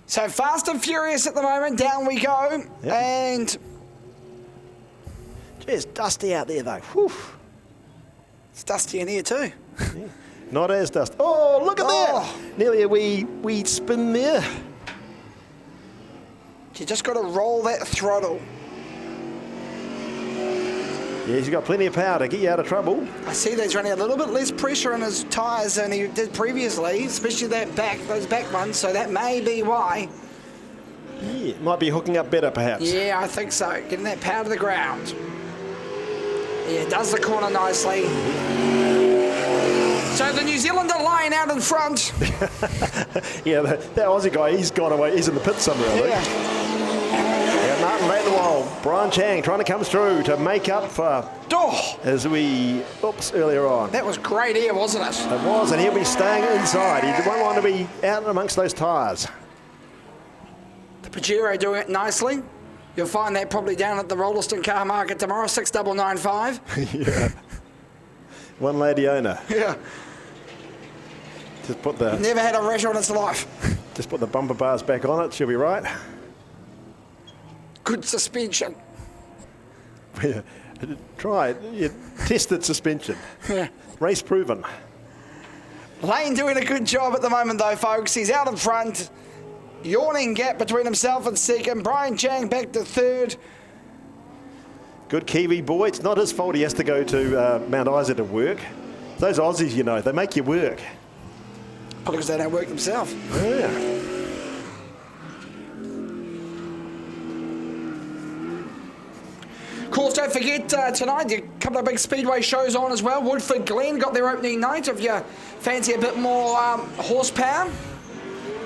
So Fast and Furious at the moment, down we go, and... Gee, it's dusty out there though. Whew. It's dusty in here too. Yeah. Not as dusty. Oh, look at that! Nearly a wee spin there. You just got to roll that throttle. Yeah, he's got plenty of power to get you out of trouble. I see that he's running a little bit less pressure on his tyres than he did previously, especially those back ones, so that may be why. Yeah, might be hooking up better perhaps. Yeah, I think so. Getting that power to the ground. Yeah, does the corner nicely. So the New Zealander lying out in front. Yeah, that Aussie guy, he's gone away. He's in the pit somewhere, I think. Yeah, Martin van der Waal, Brian Chang trying to come through to make up for earlier on. That was great air, wasn't it? It was, and he'll be staying inside. He won't want to be out amongst those tyres. The Pajero doing it nicely. You'll find that probably down at the Rollaston car market tomorrow, 6995. Yeah. One lady owner. Yeah. Just put the... Never had a rash on its life. Just put the bumper bars back on it. She'll be right. Good suspension. Yeah. Try it. Yeah. Tested suspension. Yeah. Race proven. Lane doing a good job at the moment though, folks. He's out in front. Yawning gap between himself and second. Brian Chang back to third. Good Kiwi boy. It's not his fault he has to go to Mount Isa to work. Those Aussies, you know, they make you work. Probably because they don't work themselves. Yeah. Of course, don't forget tonight, a couple of big speedway shows on as well. Woodford Glen got their opening night. If you fancy a bit more horsepower.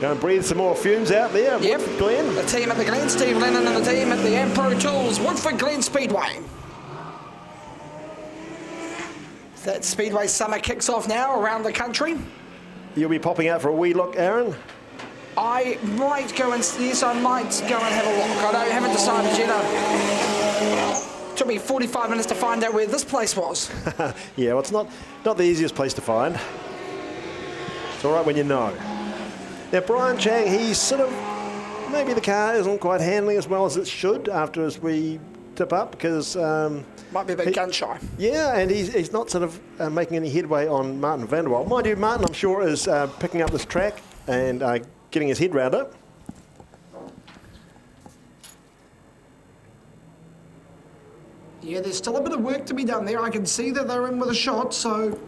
Go and breathe some more fumes out there. Yep. Woodford Glen. The team at the Glen, Steve Lennon and the team at the Ampro Tools, Woodford Glen Speedway. That Speedway summer kicks off now around the country. You'll be popping out for a wee look, Aaron? I might go and, yes, I might go and have a look. I haven't decided yet. It took me 45 minutes to find out where this place was. Yeah, well, it's not the easiest place to find. It's all right when you know. Now, Brian Chang, he's sort of, maybe the car isn't quite handling as well as it should after as we tip up because... Might be a bit gun shy. Yeah, and he's not sort of making any headway on Martin van der Waal. Mind you, Martin, I'm sure, is picking up this track and getting his head round it. Yeah, there's still a bit of work to be done there. I can see that they're in with a shot, so...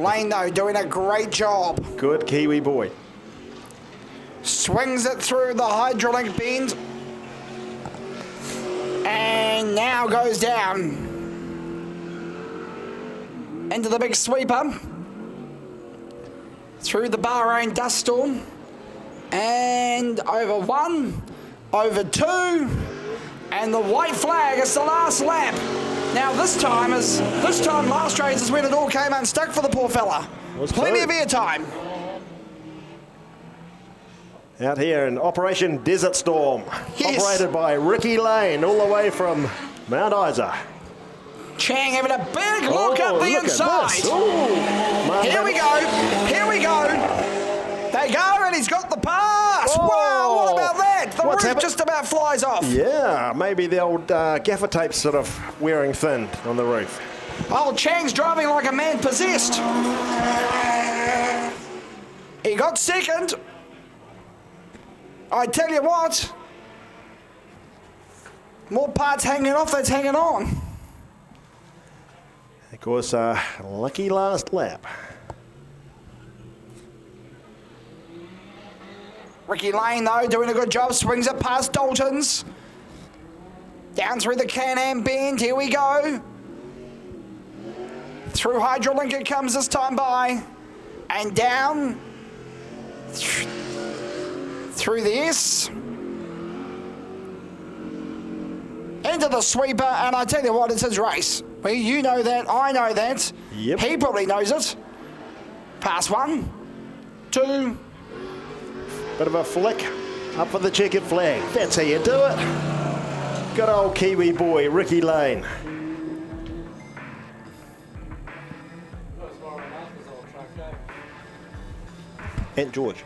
Lane, though, doing a great job. Good Kiwi boy. Swings it through the hydraulic bend. And now goes down. Into the big sweeper. Through the Bahrain dust storm. And over 1, over 2. And the white flag is the last lap. Now this time last race is when it all came unstuck for the poor fella. Plenty of air time. Out here in Operation Desert Storm, Yes. operated by Ricky Lane, all the way from Mount Isa. Chang having a big look up the inside. Here we go. They go, and he's got the pass. Wow, what about that? The roof just about flies off. Yeah, maybe the old gaffer tape's sort of wearing thin on the roof. Oh, Chang's driving like a man possessed. He got second. I tell you what, more parts hanging off that's hanging on. Of course, lucky last lap. Ricky Lane, though, doing a good job, swings it past Dalton's. Down through the Can-Am bend, here we go. Through Hydrolink it comes this time by. And down. Through the S. Into the sweeper, and I tell you what, it's his race. Well, you know that, I know that. Yep. He probably knows it. Pass 1, 2. Bit of a flick up for the checkered flag. That's how you do it. Good old Kiwi boy, Ricky Lane. And George.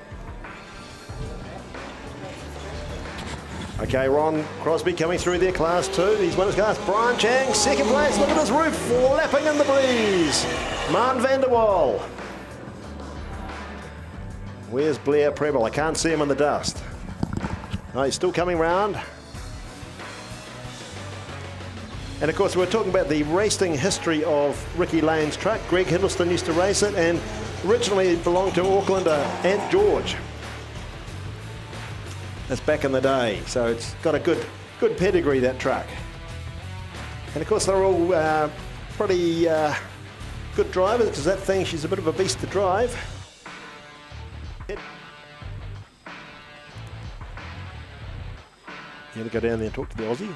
Okay, Ron Crosby coming through there, Class 2. He's won his class. Brian Chang, second place. Look at his roof, flapping in the breeze. Martin van der Waal. Where's Blair Preble? I can't see him in the dust. Oh, he's still coming round. And of course, we're talking about the racing history of Ricky Lane's truck. Greg Hiddleston used to race it, and originally it belonged to Aucklander Aunt George. That's back in the day, so it's got a good pedigree, that truck. And of course, they're all pretty good drivers, because that thing, she's a bit of a beast to drive. You want to go down there and talk to the Aussie?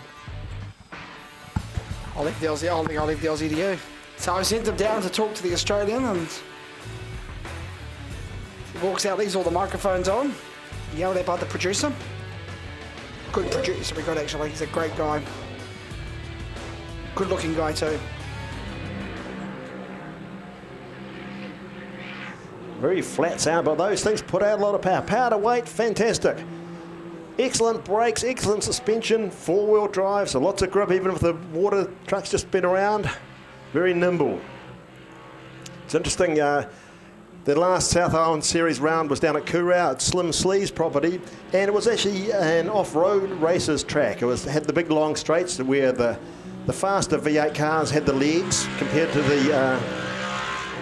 I'll leave the Aussie. I think I'll leave the Aussie to you. So I sent him down to talk to the Australian, and he walks out, leaves all the microphones on, yelled at by the producer. Good producer we got, actually. He's a great guy. Good looking guy too. Very flat sound, but those things put out a lot of power. Power to weight, fantastic. Excellent brakes, excellent suspension, four-wheel drive, so lots of grip even if the water truck's just been around. Very nimble. It's interesting, the last South Island Series round was down at Coorau at Slim Slee's property, and it was actually an off-road races track. It had the big long straights where the faster V8 cars had the legs compared to the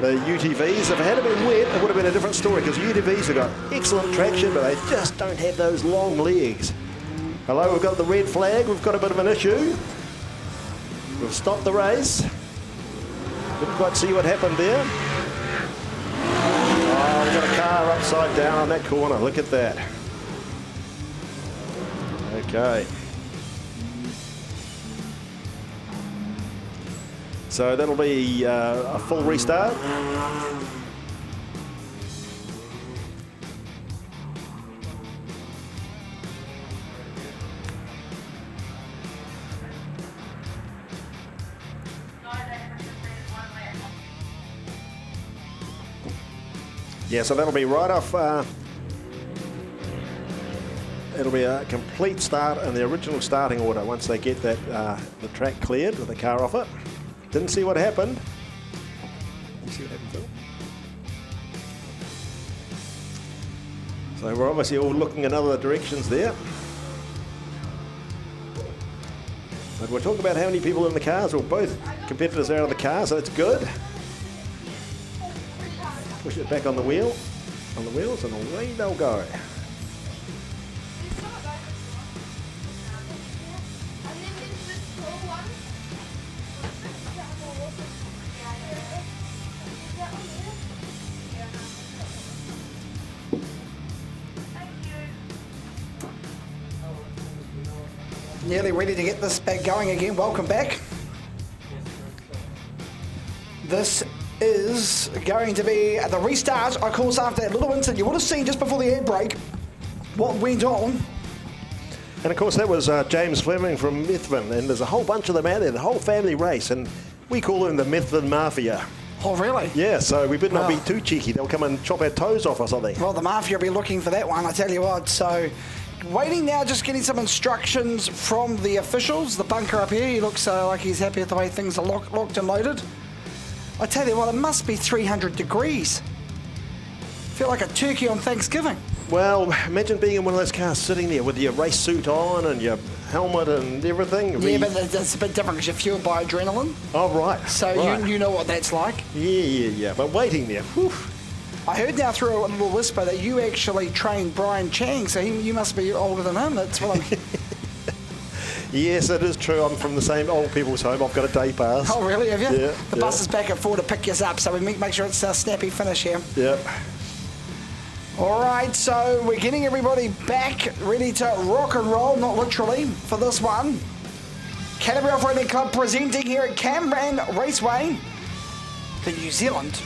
UTVs. If it had been wet, it would have been a different story, because UTVs have got excellent traction, but they just don't have those long legs. Hello, we've got the red flag. We've got a bit of an issue. We've stopped the race. Didn't quite see what happened there. Oh, we've got a car upside down on that corner. Look at that. Okay. So that'll be a full restart. Yeah, so that'll be right off. It'll be a complete start in the original starting order once they get that the track cleared with the car off it. Didn't see what happened. You see what happened, Phil? So we're obviously all looking in other directions there. But we're talking about how many people in the cars, or both competitors are out of the car, so it's good. Push it back on the wheels, and away they'll go. Nearly ready to get this back going again. Welcome back. This is going to be the restart, of course, after that little incident. You would have seen just before the air break what went on. And of course that was James Fleming from Methven, and there's a whole bunch of them out there, the whole family race, and we call them the Methven Mafia. Oh, really? Yeah, so we better not be too cheeky. They'll come and chop our toes off or something. Well, the Mafia will be looking for that one, I tell you what. So, waiting now, just getting some instructions from the officials. The bunker up here, he looks like he's happy with the way things are locked and loaded. I tell you what, it must be 300 degrees. Feel like a turkey on Thanksgiving. Well, imagine being in one of those cars sitting there with your race suit on and your helmet and everything. Yeah, but that's a bit different because you're fueled by adrenaline. Oh, right. So right. You know what that's like. Yeah. But waiting there, whew. I heard now through a little whisper that you actually trained Brian Chang, so you must be older than him. That's what I'm... Yes, it is true. I'm from the same old people's home. I've got a day pass. Oh, really? Have you? Yeah. The bus is back at 4 to pick you up, so we make sure it's a snappy finish here. Yep. All right, so we're getting everybody back, ready to rock and roll, not literally, for this one. Canterbury Off-Roading Club presenting here at Cameron Raceway, the New Zealand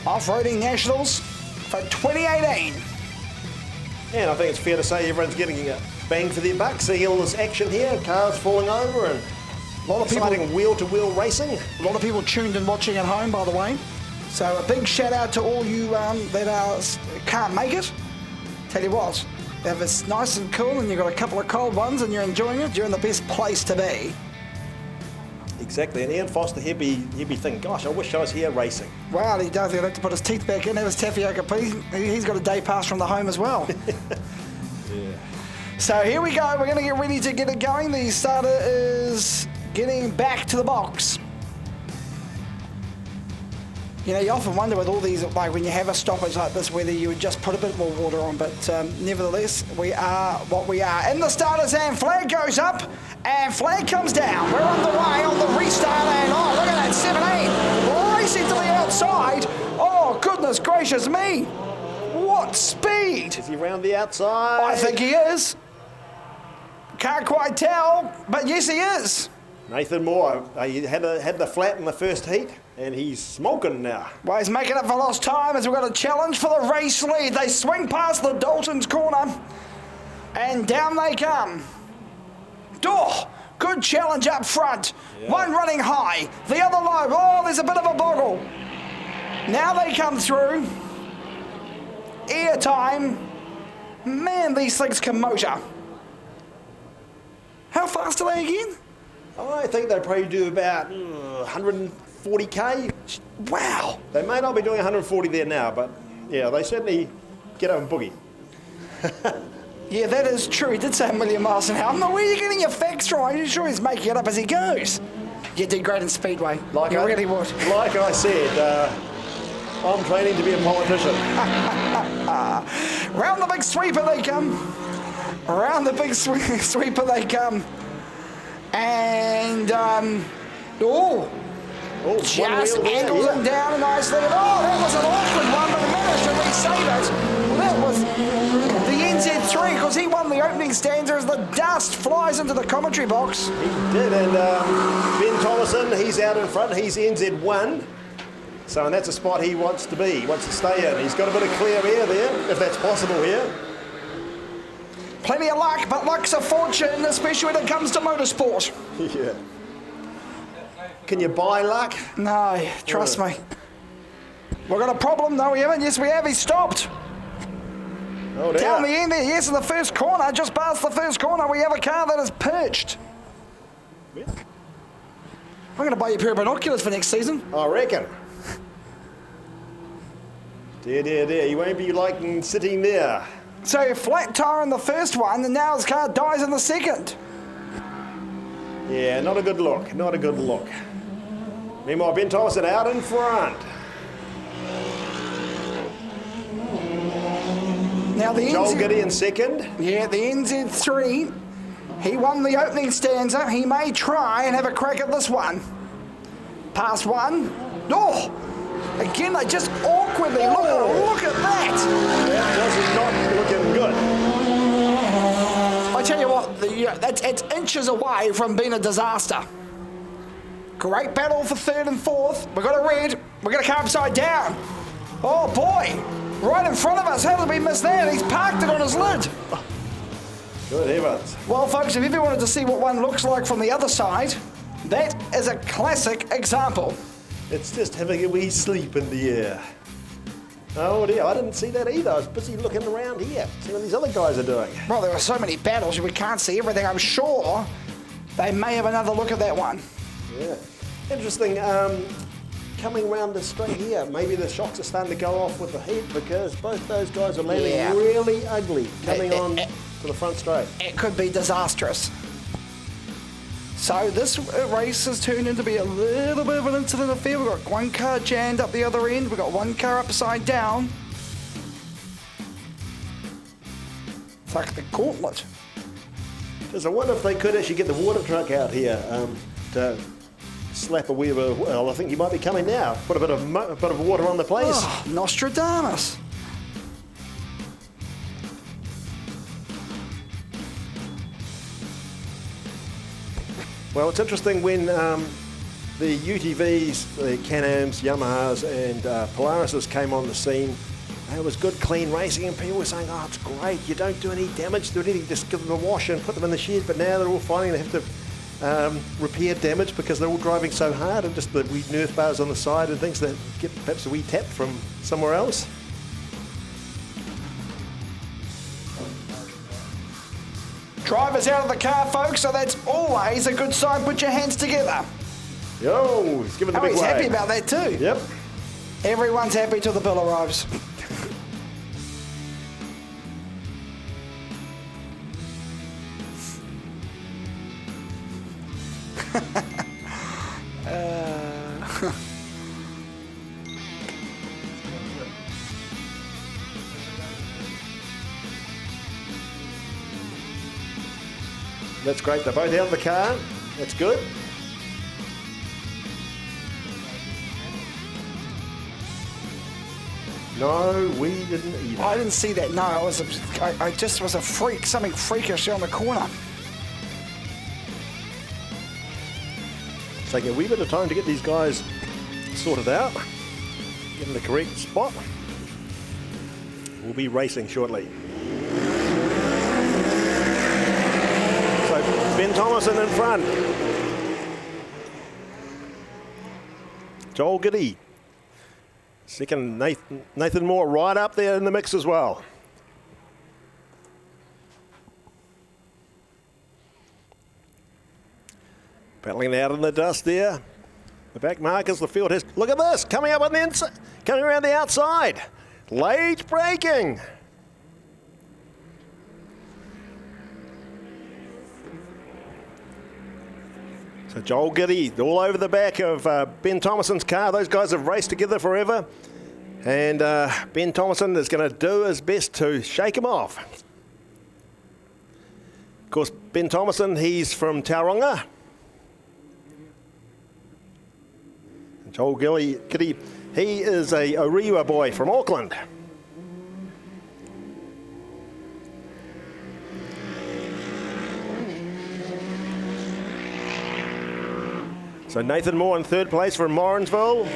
Off-Roading Nationals for 2018. And I think it's fair to say everyone's getting a bang for their buck, seeing all this action here, cars falling over and a lot of exciting wheel-to-wheel racing. A lot of people tuned and watching at home, by the way. So a big shout out to all you that can't make it. Tell you what, if it's nice and cool and you've got a couple of cold ones and you're enjoying it, you're in the best place to be. Exactly, and Ian Foster, he'd be thinking, gosh, I wish I was here racing. Well, he does. He'll have to put his teeth back in, have his tapioca, please. He's got a day pass from the home as well. Yeah. So here we go. We're going to get ready to get it going. The starter is getting back to the box. You know, you often wonder with all these, like when you have a stoppage like this, whether you would just put a bit more water on, but nevertheless, we are what we are. In the starters, and flag goes up, and flag comes down. We're underway on the restart, and oh, look at that, 7-8, racing to the outside. Oh, goodness gracious me. What speed. Is he round the outside? I think he is. Can't quite tell, but yes, he is. Nathan Moore, he had the flat in the first heat, and he's smoking now. Well, he's making up for lost time as we've got a challenge for the race lead. They swing past the Dalton's corner, and down they come. Oh, good challenge up front. Yeah. One running high, the other low. Oh, there's a bit of a boggle. Now they come through. Air time. Man, these things can motor. How fast are they again? I think they probably do about 140k. Wow. They may not be doing 140 there now, but yeah, they certainly get up and boogie. Yeah, that is true. He did say 1,000,000 miles an hour. I'm not, where are you getting your facts from? I'm sure he's making it up as he goes. You did great in Speedway. You really would. Like I said, I'm training to be a politician. Round the big sweeper they come. Around the big sweeper they come. And, just angles him down nicely. Oh, that was an awkward one, but he managed to resave it. That was the NZ3, because he won the opening stanza as the dust flies into the commentary box. He did, and Ben Thomason, he's out in front. He's NZ1. So, and that's a spot he wants to be. He wants to stay in. He's got a bit of clear air there, if that's possible here. Plenty of luck, but luck's a fortune, especially when it comes to motorsport. Yeah. Can you buy luck? No, trust me. We've got a problem. No, we haven't. Yes, we have. He stopped. Oh, dear. Down the end there, yes, in the first corner, just past the first corner, we have a car that is perched. Yeah. I'm going to buy you a pair of binoculars for next season. I reckon. Dear. You won't be liking sitting there. So flat tyre in the first one, and now his car dies in the second. Yeah, not a good look. Not a good look. Meanwhile, Ben Thomason out in front. Now the Joel NZ Giddy in second. Yeah, the NZ3. He won the opening stanza. He may try and have a crack at this one. Past one. Oh! Again, they just awkwardly look at that. That was not looking good. I tell you what, it's inches away from being a disaster. Great battle for third and fourth. We've got a red. We're going to come upside down. Oh boy, right in front of us. How did we miss that? He's parked it on his lid. Good heavens. Well, folks, if you ever wanted to see what one looks like from the other side, that is a classic example. It's just having a wee sleep in the air. Oh dear, I didn't see that either. I was busy looking around here, seeing what these other guys are doing. Well, there are so many battles, we can't see everything. I'm sure they may have another look at that one. Yeah. Interesting, coming around the straight here, maybe the shocks are starting to go off with the heat because both those guys are landing really ugly coming on to the front straight. It could be disastrous. So this race has turned into be a little bit of an incident affair. We've got one car jammed up the other end. We've got one car upside down. It's like the gauntlet. Because I wonder if they could actually get the water truck out here to slap a wee bit of, well, I think he might be coming now. Put a bit of water on the place. Oh, Nostradamus. Well, it's interesting when the UTVs, the Can-Ams, Yamahas and Polarises came on the scene. It was good, clean racing, and people were saying, oh, it's great, you don't do any damage to anything, just give them a wash and put them in the shed. But now they're all finding they have to repair damage because they're all driving so hard, and just the wee nerf bars on the side and things that get perhaps a wee tap from somewhere else. Drivers out of the car, folks, so that's always a good sign. Put your hands together. Yo, he's giving the big he's wave. happy about that too. Yep. Everyone's happy till the bill arrives. That's great. They're both out of the car. That's good. No, we didn't either. I didn't see that. No, I just was a freak. Something freakish on the corner. It's taking a wee bit of time to get these guys sorted out. Get in the correct spot. We'll be racing shortly. So Ben Thomason in front. Joel Giddy. Second, Nathan Moore right up there in the mix as well. Battling out in the dust there. The back markers, the field has. Look at this, coming up on the inside, coming around the outside. Late braking. So Joel Giddy all over the back of Ben Thomason's car. Those guys have raced together forever. And Ben Thomason is going to do his best to shake him off. Of course, Ben Thomason, he's from Tauranga. And Joel Giddy, he is a Orewa boy from Auckland. So Nathan Moore in third place from Morrinsville.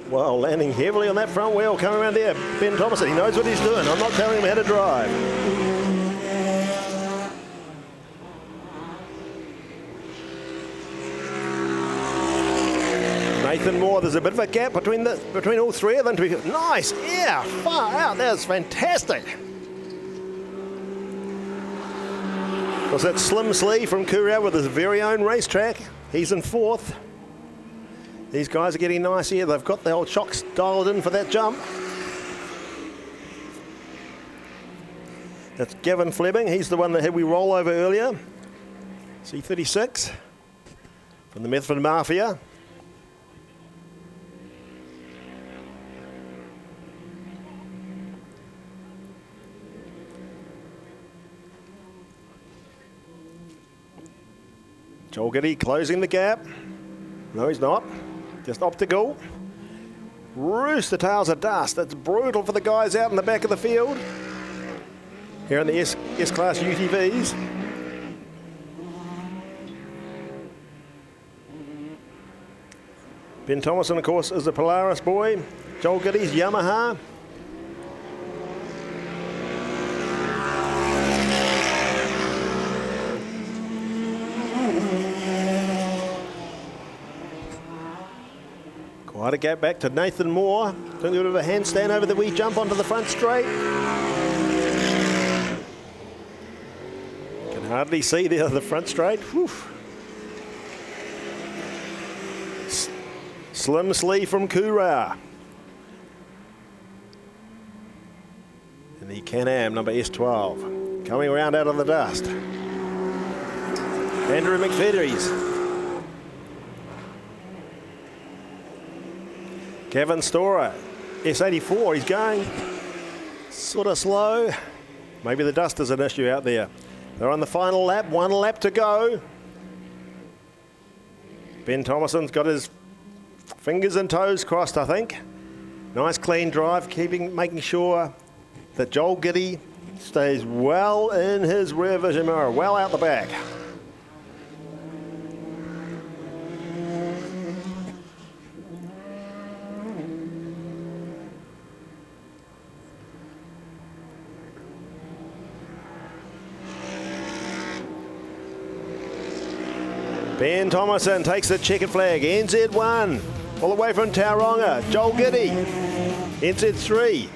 Well, landing heavily on that front wheel, coming around there. Ben Thomason, he knows what he's doing. I'm not telling him how to drive. Nathan Moore, there's a bit of a gap between all three of them. To be nice, yeah, far out. That's fantastic. Of course, that's Slim Slee from Kuria with his very own racetrack. He's in fourth. These guys are getting nice here. They've got the old shocks dialed in for that jump. That's Gavin Fleming. He's the one that had we roll over earlier. C36 from the Methven Mafia. Joel Giddy closing the gap. No, he's not. Just optical. Rooster tails of dust. That's brutal for the guys out in the back of the field. Here in the S-Class UTVs. Ben Thomason, of course, is the Polaris boy. Joel Giddy's Yamaha. Quite a gap back to Nathan Moore. Doing a bit of a handstand over the wee jump onto the front straight. Can hardly see the front straight. Whew. Slim Slee from Koura. And the Can-Am number S12. Coming around out of the dust. Andrew McFedries. Kevin Storer, S84, he's going sort of slow. Maybe the dust is an issue out there. They're on the final lap, 1 lap to go. Ben Thomason's got his fingers and toes crossed, I think. Nice clean drive, making sure that Joel Giddy stays well in his rear vision mirror, well out the back. Ben Thomason takes the checkered flag. NZ1, all the way from Tauranga. Joel Giddy, NZ3.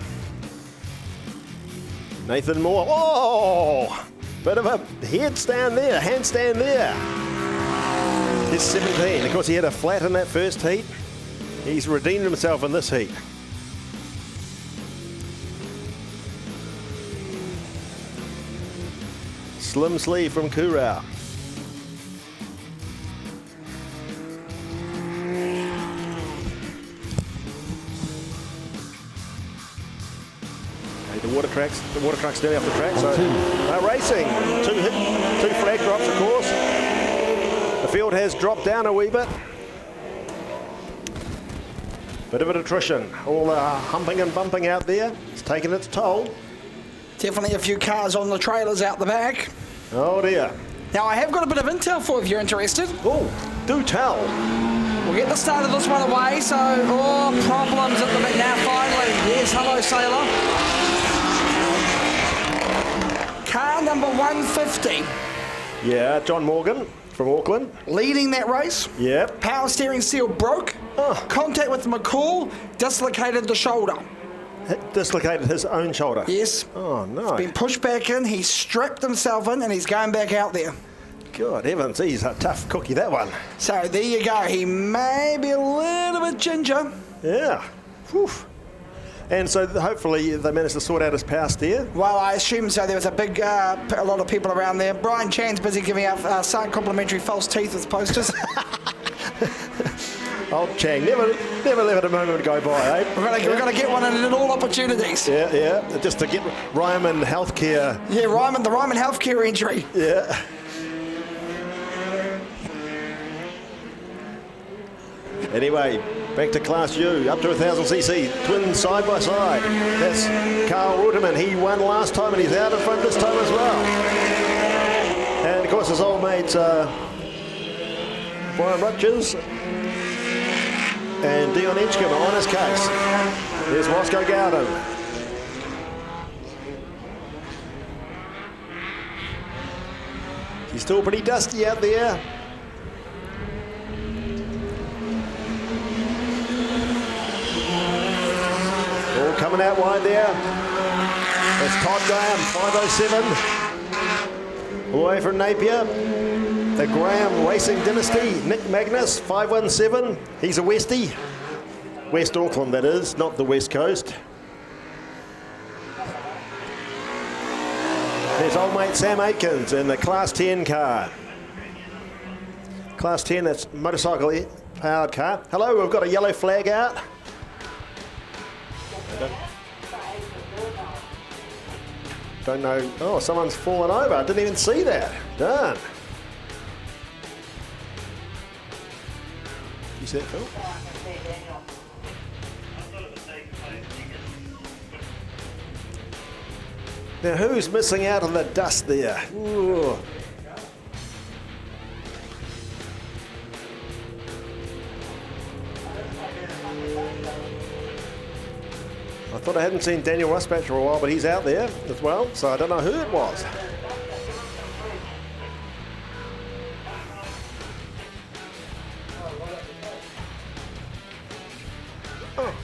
Nathan Moore, oh! Bit of a handstand there. He's 17. Of course, he had a flat in that first heat. He's redeemed himself in this heat. Slim Slee from Koura. The water truck's nearly off the track, so they're racing. Two flag drops, of course. The field has dropped down a wee bit. Bit of an attrition. All the humping and bumping out there. It's taken its toll. Definitely a few cars on the trailers out the back. Oh dear. Now I have got a bit of intel for you if you're interested. Oh, do tell. We'll get the start of this one away, so problems at the back now finally. Yes, hello sailor. Car number 150. Yeah, John Morgan from Auckland. Leading that race. Yep. Power steering seal broke. Oh. Contact with McCall, dislocated the shoulder. Dislocated his own shoulder. Yes. Oh no. Been pushed back in, he's strapped himself in and he's going back out there. God heavens, he's a tough cookie, that one. So there you go, he may be a little bit ginger. Yeah. Whew. And so hopefully they managed to sort out his power steer. Well, I assume so. There was a lot of people around there. Brian Chan's busy giving out complimentary false teeth as posters. Old Chang, never let a moment go by, eh? We're going to get one in all opportunities. Yeah, just to get Ryman Healthcare. Yeah, the Ryman Healthcare entry. Yeah. Anyway, back to Class U, up to 1,000cc, twins side by side. That's Carl Ruterman. He won last time and he's out in front this time as well. And of course his old mates Brian Rutgers and Dion Edgecombe on his case. There's Roscoe Gowden. He's still pretty dusty out there. All coming out wide there. That's Todd Graham, 507. Away from Napier. The Graham Racing Dynasty, Nick Magnus, 517. He's a Westie. West Auckland, that is, not the West Coast. There's old mate Sam Aitkins in the Class 10 car. Class 10, that's motorcycle powered car. Hello, we've got a yellow flag out. Don't know. Oh, someone's fallen over. I didn't even see that. Darn. You see that, Phil? Now, who's missing out on the dust there? Ooh. I thought I hadn't seen Daniel Rusbatch for a while, but he's out there as well, so I don't know who it was. Oh.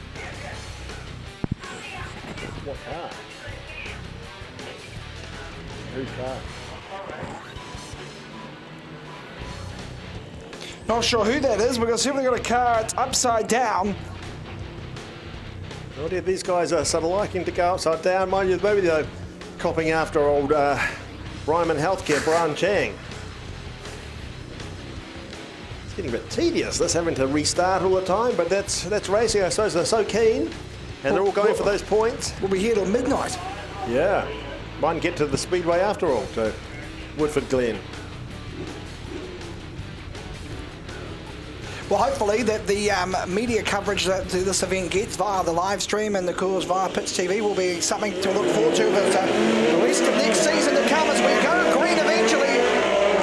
What car? Whose car? Not sure who that is. We've simply got a car. It's upside down. Well, yeah, these guys are sort of liking to go upside down. Mind you, maybe they're copying after old Ryman Healthcare, Brian Chang. It's getting a bit tedious, this having to restart all the time, but that's racing. I suppose they're so keen, and they're all going for those points. We'll be here till midnight. Yeah, might get to the speedway after all, to Woodford Glen. Well, hopefully that the media coverage that this event gets via the live stream and, of course, via Pitch TV will be something to look forward to for the rest of next season to come as we go green eventually.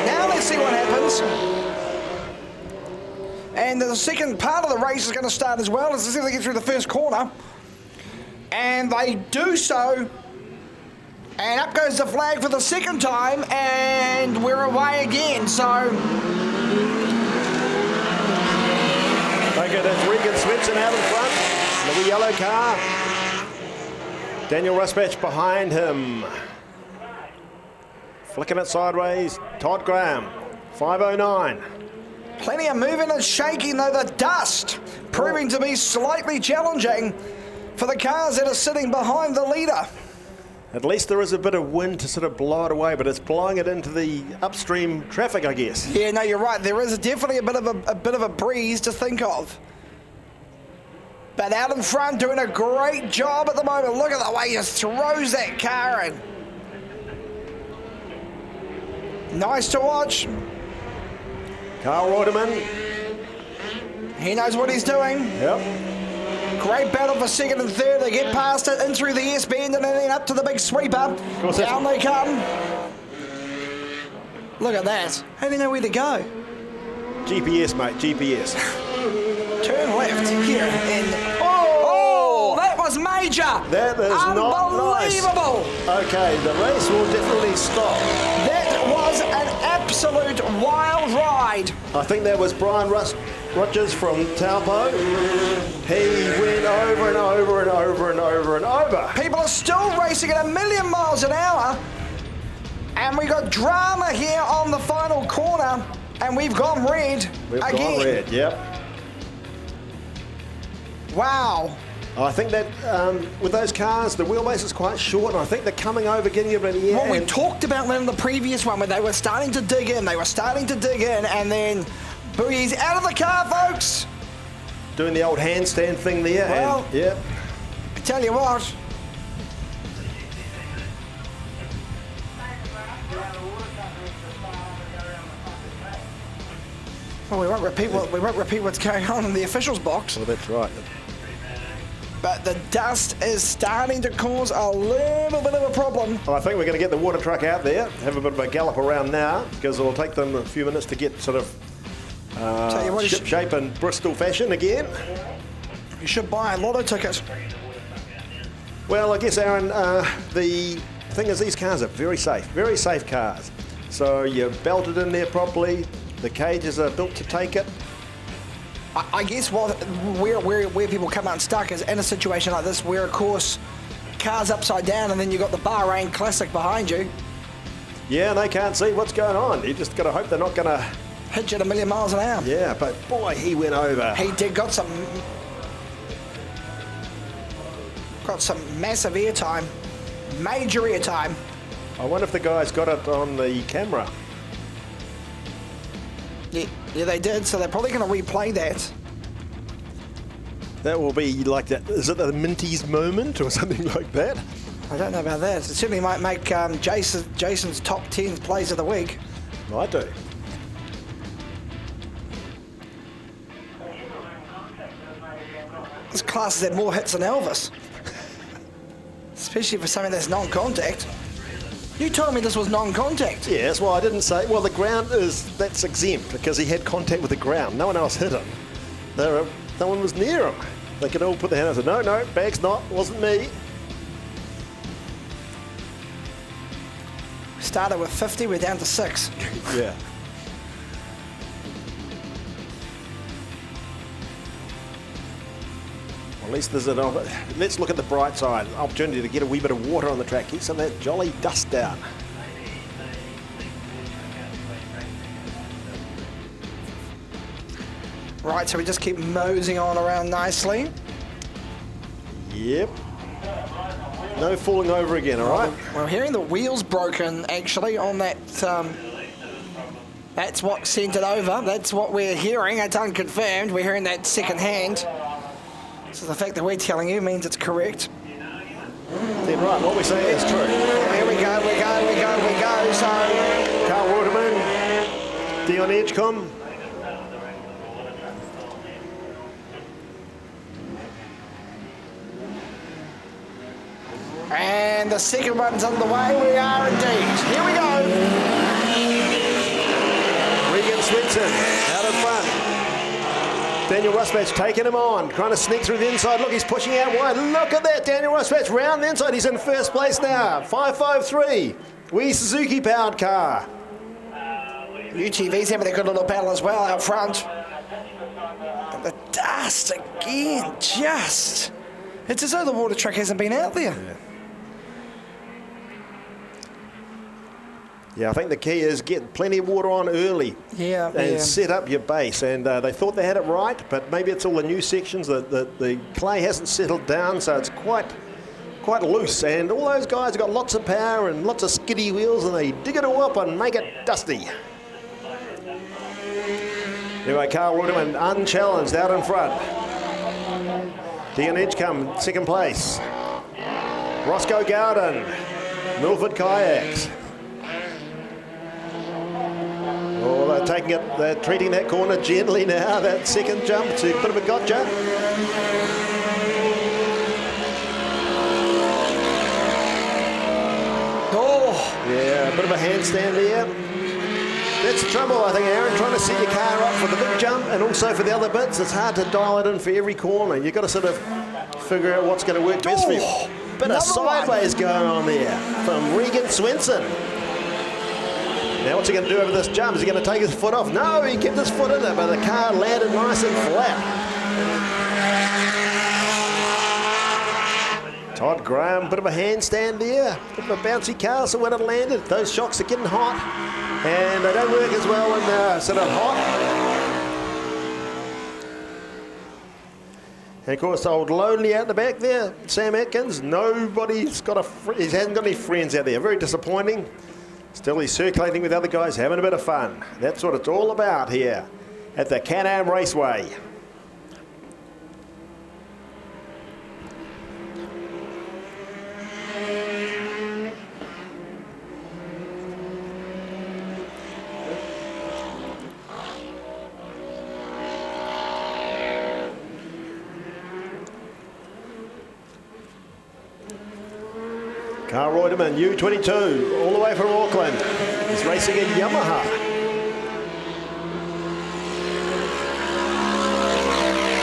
Now let's see what happens. And the second part of the race is going to start as well. Let's see if they get through the first corner. And they do so. And up goes the flag for the second time. And we're away again. So... Okay, that's Regan Swetson out in front. The wee yellow car. Daniel Rusbatch behind him. Flicking it sideways. Todd Graham, 5:09. Plenty of moving and shaking, though the dust proving to be slightly challenging for the cars that are sitting behind the leader. At least there is a bit of wind to sort of blow it away, but it's blowing it into the upstream traffic, I guess. Yeah, no, you're right. There is definitely a bit of a breeze to think of. But out in front, doing a great job at the moment. Look at the way he just throws that car in. Nice to watch. Carl Reutemann. He knows what he's doing. Yep. Great battle for second and third. They get past it, in through the S-bend, and then up to the big sweeper. Down they come. Look at that. How do you know where to go? GPS, mate, GPS. Turn left here and... Oh, that was major. That is unbelievable. Not nice. Okay, the race will definitely stop. That was an absolute wild ride. I think that was Brian Rogers from Taupo. He went over and over and over and over and over. People are still racing at 1,000,000 miles an hour. And we got drama here on the final corner. And we've gone red again. Gone red, yep. Wow. I think that with those cars, the wheelbase is quite short, and I think they're coming over, getting a bit of the air. Well, we talked about that in the previous one, where they were starting to dig in. And then Boogie's out of the car, folks. Doing the old handstand thing there. Well, and, yep. I tell you what. Well, we won't repeat what's going on in the officials' box. Well, that's right. But the dust is starting to cause a little bit of a problem. Well, I think we're going to get the water truck out there, have a bit of a gallop around now, because it'll take them a few minutes to get sort of ship shape and Bristol fashion again. You should buy a lotto ticket. Well, I guess, Aaron, the thing is these cars are very safe cars. So you're belted in there properly. The cages are built to take it. I guess where people come unstuck is in a situation like this, where, of course, car's upside down and then you've got the Bahrain Classic behind you. Yeah, and they can't see what's going on. You just got to hope they're not going to... hit you at 1,000,000 miles an hour. Yeah, but boy, he went over. He did, got some massive airtime, major airtime. I wonder if the guys got it on the camera. Yeah, they did, so they're probably going to replay that. That will be like that. Is it the Minties moment or something like that? I don't know about that. It certainly might make Jason's top 10 plays of the week. Might do. This class has had more hits than Elvis. Especially for something that's non-contact. You told me this was non-contact. Yes, well, I didn't say. Well, the ground that's exempt because he had contact with the ground. No one else hit him. No one was near him. They could all put their hand up and say, no, bag's not, wasn't me. Started with 50, we're down to 6. Yeah. Well, at least there's an let's look at the bright side. Opportunity to get a wee bit of water on the track, get some of that jolly dust down. Right, so we just keep moseying on around nicely. Yep. No falling over again, all right? We're hearing the wheels broken, actually, on that. That's what sent it over. That's what we're hearing. It's unconfirmed. We're hearing that second hand. So the fact that we're telling you means it's correct. Then right, what we say is true. Here we go, we go. So Carl Waterman, Dion Edgecombe. And the second one's underway. We are indeed. Here we go. Regan Swenson out in front. Daniel Ruspatch taking him on, trying to sneak through the inside. Look, he's pushing out wide. Look at that, Daniel Ruspatch round the inside. He's in first place now. 5.53. Wee Suzuki powered car. UTV's having a good little battle as well out front. And the dust again, just. It's as though the water truck hasn't been out there. Yeah, I think the key is get plenty of water on early. Yeah. And set up your base. And they thought they had it right, but maybe it's all the new sections. The clay hasn't settled down, so it's quite loose. And all those guys have got lots of power and lots of skiddy wheels, and they dig it all up and make it dusty. Anyway, Carl Waterman unchallenged out in front. Dion Edgecombe, second place. Roscoe Gowden, Milford Kayaks. Oh, they're treating that corner gently now, that second jump. It's a bit of a gotcha. Oh! Yeah, a bit of a handstand there. That's the trouble, I think, Aaron, trying to set your car up for the big jump and also for the other bits. It's hard to dial it in for every corner. You've got to sort of figure out what's going to work best for you. Bit of sideways going on there from Regan Swenson. Now what's he going to do over this jump? Is he going to take his foot off? No, he kept his foot in it, but the car landed nice and flat. Todd Graham, bit of a handstand there. Bit of a bouncy car, so when it landed, those shocks are getting hot. And they don't work as well when sort of hot. And of course, old Lonely out the back there, Sam Atkins. Nobody's got he hasn't got any friends out there. Very disappointing. Still, he's circulating with other guys, having a bit of fun. That's what it's all about here at the Can-Am Raceway. Carl Reutemann, U22, all the way from Auckland. He's racing in Yamaha.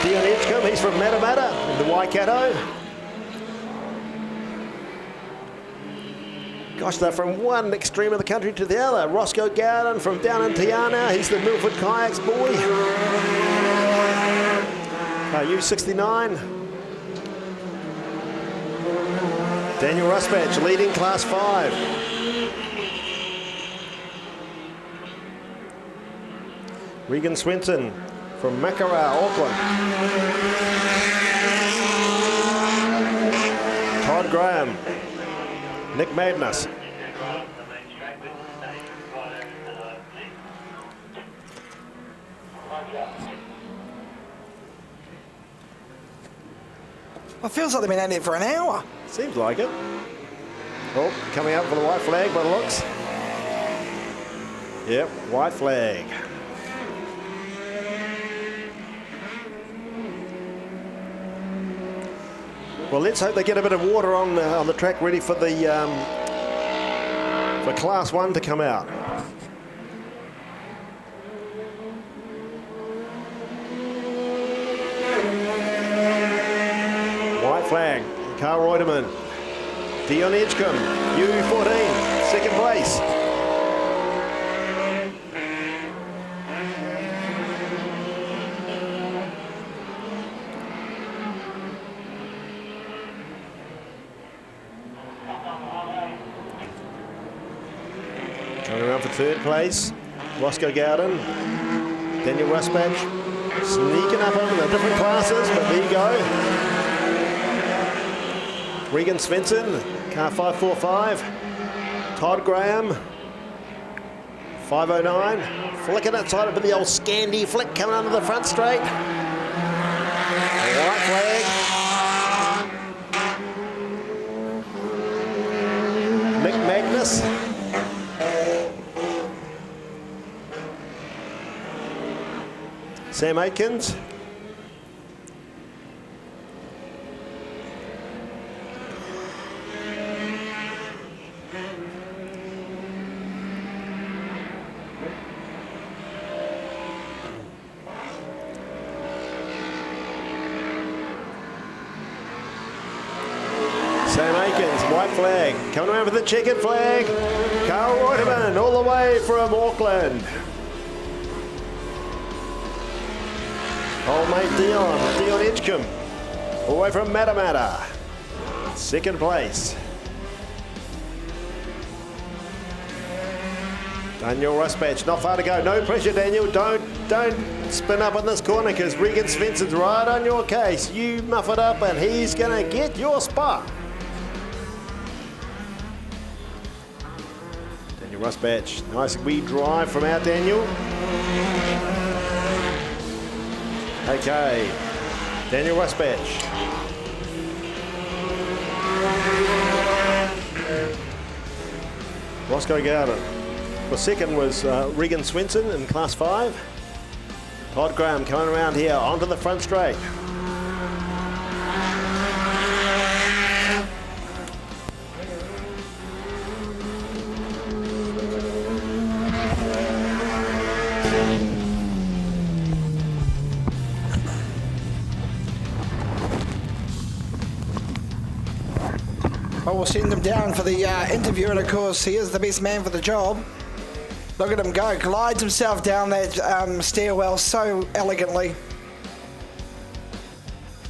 Dion Edgecombe, he's from Matamata in the Waikato. Gosh, they're from one extreme of the country to the other. Roscoe Gowden from down in Tiana, he's the Milford Kayaks boy. U69. Daniel Ruspatch leading Class 5. Regan Swenson from Makara, Auckland. Todd Graham. Nick Magnus. Well, it feels like they've been out there for an hour. Seems like it. Oh, coming up for the white flag by the looks. Yep, white flag. Well, let's hope they get a bit of water on the track ready for the for Class 1 to come out. White flag, Carl Reutemann. Dion Edgecombe, U14, second place. Coming around for third place, Roscoe Gowden, Daniel Rusbach, sneaking up over the different classes, but there you go. Regan Svensson, car 545. Todd Graham, 509. Flicking outside it with the old Scandi flick coming under the front straight. White flag. Mick Magnus. Sam Aitkins. Sam Aitkins, white flag. Coming around with the checkered flag. Carl Reutemann all the way from Auckland. Old mate Dion Edgecombe, all the way from Matamata. Second place. Daniel Rusbach, not far to go. No pressure, Daniel. Don't spin up in this corner because Regan Svensson's right on your case. You muff it up and he's going to get your spot. Daniel Rusbach, nice wee drive from out Daniel. Okay, Daniel Rusbach. Roscoe Gowden. Well, second was Regan Svensson in Class 5. Todd Graham coming around here onto the front straight. Well, we'll send him down for the interview, and of course he is the best man for the job. Look at him go, glides himself down that stairwell so elegantly.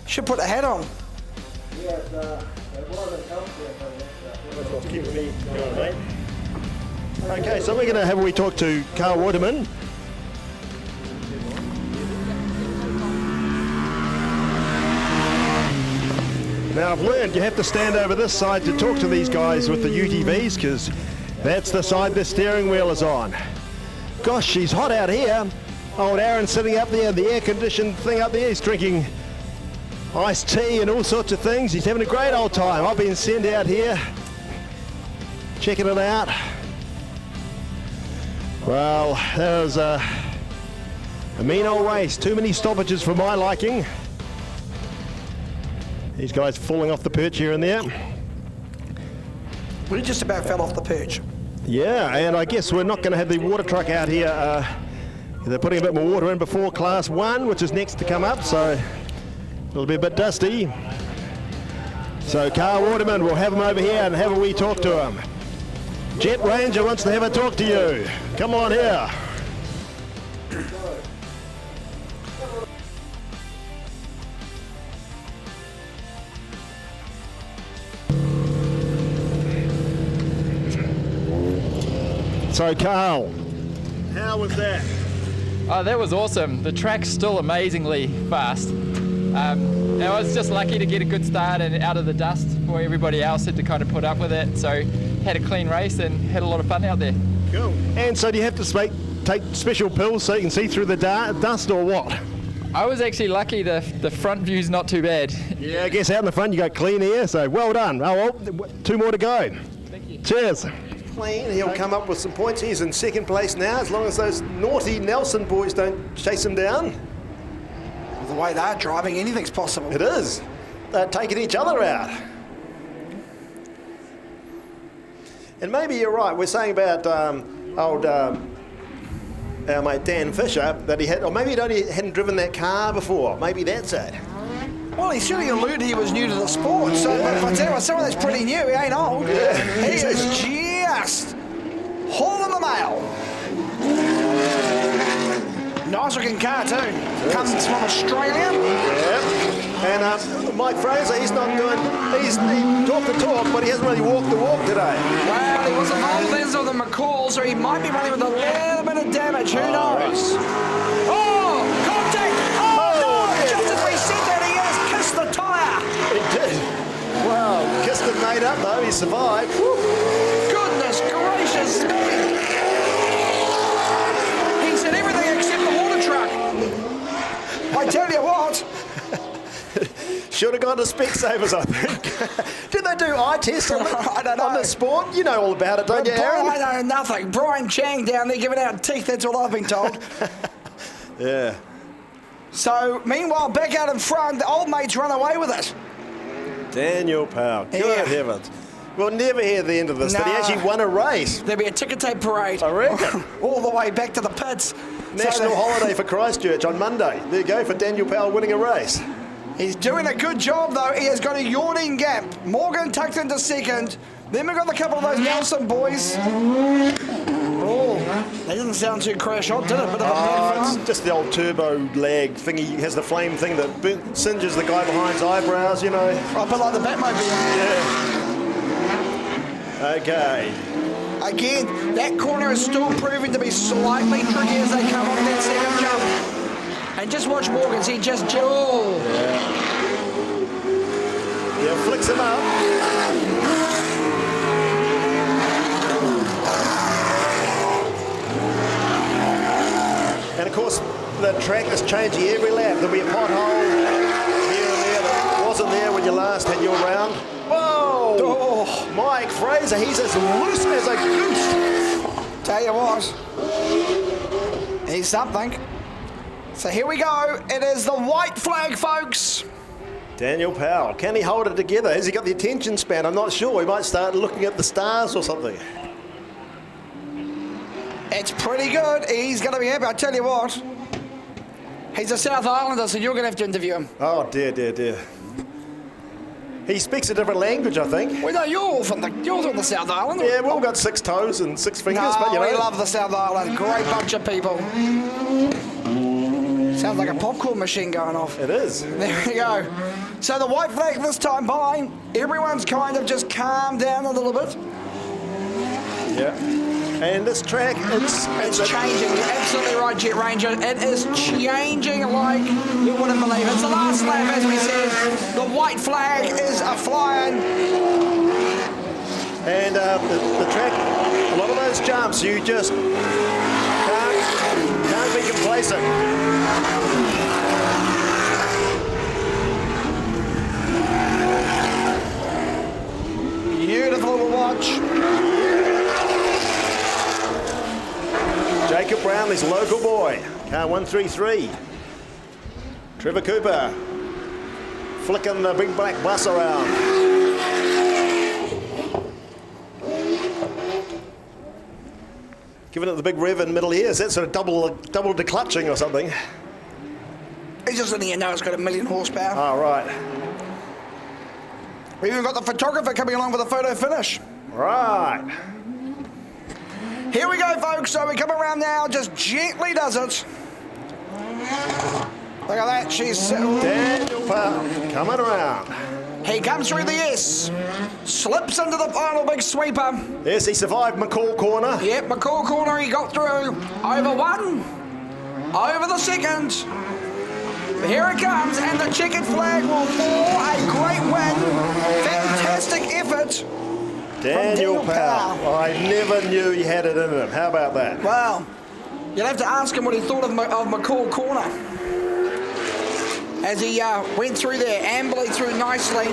Should put a hat on. Yes, that's what's keeping me going, mate. Okay, so we're going to have a wee talk to Carl Reutemann. Now I've learned you have to stand over this side to talk to these guys with the UTVs because that's the side the steering wheel is on. Gosh, she's hot out here. Old Aaron's sitting up there, the air-conditioned thing up there. He's drinking iced tea and all sorts of things. He's having a great old time. I've been sent out here, checking it out. Well, that was a mean old race. Too many stoppages for my liking. These guys falling off the perch here and there. We just about fell off the perch. Yeah, and I guess we're not going to have the water truck out here. They're putting a bit more water in before Class 1, which is next to come up, so it'll be a bit dusty. So Carl Reutemann, we'll have him over here and have a wee talk to him. Jet Ranger wants to have a talk to you. Come on here. So Carl, how was that? Oh, that was awesome. The track's still amazingly fast. I was just lucky to get a good start and out of the dust before everybody else had to kind of put up with it. So had a clean race and had a lot of fun out there. Cool. And so do you have to take special pills so you can see through the dust or what? I was actually lucky. The front view's not too bad. Yeah, I guess out in the front you got clean air, so well done. Oh, well, 2 more to go. Thank you. Cheers. Clean, he'll come up with some points. He's in second place now, as long as those naughty Nelson boys don't chase him down. The way they're driving, anything's possible. It is. taking each other out. And maybe you're right. We're saying about our mate Dan Fisher that he had, or maybe he hadn't driven that car before. Maybe that's it. Well, he certainly alluded he was new to the sport. So, but if I tell you what, someone that's pretty new, he ain't old. Yeah. He is just hauling the mail. Nice looking car too. Comes from Australia. Yeah. And Mike Fraser, he's he talked the talk, but he hasn't really walked the walk today. Well, he was involved with on the McCall, so he might be running with a little bit of damage. Who knows? Oh, contact! Oh, no! Yeah. Just as we said that, he has kissed the tyre. He did. Wow, kissed and made up though. He survived. Woo. Goodness gracious me! He said everything except the water truck. I tell you what. Should have gone to Specsavers, I think. Did they do eye tests on the sport? You know all about it, don't you, Aaron? I know nothing. Brian Chang down there giving out teeth, that's all I've been told. Yeah. So, meanwhile, back out in front, the old mates run away with it. Daniel Powell. Good heavens. We'll never hear the end of this. That he actually won a race. There'll be a ticker tape parade. I reckon. All the way back to the pits. National holiday for Christchurch on Monday. There you go for Daniel Powell winning a race. He's doing a good job, though. He has got a yawning gap. Morgan tucked into second. Then we've got a couple of those Nelson boys. Oh, that didn't sound too crash hot, did it? Bit of a it's just the old turbo lag thing. He has the flame thing that singes the guy behind's eyebrows, you know. A bit like the Batmobile. Yeah. Okay. Again, that corner is still proving to be slightly tricky as they come off that second jump. And just watch Morgan, he just... Oh. Yeah, flicks him up. And of course, the track is changing every lap. There'll be a pothole here and there that wasn't there when you last had your round. Whoa! Oh. Mike Fraser, he's as loose as a goose. Tell you what, he's something. So here we go. It is the white flag, folks. Daniel Powell, can he hold it together? Has he got the attention span? I'm not sure. He might start looking at the stars or something. It's pretty good. He's going to be happy. I tell you what. He's a South Islander, so you're going to have to interview him. Oh, dear, dear, dear. He speaks a different language, I think. Well, no, you're from the South Island. Yeah, we've all got 6 toes and 6 fingers, no, but you know. we love the South Island. Great bunch of people. Sounds like a popcorn machine going off. It is. There we go. So the white flag this time by, everyone's kind of just calmed down a little bit. Yeah. And this track, it's changing. You're absolutely right, Jet Ranger. It is changing like you wouldn't believe. It's the last lap, as we said. The white flag is a-flying. And the track, a lot of those jumps, you just can't be complacent. Beautiful to watch. Jacob Brownlee's local boy, car 133. Trevor Cooper flicking the big black bus around. Giving it the big rev in middle here. Is that sort of double declutching or something? He's just letting you know it's got 1 million horsepower. Oh, right. We've even got the photographer coming along with a photo finish. Right. Here we go, folks. So we come around now, just gently does it. Look at that, she's settled. Daniel Powell coming around. He comes through the S, slips into the final big sweeper. Yes, he survived McCall corner. Yep, McCall corner, he got through. Over one, over the second. Here it comes, and the checkered flag will fall. A great win. Fantastic effort. Daniel Powell. Well, I never knew he had it in him. How about that? Well, you'll have to ask him what he thought of McCall corner. As he went through there, ambling through nicely.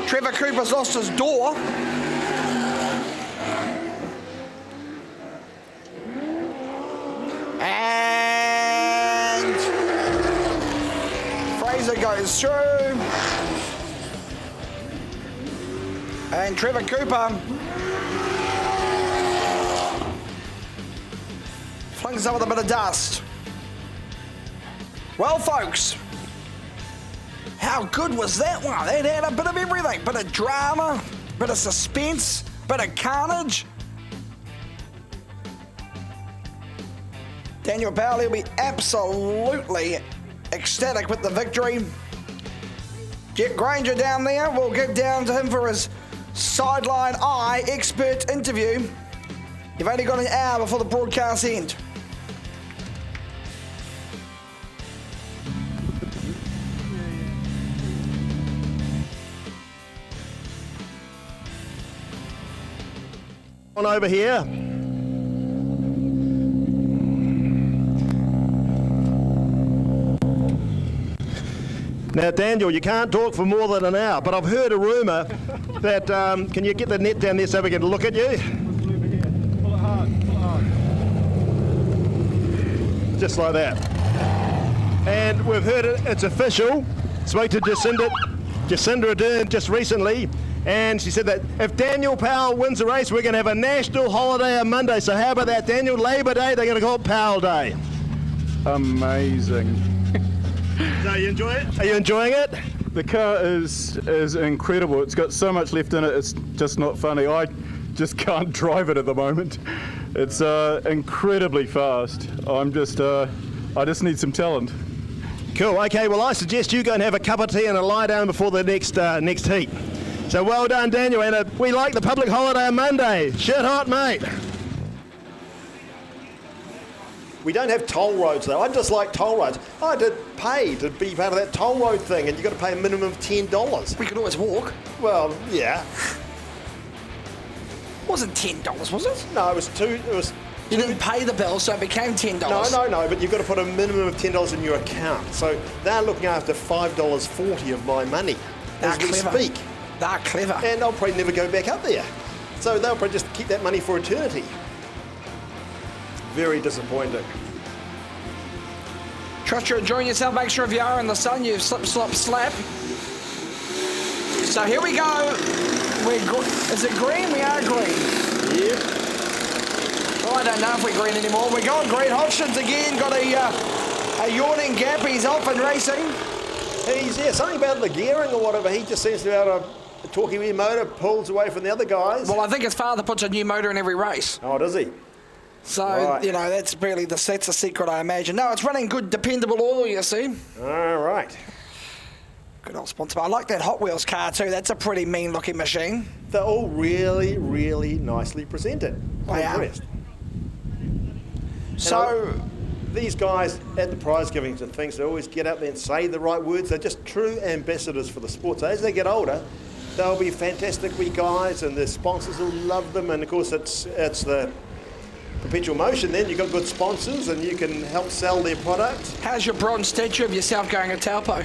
Trevor Cooper's lost his door. And and Fraser goes through. And Trevor Cooper flings up with a bit of dust. Well, folks, how good was that one? It had a bit of everything. Bit of drama, bit of suspense, bit of carnage. Daniel Powell, he'll be absolutely ecstatic with the victory. Jet Granger down there, we'll get down to him for his sideline eye expert interview. You've only got an hour before the broadcast end. On over here. Now, Daniel, you can't talk for more than an hour, but I've heard a rumour that, can you get the net down there so we can look at you? Pull it hard, pull it hard. Just like that. And we've heard it's official. Spoke to Jacinda Ardern just recently, and she said that if Daniel Powell wins the race, we're going to have a national holiday on Monday. So how about that, Daniel? Labour Day, they're going to call it Powell Day. Amazing. So you enjoy it? Are you enjoying it? The car is incredible. It's got so much left in it, it's just not funny. I just can't drive it at the moment. It's incredibly fast. I just need some talent. Cool, okay, well I suggest you go and have a cup of tea and a lie down before the next heat. So well done, Daniel, and we like the public holiday on Monday. Shit hot, mate. We don't have toll roads though. I just like toll roads. I did pay to be part of that toll road thing, and you've got to pay a minimum of $10. We could always walk. Well, yeah. Wasn't $10, was it? No, it was two. You didn't pay the bill, so it became $10. No, but you've got to put a minimum of $10 in your account. So they're looking after $5.40 of my money as we speak. They're clever. And I'll probably never go back up there. So they'll probably just keep that money for eternity. Very disappointing. Trust you're enjoying yourself. Make sure if you are in the sun, you slip, slop, slap. So here we go. Is it green? We are green. Yep. Well, I don't know if we're green anymore. We're going green. Hodgson's again got a yawning gap. He's off and racing. Something about the gearing or whatever. He just seems to be able to talk his motor, pulls away from the other guys. Well, I think his father puts a new motor in every race. Oh, does he? So, right. That's really that's the secret, I imagine. No, it's running good, dependable oil, you see. All right. Good old sponsor. I like that Hot Wheels car too. That's a pretty mean-looking machine. They're all really, really nicely presented. I'm impressed. So, these guys at the prize givings and things, they always get up there and say the right words. They're just true ambassadors for the sport. So as they get older, they'll be fantastic wee guys, and their sponsors will love them. And of course, it's the perpetual motion. Then you've got good sponsors, and you can help sell their products. How's your bronze statue of yourself going at Taupo?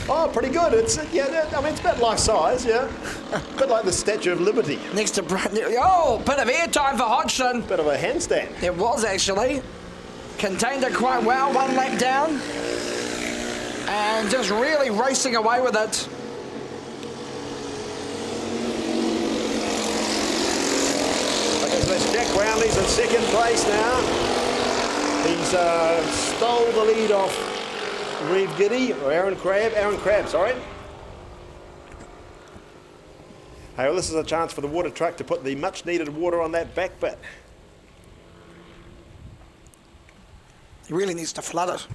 Oh, pretty good. It's about life size, yeah. A bit like the Statue of Liberty. Next to bit of airtime for Hodgson. Bit of a handstand. It was actually. Contained it quite well, one lap down. And just really racing away with it. Okay, so that's Jack Brownlee's in second place now. He's stole the lead off Reeve Giddy, or Aaron Crabb, sorry. Hey, well, this is a chance for the water truck to put the much needed water on that back bit. He really needs to flood it.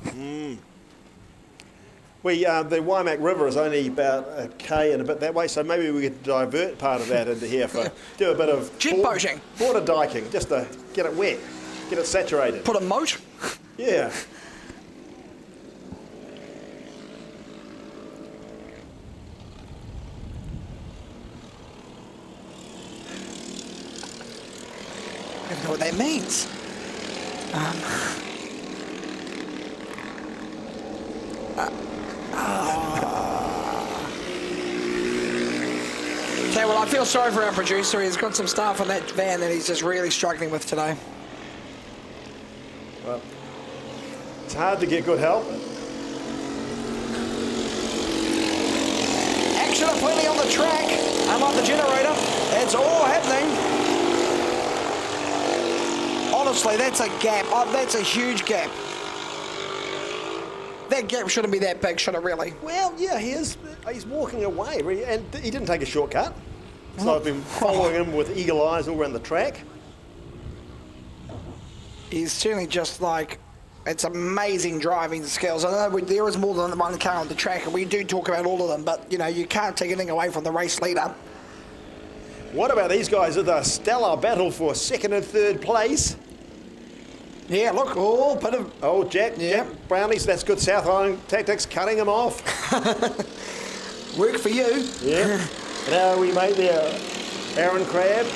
The Waimak River is only about a K and a bit that way, so maybe we could divert part of that into here for do a bit of jet boating, water diking, just to get it wet, get it saturated. Put a moat. Yeah. I don't know what that means. Okay, well, I feel sorry for our producer. He's got some stuff on that van that he's just really struggling with today. Well, It's hard to get good help. Action plenty on the track. Unlike the generator, it's all happening. Honestly, that's a gap. Oh, that's a huge gap. That gap shouldn't be that big, should it really? Well, yeah, he's walking away, and he didn't take a shortcut. So I've been following him with eagle eyes all around the track. He's certainly just like, it's amazing driving skills. I know there is more than one car on the track, and we do talk about all of them, but you know, you can't take anything away from the race leader. What about these guys with a stellar battle for second and third place? Yeah, look, oh, bit of... Oh, Jack Brownlees, that's good South Island tactics, cutting him off. Work for you. Yeah. Now we made there, Aaron Crabb.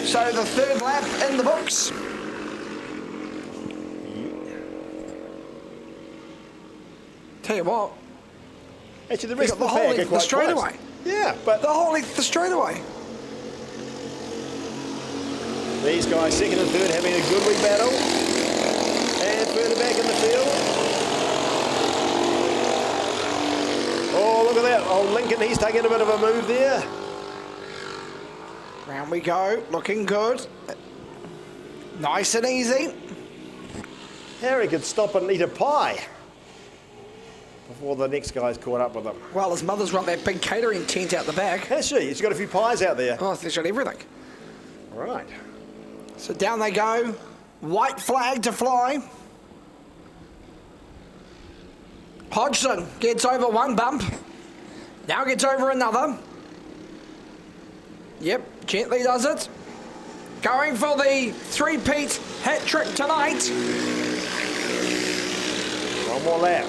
So the third lap in the books. Tell you what. Actually, the rest of the whole pack length are of the quite straightaway. close. Yeah, but... The whole length of the straightaway. These guys, second and third, having a good wee battle. And further back in the field. Oh, look at that. Oh, Lincoln, he's taking a bit of a move there. Round we go, looking good. Nice and easy. Harry could stop and eat a pie before the next guy's caught up with him. Well, his mother's run that big catering tent out the back. Has she? She's got a few pies out there. Oh, she's got everything. Right. So down they go. White flag to fly. Hodgson gets over one bump. Now gets over another. Yep, gently does it. Going for the three-peat hat trick tonight. One more lap.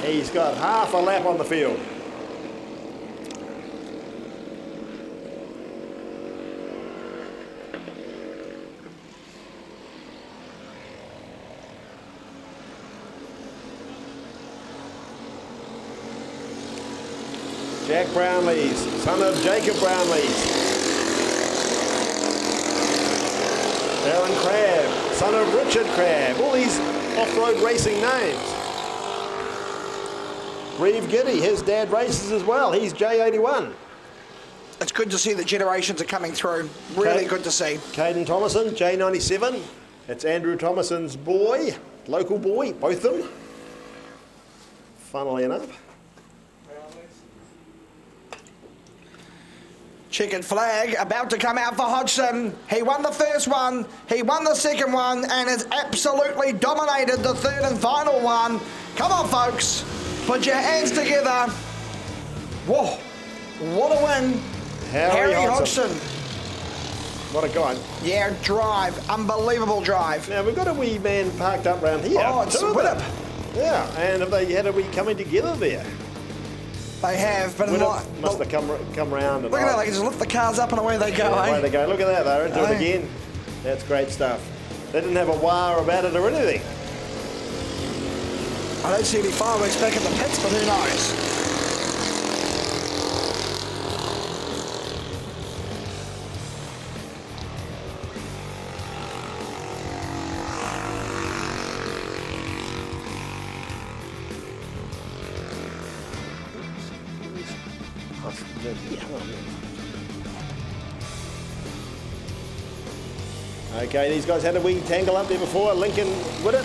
He's got half a lap on the field. Jack Brownlees, son of Jacob Brownlees. Aaron Crabb, son of Richard Crabb. All these off-road racing names. Reeve Giddy, his dad races as well. He's J81. It's good to see the generations are coming through. Really good to see. Caden Thomason, J97. It's Andrew Thomason's boy, local boy, both of them. Funnily enough. Checkered flag about to come out for Hodgson. He won the first one, he won the second one, and has absolutely dominated the third and final one. Come on, folks. Put your hands together. Whoa, what a win. Harry Hodgson. What a guy. Yeah, drive. Unbelievable drive. Now, we've got a wee man parked up round here. Oh, it's Winnip. Yeah, and have they had a wee coming together there? They have, but must have come round. And look at that, they can just lift the cars up and away they go, Away they go. Look at that, they're into it again. That's great stuff. They didn't have a wire about it or anything. I don't see any fireworks back in the pits, but who knows? Okay, these guys had a wee tangle up there before. Lincoln with it.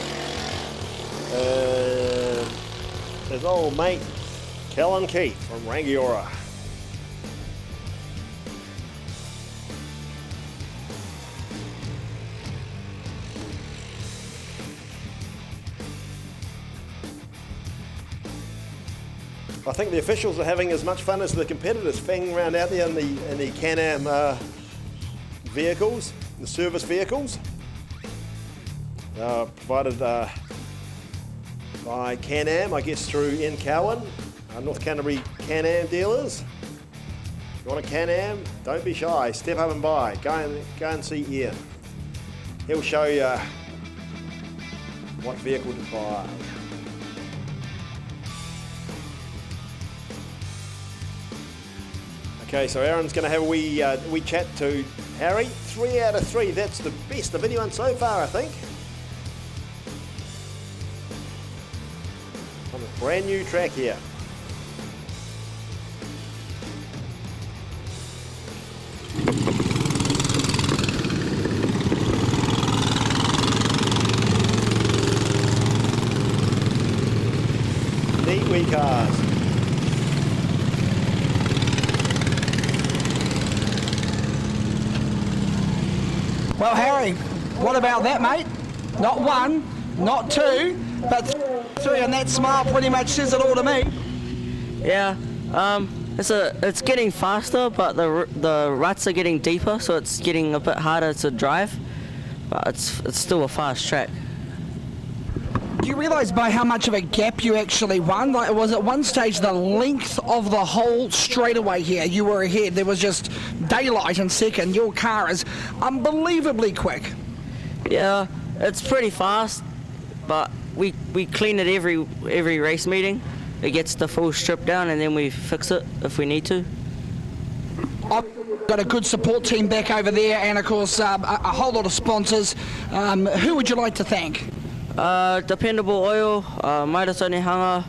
His old mate, Kellen Keith from Rangiora. I think the officials are having as much fun as the competitors, fanging around out there in the Can-Am vehicles, the service vehicles, provided by Can-Am, I guess through Ian Cowan, North Canterbury Can-Am dealers. If you want a Can-Am, don't be shy, step up and buy. Go and see Ian. He'll show you what vehicle to buy. Okay, so Aaron's going to have a wee chat to Harry, 3 out of 3. That's the best of anyone so far, I think. On a brand new track here. Neat wee cars. Well, Harry, what about that, mate? Not 1, not 2, but 3, and that smile pretty much says it all to me. Yeah, it's getting faster, but the ruts are getting deeper, so it's getting a bit harder to drive. But it's still a fast track. Do you realise by how much of a gap you actually won? Like, it was at one stage the length of the whole straightaway here. You were ahead. There was just daylight in second. Your car is unbelievably quick. Yeah, it's pretty fast, but we clean it every race meeting. It gets the full strip down, and then we fix it if we need to. I've got a good support team back over there, and of course a whole lot of sponsors. Who would you like to thank? Dependable Oil, Maida Hanga,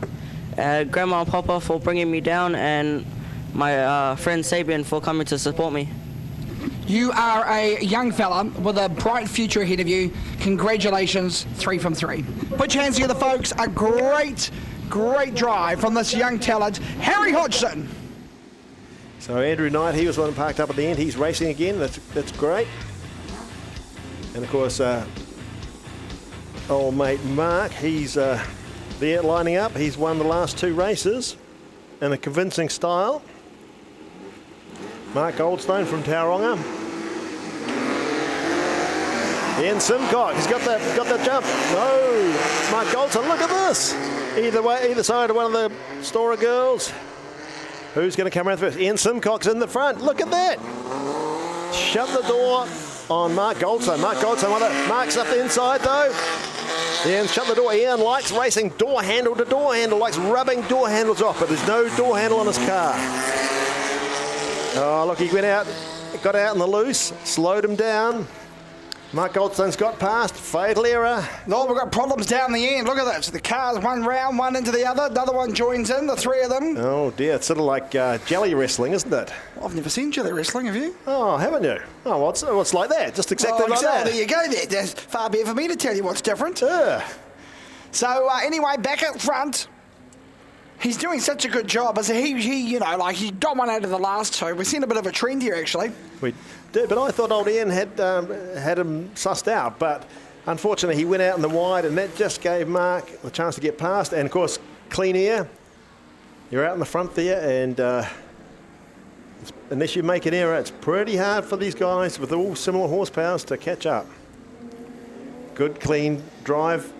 Grandma and Papa for bringing me down, and my friend Sabian for coming to support me. You are a young fella with a bright future ahead of you. Congratulations, 3 from 3. Put your hands together, folks. A great drive from this young talent, Harry Hodgson. So Andrew Knight, he was one parked up at the end. He's racing again. That's great. And of course, old mate Mark, he's there lining up. He's won the last 2 races in a convincing style. Mark Goldstone from Tauranga. Ian Simcock, he's got that jump. No, Mark Goldstone, look at this. Either side of one of the Stora girls. Who's going to come around first? Ian Simcock's in the front. Look at that. Shut the door on Mark Goldstone. Mark Goldstone, Mark's up the inside though. Ian, shut the door. Ian likes racing door handle to door handle, likes rubbing door handles off, but there's no door handle on his car. Oh, look, he went out, got out in the loose, slowed him down. Mark Goldstone's got past, fatal error. No, we've got problems down the end. Look at this. The car's one round, one into the other. Another one joins in, the 3 of them. Oh dear, it's sort of like jelly wrestling, isn't it? Well, I've never seen jelly wrestling, have you? Oh, haven't you? Oh, well, it's like that, just exactly like that. There you go. That's far be it for me to tell you what's different. Yeah. So anyway, back up front. He's doing such a good job. As he got one out of the last 2. We've seen a bit of a trend here, actually. We did, but I thought old Ian had him sussed out, but unfortunately he went out in the wide, and that just gave Mark the chance to get past. And of course, clean air. You're out in the front there, and unless you make an error, it's pretty hard for these guys with all similar horsepowers to catch up. Good, clean drive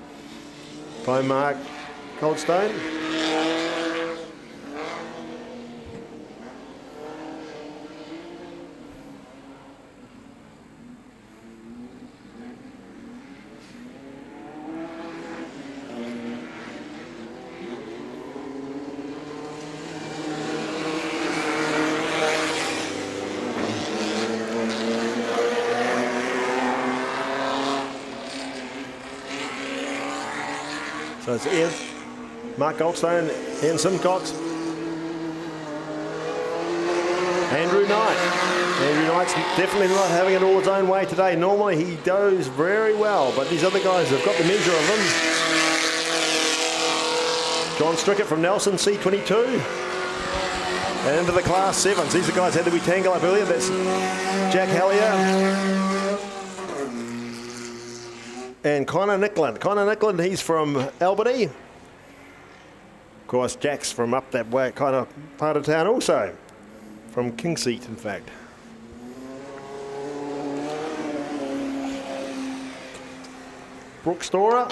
by Mark Goldstone. So it's Ian, Mark Goldstone, Ian Simcox, Andrew Knight. Andrew Knight's definitely not having it all his own way today. Normally he goes very well, but these other guys have got the measure of him. John Strickett from Nelson, C22. And into the Class 7s. These are guys had to be tangled up earlier. That's Jack Hallier. And Connor Nickland. Connor Nickland, he's from Albany. Of course, Jack's from up that way, kind of part of town also. From Kingseat, in fact. Brooke Storer.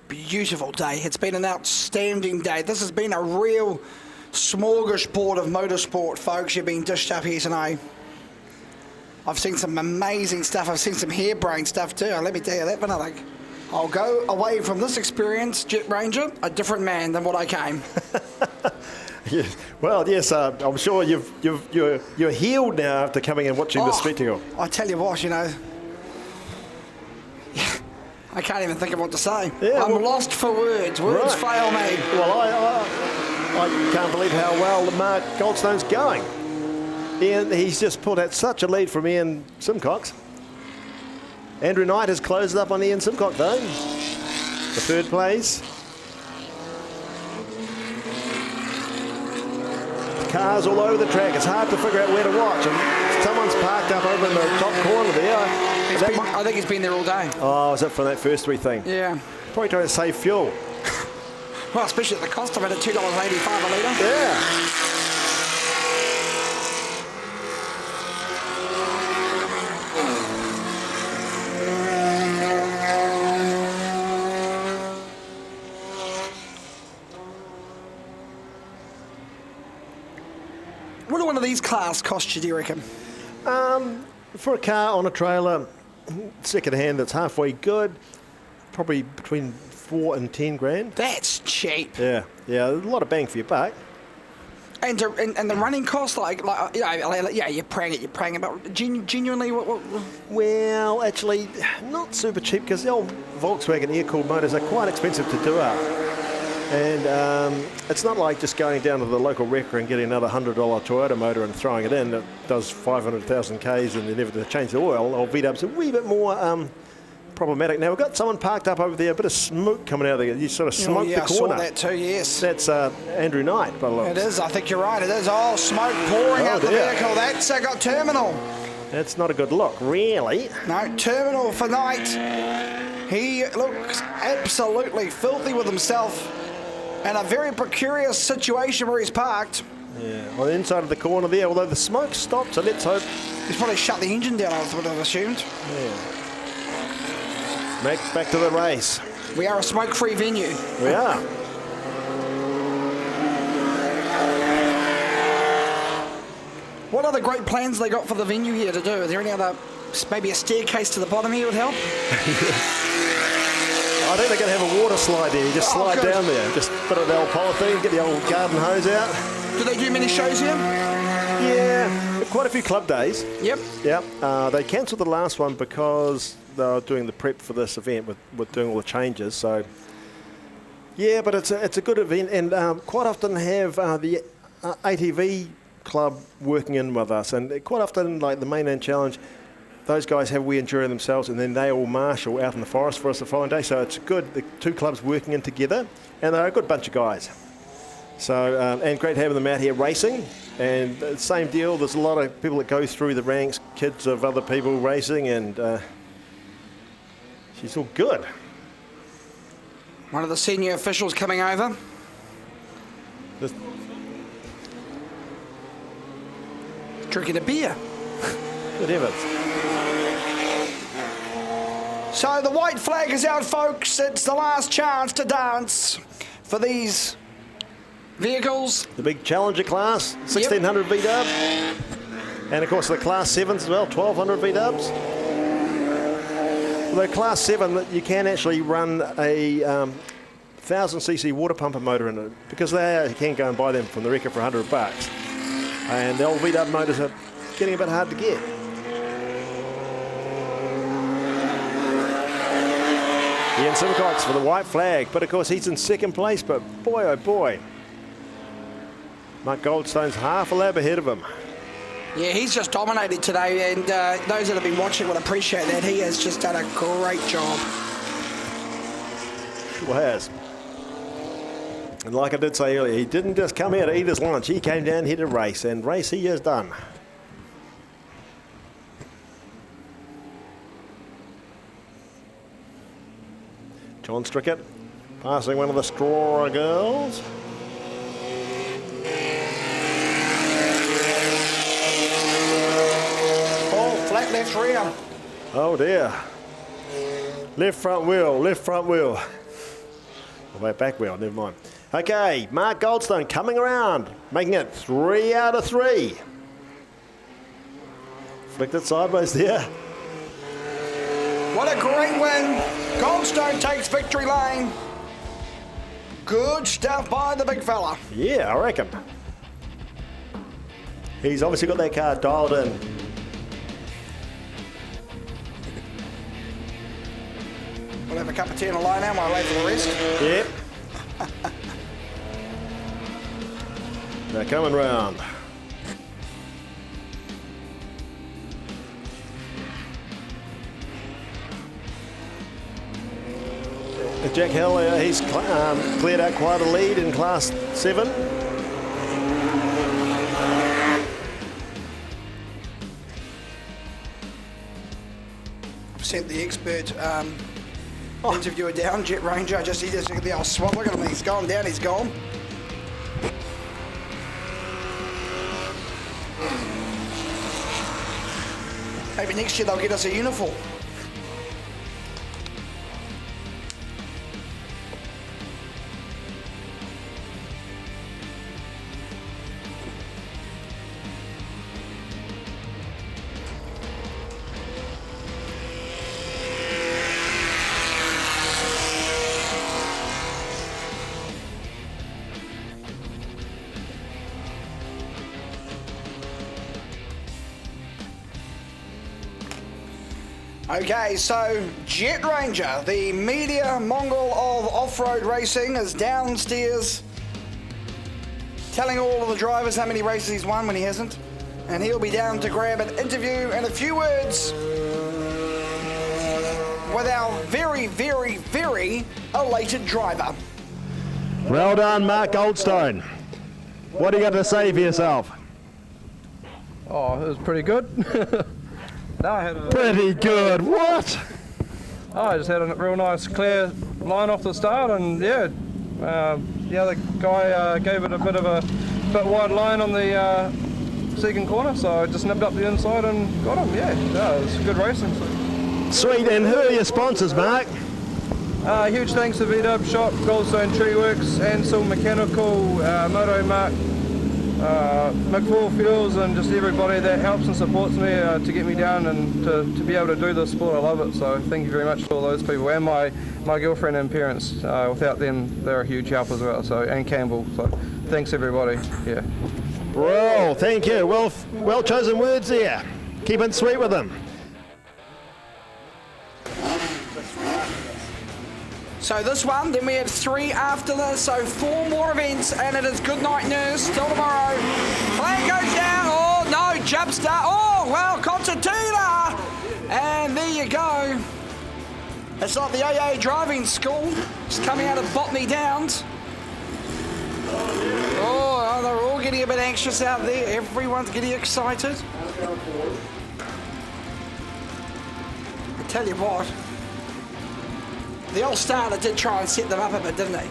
Beautiful day. It's been an outstanding day. This has been a real smorgasbord of motorsport, folks. You've been dished up here tonight. I've seen some amazing stuff. I've seen some harebrained stuff too. Let me tell you that, but I think. I'll go away from this experience, Jet Ranger, a different man than what I came. Yes. Well, yes, I'm sure you're healed now after coming and watching this spectacle. I tell you what, you know, I can't even think of what to say. Yeah, I'm lost for words. Words fail me. Well, I can't believe how well Mark Goldstone's going. And he's just pulled out such a lead from Ian Simcox. Andrew Knight has closed up on Ian Simcox, though. The third place. Cars all over the track. It's hard to figure out where to watch. And someone's parked up over in the top corner there. I think he's been there all day. Oh, is it for that first three thing? Yeah. Probably trying to save fuel. Well, especially at the cost of it at $2.85 a litre. Yeah. What do one of these cars cost you, do you reckon? For a car on a trailer, second hand that's halfway good, probably between 4 and 10 grand. That's cheap. Yeah, a lot of bang for your buck. And the running cost, like you know, yeah, you're praying it, but genuinely, what? Well, actually, not super cheap because the old Volkswagen air-cooled motors are quite expensive to do up. And it's not like just going down to the local wrecker and getting another $100 Toyota motor and throwing it in that does 500,000 Ks and they never change the oil. Old V-dub's a wee bit more problematic. Now, we've got someone parked up over there, a bit of smoke coming out of there. You sort of smoked the corner. I saw that too, yes. That's Andrew Knight, by the looks. It is, I think you're right, it is. Oh, smoke pouring out the vehicle. That's got terminal. That's not a good look, really. No, terminal for Knight. He looks absolutely filthy with himself. And a very precarious situation where he's parked. Yeah, on the inside of the corner there, although the smoke stopped, so let's hope. He's probably shut the engine down, I would have assumed. Yeah. Back to the race. We are a smoke-free venue. We are. What other great plans they got for the venue here to do? Is there any other, maybe a staircase to the bottom here would help? I think they're going to have a water slide there. You just slide down there. Just put it the old polythene, get the old garden hose out. Do they do many shows here? Yeah, quite a few club days. Yep. They cancelled the last one because they were doing the prep for this event with doing all the changes. So, yeah, but it's a good event, and quite often have the ATV club working in with us, and quite often, like the Mainland Challenge, those guys have wee enduro themselves, and then they all marshal out in the forest for us the following day. So it's good, the two clubs working in together, and they're a good bunch of guys. So, and great having them out here racing. And same deal, there's a lot of people that go through the ranks, kids of other people racing, and she's all good. One of the senior officials coming over. Drinking a beer. Good heavens. So the white flag is out, folks. It's the last chance to dance for these vehicles. The big Challenger class, 1600 V-dub. And of course the Class 7s as well, 1200 V-dubs. Although Class 7, you can actually run a 1000cc water pumper motor in it, because you can go and buy them from the wrecker for $100. And the old V-dub motors are getting a bit hard to get. Ian Simcox for the white flag, but of course he's in second place, but boy oh boy, Mark Goldstone's half a lap ahead of him. Yeah, he's just dominated today, and those that have been watching will appreciate that. He has just done a great job. Sure has. And like I did say earlier, he didn't just come here to eat his lunch, he came down here to race, and race he has done. John Strickett passing one of the Straw girls. Oh, flat left rear. Oh dear. Left front wheel, left front wheel. Oh, wait, back wheel, never mind. Okay, Mark Goldstone coming around, making it 3 out of 3. Flicked it sideways there. What a great win. Goldstone takes victory lane. Good stuff by the big fella. Yeah, I reckon. He's obviously got that car dialed in. We'll have a cup of tea and a lie now while I wait for the rest. Yep. They're coming round. Jack Hill, he's cleared out quite a lead in Class 7. I've sent the expert interviewer down, Jet Ranger. Just he just the old swap. Look at him, he's gone down, he's gone. Maybe next year they'll get us a uniform. Okay, so Jet Ranger, the media Mongol of off-road racing, is downstairs telling all of the drivers how many races he's won when he hasn't. And he'll be down to grab an interview and a few words with our very, very, very elated driver. Well done, Mark Goldstone. What are you going to say for yourself? Oh, it was pretty good. No, I had a Pretty good. What? Oh, I just had a real nice clear line off the start, and yeah, the other guy gave it a bit wide line on the second corner, so I just nipped up the inside and got him. Yeah, it was good racing. So. Sweet. And who are your sponsors, Mark? Huge thanks to V-Dub Shop, Goldstone Tree Works, Ansel Mechanical, Moto Mark, McFall Fuels, and just everybody that helps and supports me to get me down and to be able to do this sport. I love it, so thank you very much to all those people, and my girlfriend and parents. Without them, they're a huge help as well, so, and Campbell, so thanks everybody. Yeah. Well, thank you. Well chosen words there. Keep it sweet with them. So this one, then we have 3 after this, so 4 more events, and it is good night nurse till tomorrow. Flag goes down, oh no, jump start, oh well, concertina, and there you go. It's like the AA driving school, just coming out of Botany Downs. Oh, they're all getting a bit anxious out there, everyone's getting excited. I tell you what, the old starter did try and set them up a bit, didn't he?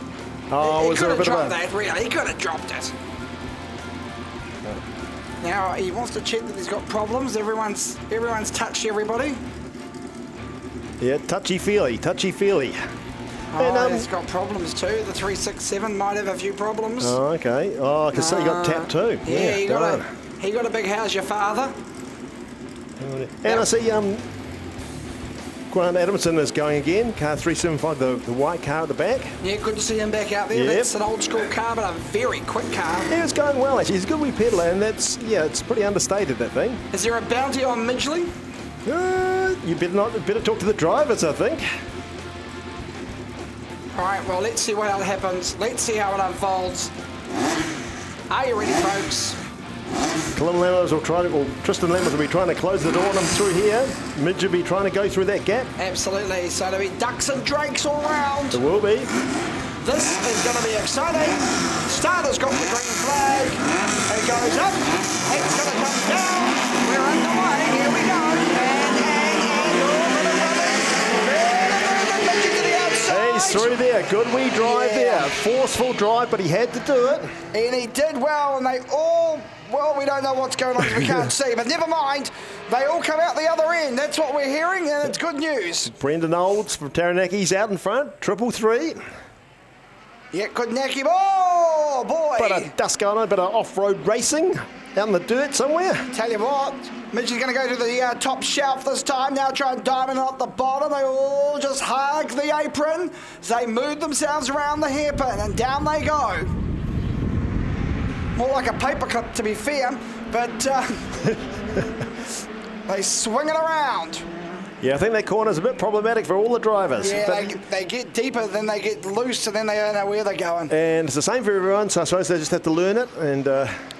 Oh, he was could there a have bit dropped of that, really. He could have dropped it. Now, he wants to check that he's got problems. Everyone's touched everybody. Yeah, touchy-feely. Oh, and, he's got problems too. The 367 might have a few problems. Oh, okay. Oh, I can see you got tapped too. Yeah, he got a big how's your father? And I see Grant Adamson is going again, car 375, the white car at the back. Yeah, good to see him back out there. Yep. That's an old school car, but a very quick car. Yeah, it's going well actually. He's a good wee peddler, and it's pretty understated, that thing. Is there a bounty on Midgley? You better talk to the drivers, I think. All right, well, let's see what happens. Let's see how it unfolds. Are you ready, folks? Tristan Lammers will be trying to close the door on them through here. Midge will be trying to go through that gap. Absolutely. So there'll be ducks and drakes all round. There will be. This is going to be exciting. Starter's got the green flag. It goes up. It's going to come down. We're underway. Here we go. He's through there. Good wee drive there. Forceful drive, but he had to do it. And he did well, and they all, well, we don't know what's going on because we can't see, but never mind. They all come out the other end. That's what we're hearing, and it's good news. Brendan Olds from Taranaki's out in front. 333. Yeah, good Naki. Oh, Oh, boy. Bit of dust going on, a bit of off-road racing out in the dirt somewhere. Tell you what, Mitch is going to go to the top shelf this time. Now try and diamond at the bottom. They all just hug the apron as they move themselves around the hairpin, and down they go. More like a paperclip, to be fair, but they swing it around. Yeah, I think that corner's a bit problematic for all the drivers. Yeah, they get deeper, then they get loose, and then they don't know where they're going. And it's the same for everyone, so I suppose they just have to learn it. And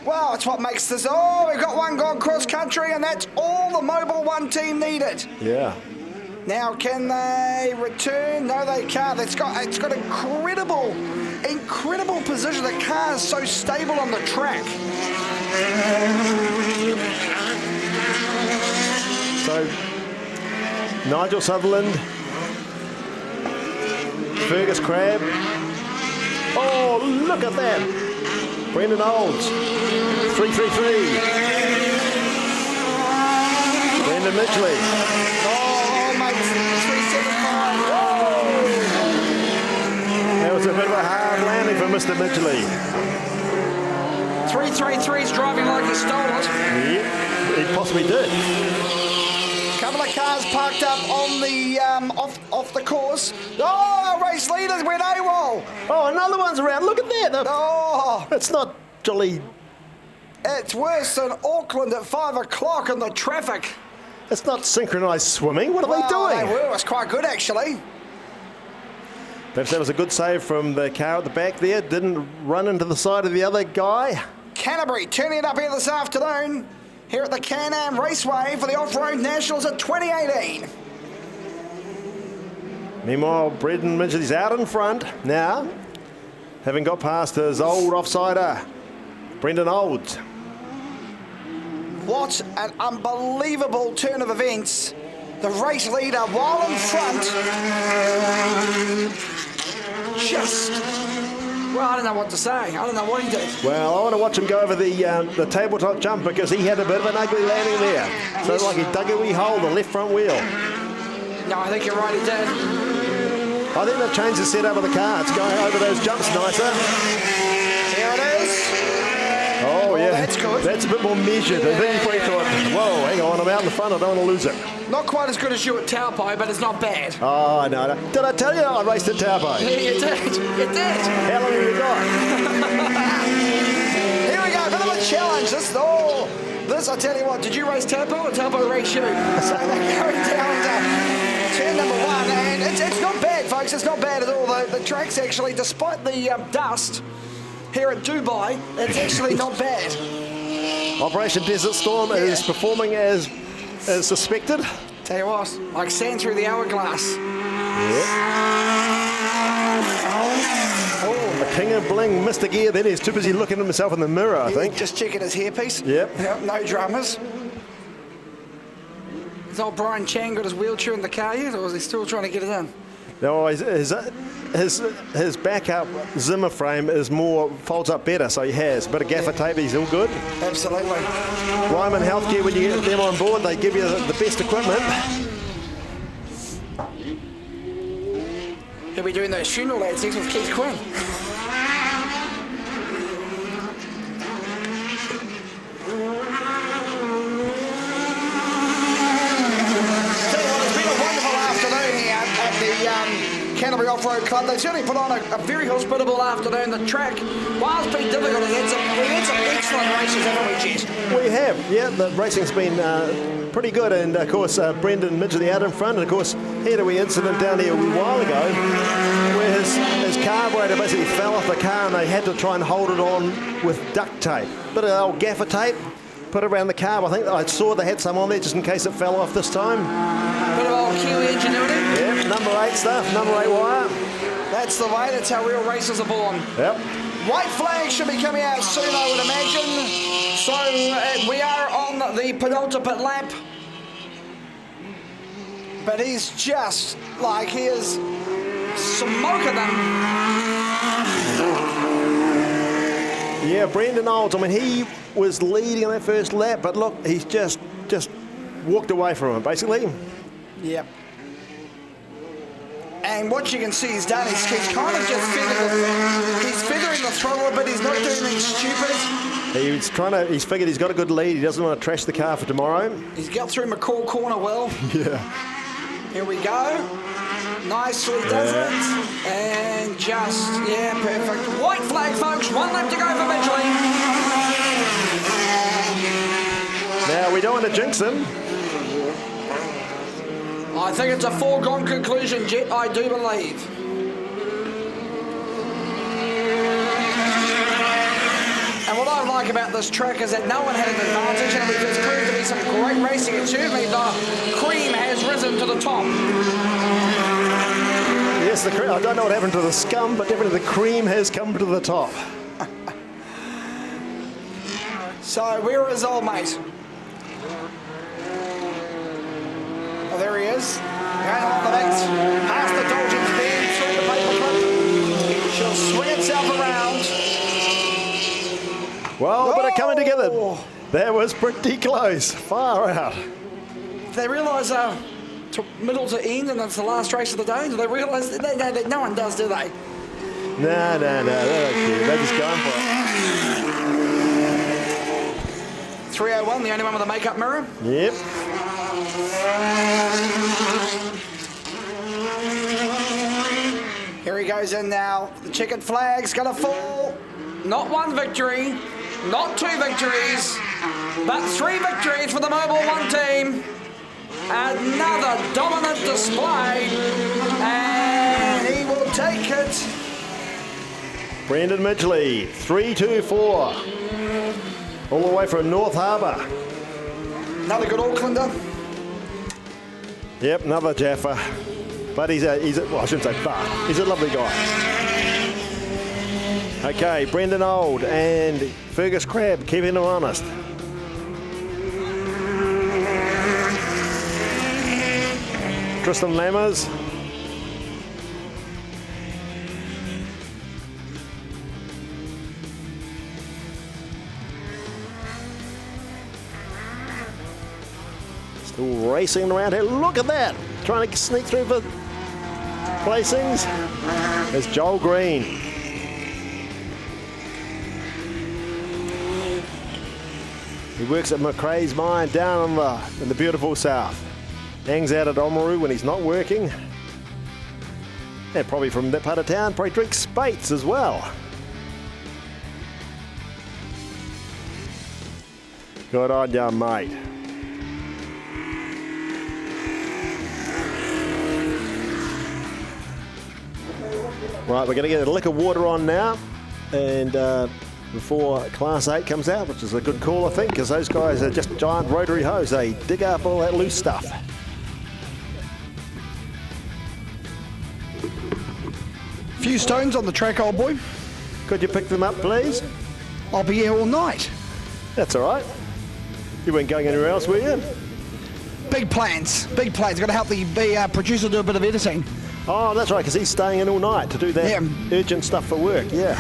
well, it's what makes this. Oh, we've got one gone cross country, and that's all the Mobile One team needed. yeah. Now, can they return? No, they can't. It's got incredible position. The car is so stable on the track. So, Nigel Sutherland, Fergus Crabb. Oh, look at that. Brendan Olds, 333. Brendan Midgley. Oh, mate, 375. That was a bit of a hard landing for Mr. Midgley. 333's driving like he stole it. Yeah, he possibly did. Couple of cars parked up on the off the course. Oh, race leaders went AWOL. Oh, another one's around. Look at that. Oh, it's not jolly. It's worse than Auckland at 5 o'clock in the traffic. It's not synchronised swimming. What are they doing? They were. It was quite good, actually. Perhaps that was a good save from the car at the back there. Didn't run into the side of the other guy. Canterbury turning it up here this afternoon, here at the Can-Am Raceway for the Off-Road Nationals of 2018. Meanwhile, Brendan Midgley's out in front now, having got past his old offsider, Brendan Olds. What an unbelievable turn of events. The race leader, while in front, well, I don't know what to say. I don't know what he did. Well, I want to watch him go over the tabletop jump because he had a bit of an ugly landing there. So Yes. like he dug a wee hole, the left front wheel. No, I think you're right, he did. I think they've changed the setup of the car. It's going over those jumps nicer. Here it is. Oh, yeah. That's good. That's a bit more measured. I think he probably thought, whoa, hang on, I'm out in the front. I don't want to lose it. Not quite as good as you at Taupo, but it's not bad. Oh, no. Did I tell you I raced at Taupo? Yeah, you did. You did. How long have you got? Here we go. Bit of a challenge. This, I tell you what, did you race Taupo or Taupo race you? So they're going down to turn number one, and it's not bad, folks. It's not bad at all. The track's actually, despite the dust here at Dubai, it's actually not bad. Operation Desert Storm is performing as suspected. Tell you what, like sand through the hourglass. Oh, the king of bling, Mr. Gear, then he's too busy looking at himself in the mirror, I think. Just checking his hairpiece. Yep. No dramas. Has old Brian Chan got his wheelchair in the car yet, or is he still trying to get it in? No, his backup Zimmer frame is folds up better, so he has. Bit of gaffer tape, he's all good. Absolutely. Ryman Healthcare, when you get them on board, they give you the best equipment. He'll be doing those funeral ads next with Keith Quinn. Canterbury Off-Road Club. They certainly put on a very hospitable afternoon. The track, while it's been difficult, we had some excellent races, haven't we, Jess? We have, yeah. The racing's been pretty good, and of course Brendan Midgley out in front, and of course he had a wee incident down here a wee while ago where his carburetor basically fell off the car and they had to try and hold it on with duct tape. Bit of old gaffer tape, put it around the carb. I think I saw they had some on there just in case it fell off this time. Bit of old Kiwi ingenuity. Yep, number 8 stuff, number 8 wire. That's the way, that's how real races are born. Yep. White flag should be coming out soon, I would imagine. So we are on the penultimate lap. But he's just like, he is smoking them. Yeah, Brendan Olds, I mean, he was leading in that first lap, but look, he's just walked away from him, basically. Yep. And what you can see he's done is he's kind of just feathering the throttle, but he's not doing anything stupid. He's figured he's got a good lead. He doesn't want to trash the car for tomorrow. He's got through McCall corner well. Yeah. Here we go. Nicely does it. And just, yeah, perfect. White flag, folks. 1 lap to go for Midgley. Now, we don't want to jinx him. I think it's a foregone conclusion, Jet, I do believe. And what I like about this track is that no one had an advantage, and it has proved to be some great racing, and certainly the cream has risen to the top. Yes, the cream. I don't know what happened to the scum, but definitely the cream has come to the top. So, where is old mate? Oh, there he is. Going along the banks, past the Dolgen's bend, through the paperclip. She'll swing itself around. Well, but it coming together. That was pretty close. Far out. They realise middle to end and it's the last race of the day? Do they realise that? No one does, do they? No. They don't care. They're just going for it. 301, the only one with a makeup mirror? Yep. Here he goes in now. The checkered flag's gonna fall. Not 1 victory, not 2 victories, but 3 victories for the Mobil 1 team. Another dominant display, and he will take it. Brendan Midgley, 3-2-4. All the way from North Harbour. Another good Aucklander. Yep, another Jaffa. But he's a well, I shouldn't say but, he's a lovely guy. Okay, Brendan Old and Fergus Crabb keeping him honest. Tristan Lammers. Still racing around here. Look at that! Trying to sneak through for placings. There's Joel Green. He works at McRae's mine down in the beautiful south. Hangs out at Oamaru when he's not working. And probably from that part of town, probably drinks Spates as well. Good on ya, mate. Right, we're going to get a lick of water on now, and before Class 8 comes out, which is a good call, I think, because those guys are just giant rotary hose. They dig up all that loose stuff. Few stones on the track, old boy. Could you pick them up, please? I'll be here all night. That's all right. You weren't going anywhere else, were you? Big plans. Big plans. Got to help the producer do a bit of editing. Oh, that's right, because he's staying in all night to do that urgent stuff for work, yeah.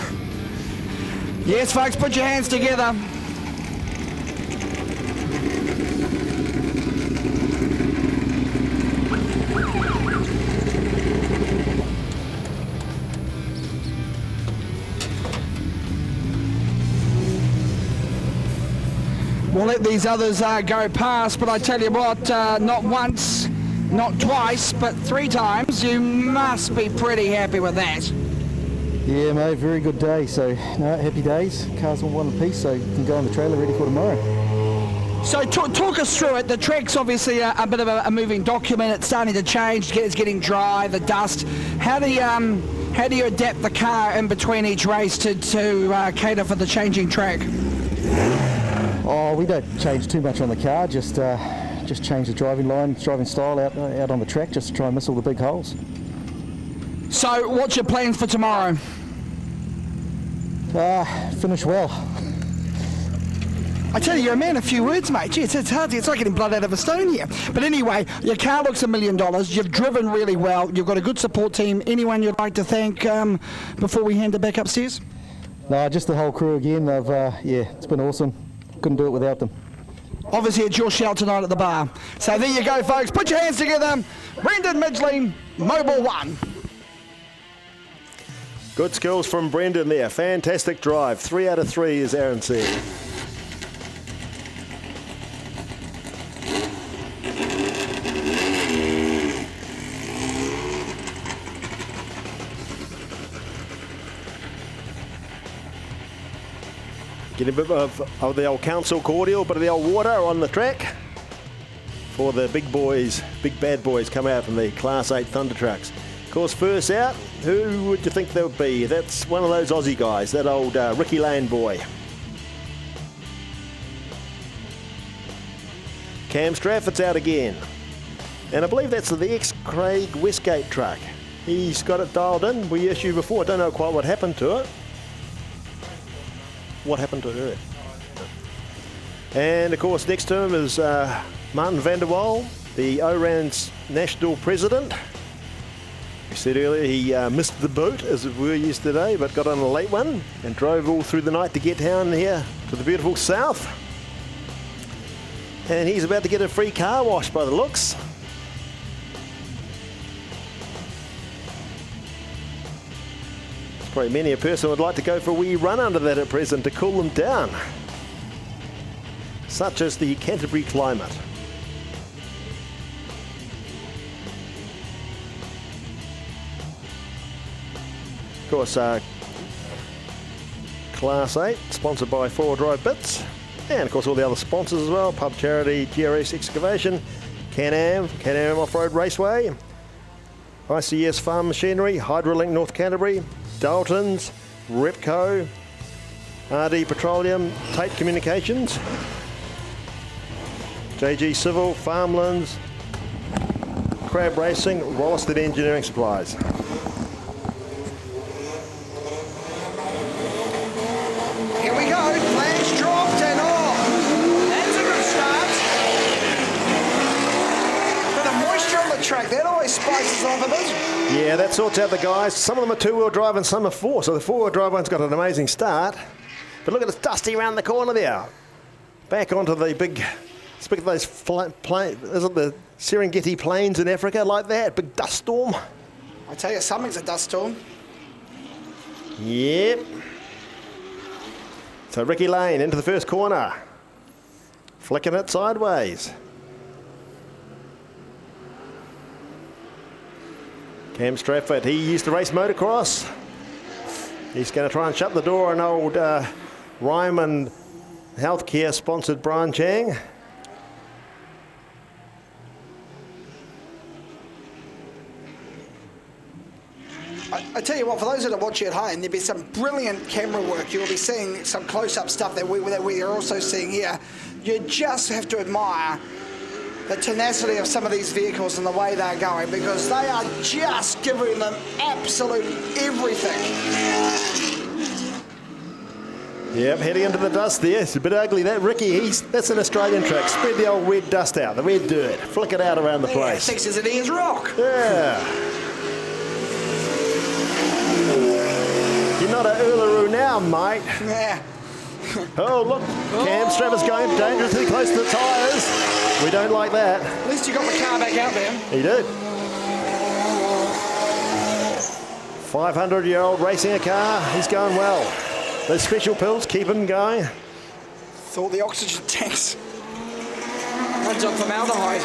Yes, folks, put your hands together. We'll let these others go past, but I tell you what, not once, not twice, but 3 times. You must be pretty happy with that. Yeah, mate, very good day. So, no, happy days. Cars all one piece, so you can go on the trailer ready for tomorrow. So talk us through it. The track's obviously a bit of a moving document. It's starting to change. It's getting dry, the dust. How do you adapt the car in between each race to cater for the changing track? Oh, we don't change too much on the car. Just change the driving line, driving style out on the track, just to try and miss all the big holes. So, what's your plans for tomorrow? Finish well. I tell you, you're a man of few words, mate. Gee, it's hard. It's like getting blood out of a stone here. But anyway, your car looks $1 million. You've driven really well. You've got a good support team. Anyone you'd like to thank before we hand it back upstairs? No, just the whole crew again. It's been awesome. Couldn't do it without them. Obviously, it's your shout tonight at the bar. So there you go, folks. Put your hands together. Brendan Midgley, Mobil 1. Good skills from Brendan there. Fantastic drive. 3 out of 3, as Aaron said. Getting a bit of the old council cordial, bit of the old water on the track for the big boys, big bad boys come out from the Class 8 Thunder Trucks. Of course, first out, who would you think that would be? That's one of those Aussie guys, that old Ricky Lane boy. Cam Strafford's out again. And I believe that's the ex-Craig Westgate truck. He's got it dialed in. We issued before, I don't know quite what happened to it. What happened to it? And of course, next to him is Martin van der Waal, the ORAN's national president. We said earlier he missed the boat, as it were, yesterday, but got on a late one and drove all through the night to get down here to the beautiful south. And he's about to get a free car wash by the looks. Probably many a person would like to go for a wee run under that at present to cool them down. Such as the Canterbury climate. Of course, Class 8, sponsored by 4 Drive Bits. And of course all the other sponsors as well. Pub Charity, GRS Excavation, Can-Am Off-Road Raceway, ICS Farm Machinery, Hydrolink North Canterbury, Dalton's, Repco, RD Petroleum, Tate Communications, JG Civil, Farmlands, Crab Racing, Rolliston Engineering Supplies. Here we go, flags dropped and that's a good start. Bit of moisture on the track, that always spices it up a bit. Yeah, that sorts out the guys. Some of them are 2-wheel drive and some are 4. So the 4-wheel drive one's got an amazing start. But look at this dusty around the corner there. Back onto the big, speak of those plains, is it the Serengeti Plains in Africa like that? Big dust storm. I tell you, something's a dust storm. Yep. So Ricky Lane into the first corner. Flicking it sideways. Cam Strafford, he used to race motocross. He's going to try and shut the door on old Ryman Healthcare sponsored Brian Chang. I tell you what, for those that are watching at home, there'll be some brilliant camera work. You'll be seeing some close-up stuff that we are also seeing here. You just have to admire the tenacity of some of these vehicles and the way they're going, because they are just giving them absolute everything. Yep, heading into the dust there. It's a bit ugly, that Ricky. That's an Australian track. Spread the old red dust out, the red dirt. Flick it out around the place. Texas and Ian's rock. Yeah. You're not a Uluru now, mate. Yeah. Oh, look. Cam Strafford's going dangerously close to the tyres. We don't like that. At least you got the car back out there. He did. 500-year-old racing a car. He's going well. Those special pills keep him going. Thought the oxygen tanks runs on formaldehyde.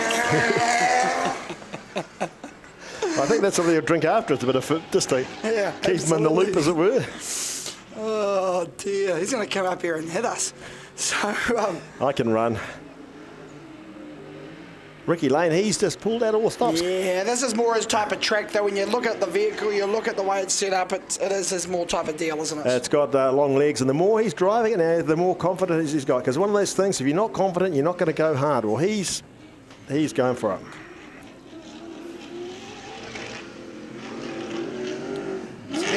I think that's something you'll drink after. It's a bit of just to keep him in the loop, as it were. Oh dear, he's going to come up here and hit us. So I can run. Ricky Lane, he's just pulled out all stops. Yeah, this is more his type of track, though. When you look at the vehicle, you look at the way it's set up, it is his more type of deal, isn't it? It's got long legs, and the more he's driving it now, the more confidence he's got. Because one of those things, if you're not confident, you're not going to go hard. Well, he's going for it.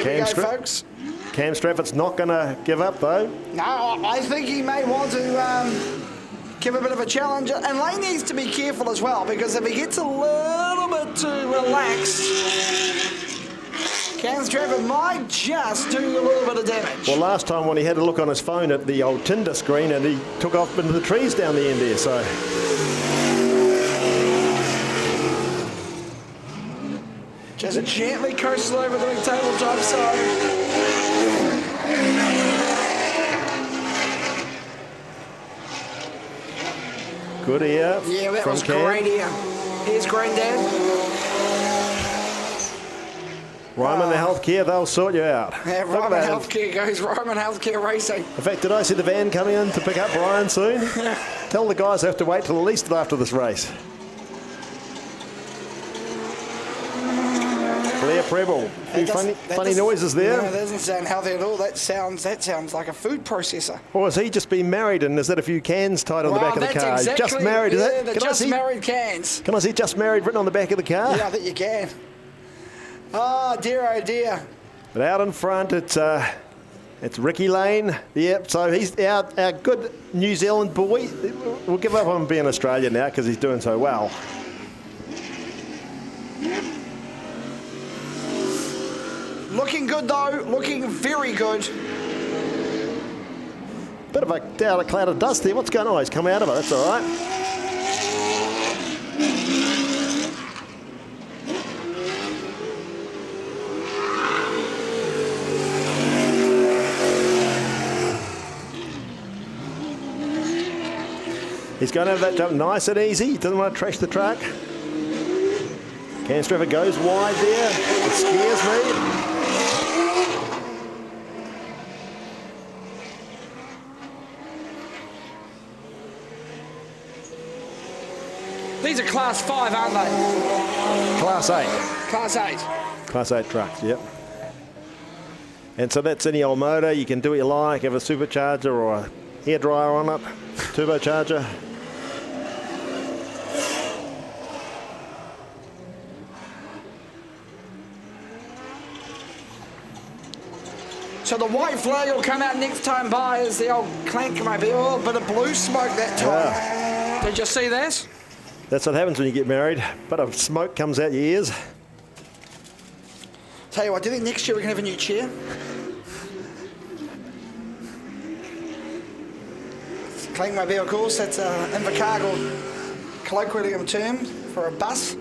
Here we go, folks. Cam Strafford's not going to give up, though. No, I think he may want to give a bit of a challenge. And Lane needs to be careful as well, because if he gets a little bit too relaxed, Cam Strafford might just do a little bit of damage. Well, last time when he had a look on his phone at the old Tinder screen, and he took off into the trees down the end there, so... Just gently coasted over doing tabletop, so... Good ear. Yeah, that from was Cam. great ear. Here's Grandad. Ryman Healthcare, they'll sort you out. Yeah, Look at Ryman that. Healthcare goes Ryman Healthcare Racing. In fact, did I see the van coming in to pick up Brian soon? Tell the guys I have to wait till at least after this race. Blair Preble. A few funny noises there. No, that doesn't sound healthy at all. That sounds like a food processor. Or has he just been married and is that a few cans tied on the back of the car? Exactly, Just married, is it? the just married cans. Can I see just married written on the back of the car? Yeah, I think you can. Oh dear. But out in front, it's Ricky Lane. Yep, so he's our good New Zealand boy. We'll give up on being Australian now because he's doing so well. Looking good though, looking very good. Bit of a cloud of dust there. What's going on? He's come out of it. That's all right. He's going to have that jump nice and easy. He doesn't want to trash the truck. Canstrapper goes wide there. It scares me. These are Class 5, aren't they? Class 8. Class 8. Class 8 trucks, yep. And so that's any old motor. You can do what you like. Have a supercharger or a hairdryer on it, turbocharger. So the white flag will come out next time by as the old clank maybe. Oh, a bit of blue smoke that time. Yeah. Did you see that? That's what happens when you get married. Bit of smoke comes out your ears. Tell you what, do you think next year we can have a new chair? Clankmobile, of course, that's Invercargill colloquial term for a bus.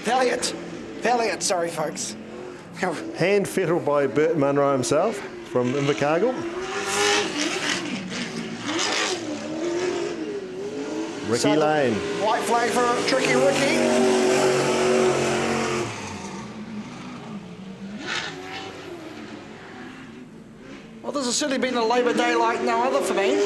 Valiant, sorry folks. Hand fettled by Bert Munro himself from Invercargill. Ricky Lane. White flag for Tricky Ricky. Well, this has certainly been a Labour Day like no other for me.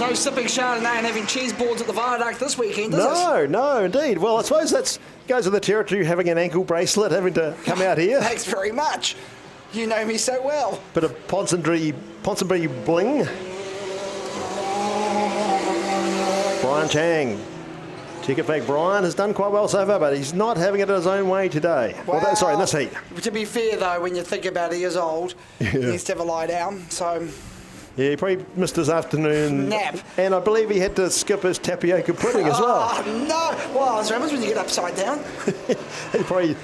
No sipping Chardonnay and having cheese boards at the viaduct this weekend, does it? No, indeed. Well, I suppose that goes with the territory, having an ankle bracelet, having to come out here. Thanks very much. You know me so well. Bit of Ponsonbury bling. Brian Chang. Ticket fact, Brian has done quite well so far, but he's not having it his own way today. Well, sorry, in this heat. To be fair, though, when you think about it, he is old. Yeah. He needs to have a lie down, so... Yeah, he probably missed his afternoon nap. And I believe he had to skip his tapioca pudding as well. Oh, no. Well, that's what happens when you get upside down. He probably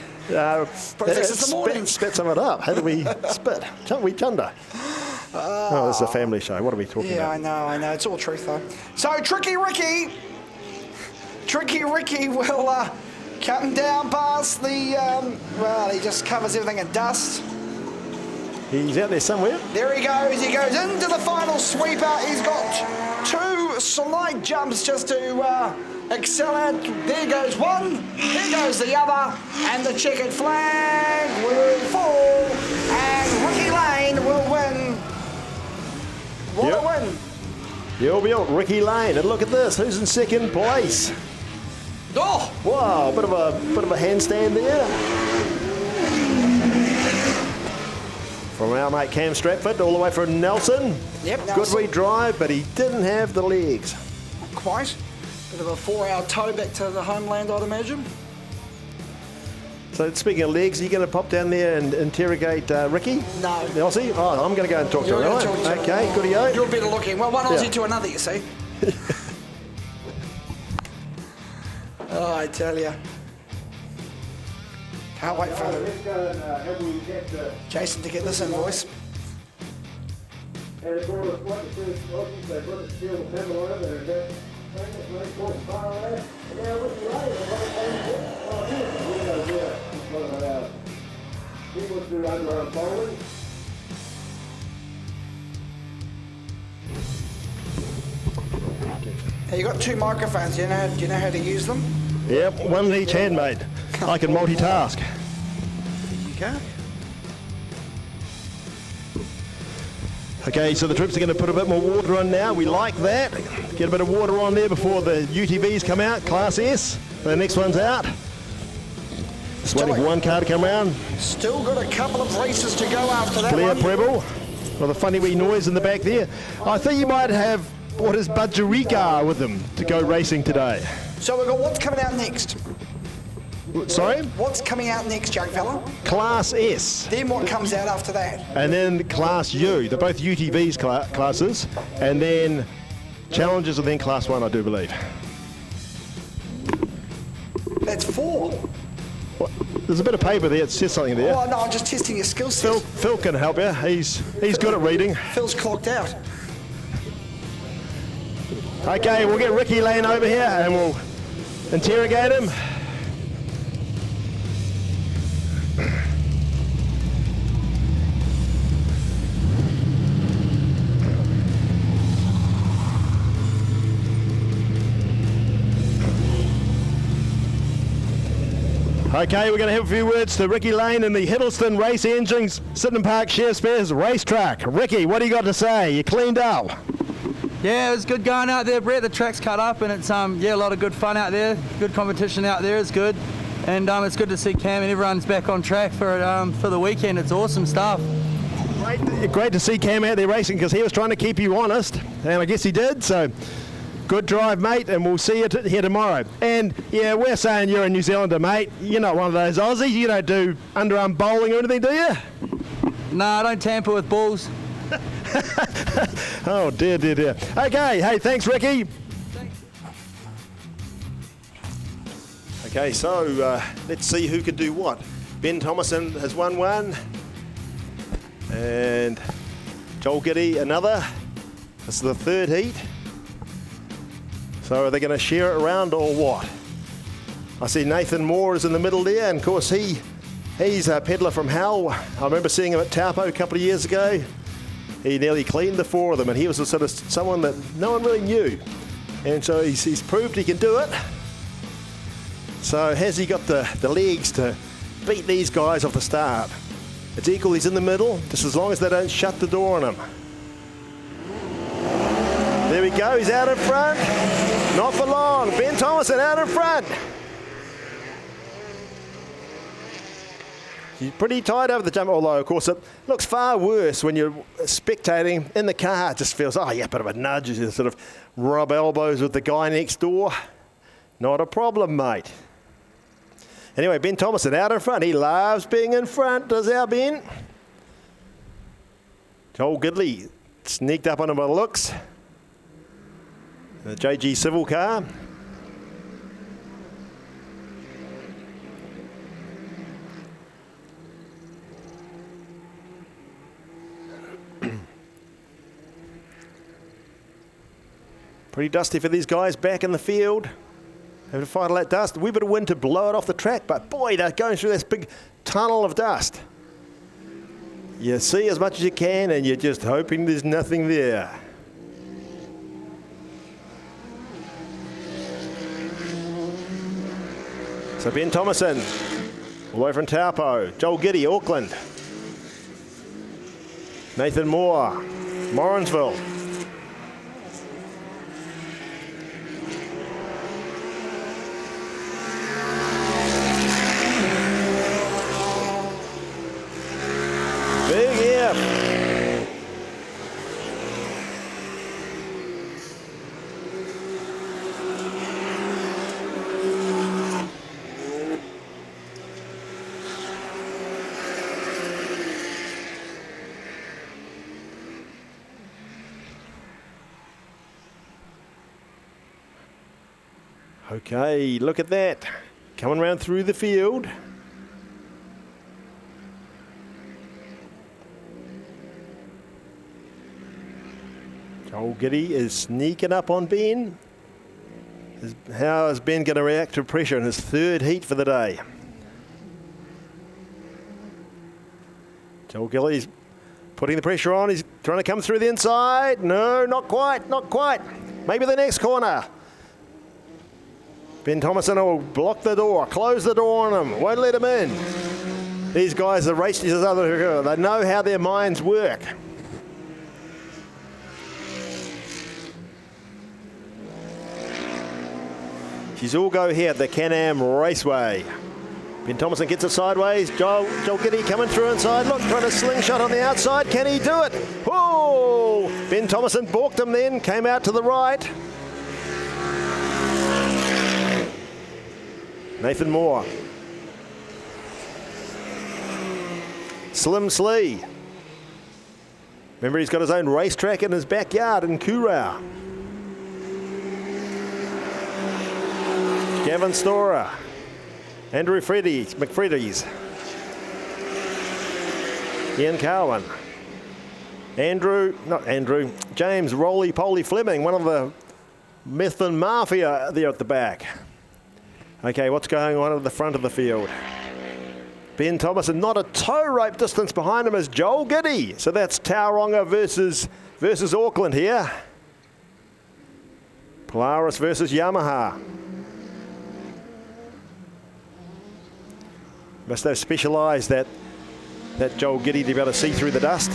spit some of it up. How do we spit? We chunder. Oh, this is a family show. What are we talking about? Yeah, I know. It's all truth, though. So, Tricky Ricky will come down past the... well, he just covers everything in dust. He's out there somewhere. There he goes. He goes into the final sweeper. He's got two slight jumps just to excel at. There goes one. There goes the other. And the checkered flag will fall. And Ricky Lane will win. What a win. You'll be on Ricky Lane. And look at this. Who's in second place? Oh! Wow, bit of a handstand there. From our mate Cam Stratford, all the way from Nelson. Yep, Good Nelson. redrive, but he didn't have the legs. Not quite. Bit of a 4-hour tow back to the homeland, I'd imagine. So speaking of legs, are you going to pop down there and interrogate Ricky? No. The Aussie? Oh, I'm going to go and talk to him, right? Okay, good to go. You're better looking. Well, one Aussie to another, you see. Oh, I tell you. Can't wait for Jason to get this invoice. Now you've got two microphones. Do you know how to use them? Yep, one in each hand, mate. I can multitask. There you go. Okay, so the troops are going to put a bit more water on now. We like that. Get a bit of water on there before the UTVs come out, Class S. The next one's out. Just waiting for one car to come around. Still got a couple of races to go after that Clear one. Preble. With a funny wee noise in the back there. I think you might have what is Budgerica with them to go racing today. So we've got what's coming out next? Sorry? What's coming out next, young fella? Class S. Then what comes out after that? And then Class U. They're both UTVs classes. And then Challenges and then Class 1, I do believe. That's 4. What? There's a bit of paper there. It says something there. Oh, no, I'm just testing your skill set. Phil can help you. He's good at reading. Phil's clocked out. Okay, we'll get Ricky Lane over here and we'll interrogate him. Okay, we're going to have a few words to Ricky Lane in the Hiddleston Race Engines Sydenham Park Share Spares racetrack. Ricky, what do you got to say? You cleaned up. Yeah, it was good going out there, Brett. The track's cut up and it's yeah, a lot of good fun out there. Good competition out there. It's good. And it's good to see Cam and everyone's back on track for the weekend. It's awesome stuff. Great to see Cam out there racing because he was trying to keep you honest, and I guess he did. So good drive, mate, and we'll see you here tomorrow. And yeah, we're saying you're a New Zealander, mate. You're not one of those Aussies. You don't do underarm bowling or anything, do you? No, I don't tamper with balls. Oh dear, dear, dear. Okay, hey, thanks, Ricky. Okay, so let's see who can do what. Ben Thomason has won one, and Joel Giddy another. This is the third heat. So are they going to share it around or what? I see Nathan Moore is in the middle there, and of course he's a peddler from hell. I remember seeing him at Taupo a couple of years ago. He nearly cleaned the 4 of them, and he was a sort of someone that no one really knew. And so he's proved he can do it. So has he got the legs to beat these guys off the start? It's equal, he's in the middle, just as long as they don't shut the door on him. There we go, he's out in front. Not for long, Ben Thomason out in front. He's pretty tight over the jump, although of course it looks far worse when you're spectating in the car. It just feels, oh yeah, a bit of a nudge as you sort of rub elbows with the guy next door. Not a problem, mate. Anyway, Ben Thomason out in front. He loves being in front, does our Ben. Joel Gidley sneaked up on him by the looks. The JG Civil car. Pretty dusty for these guys back in the field. Having to fight all that dust. A wee bit of wind to blow it off the track, but boy, they're going through this big tunnel of dust. You see as much as you can, and you're just hoping there's nothing there. So Ben Thomason, all the way from Taupo. Joel Giddy, Auckland. Nathan Moore, Morrinsville. Big hip. Okay, look at that. Coming around through the field. Joel Giddy is sneaking up on Ben. How is Ben going to react to pressure in his third heat for the day? Joel Gillies putting the pressure on. He's trying to come through the inside. No, not quite, not quite. Maybe the next corner. Ben Thomason will block the door, close the door on him, won't let him in. These guys are racing each other. They know how their minds work. She's all go here at the Can-Am Raceway. Ben Thomason gets it sideways. Joel Giddy coming through inside. Look, trying to slingshot on the outside. Can he do it? Whoa! Ben Thomason balked him then, came out to the right. Nathan Moore. Slim Slee. Remember, he's got his own racetrack in his backyard in Kurau. Gavin Storer. Andrew McFreddy's. Ian Cowan. James Roly-Poly Fleming, one of the Methven Mafia there at the back. Okay, what's going on at the front of the field? Ben Thomason, not a tow rope distance behind him is Joel Giddy. So that's Tauranga versus Auckland here. Polaris versus Yamaha. Must have specialised that Joel Giddy to be able to see through the dust.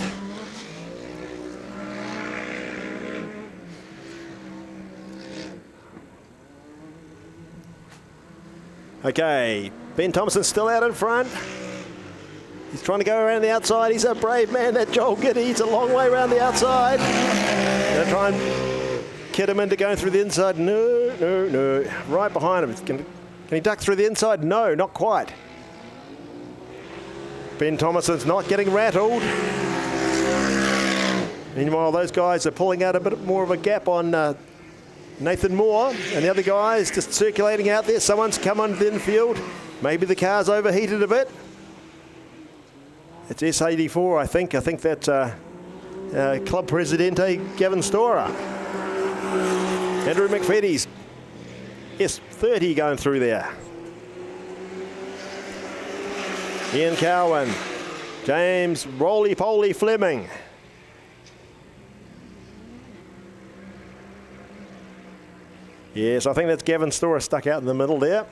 Okay, Ben Thomason's still out in front. He's trying to go around the outside. He's a brave man, that Joel Giddy. He's a long way around the outside. Gonna try and kid him into going through the inside. No. Right behind him. Can he duck through the inside? No, not quite. Ben Thomason's not getting rattled. Meanwhile, those guys are pulling out a bit more of a gap on Nathan Moore, and the other guys just circulating out there. Someone's come on the infield. Maybe the car's overheated a bit. It's S84, I think. I think that's Club Presidente Gavin Storer. Andrew McFeddy's S30 going through there. Ian Cowan. James Roly-Poly Fleming. Yes, I think that's Gavin Storer stuck out in the middle there.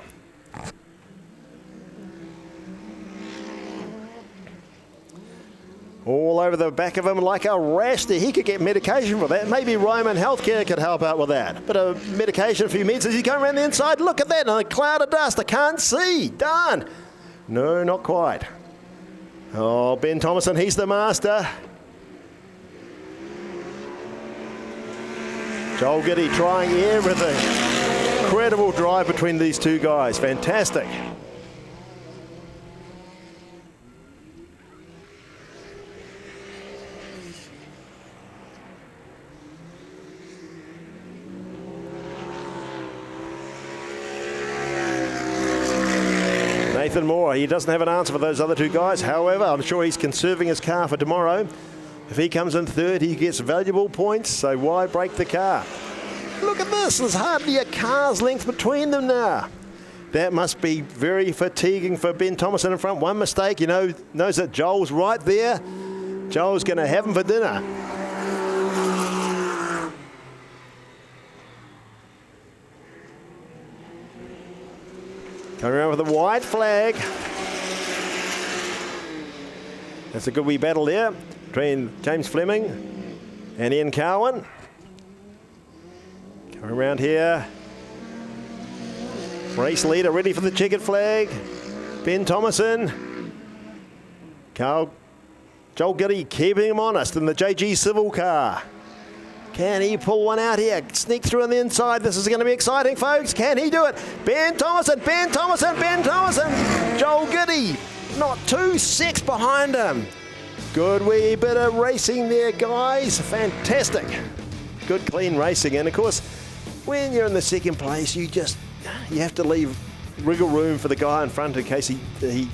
All over the back of him like a rash there. He could get medication for that. Maybe Ryman Healthcare could help out with that. Bit of medication for you meds as he's going around the inside. Look at that, a cloud of dust. I can't see. Darn. No, not quite. Oh, Ben Thomason, he's the master. Joel Giddy trying everything. Incredible drive between these two guys. Fantastic. Nathan Moore, he doesn't have an answer for those other two guys. However, I'm sure he's conserving his car for tomorrow. If he comes in third, he gets valuable points, so why break the car? Look at this, there's hardly a car's length between them now. That must be very fatiguing for Ben Thomason in front. One mistake, knows that Joel's right there. Joel's going to have him for dinner. Coming around with a white flag. That's a good wee battle there between James Fleming and Ian Cowan. Coming around here. Race leader ready for the checkered flag. Ben Thomason. Joel Giddy keeping him honest in the JG Civil car. Can he pull one out here? Sneak through on the inside. This is going to be exciting, folks. Can he do it? Ben Thomason. Joel Giddy, not 2-6 behind him. Good wee bit of racing there, guys. Fantastic. Good, clean racing. And, of course, when you're in the second place, you have to leave wriggle room for the guy in front in case he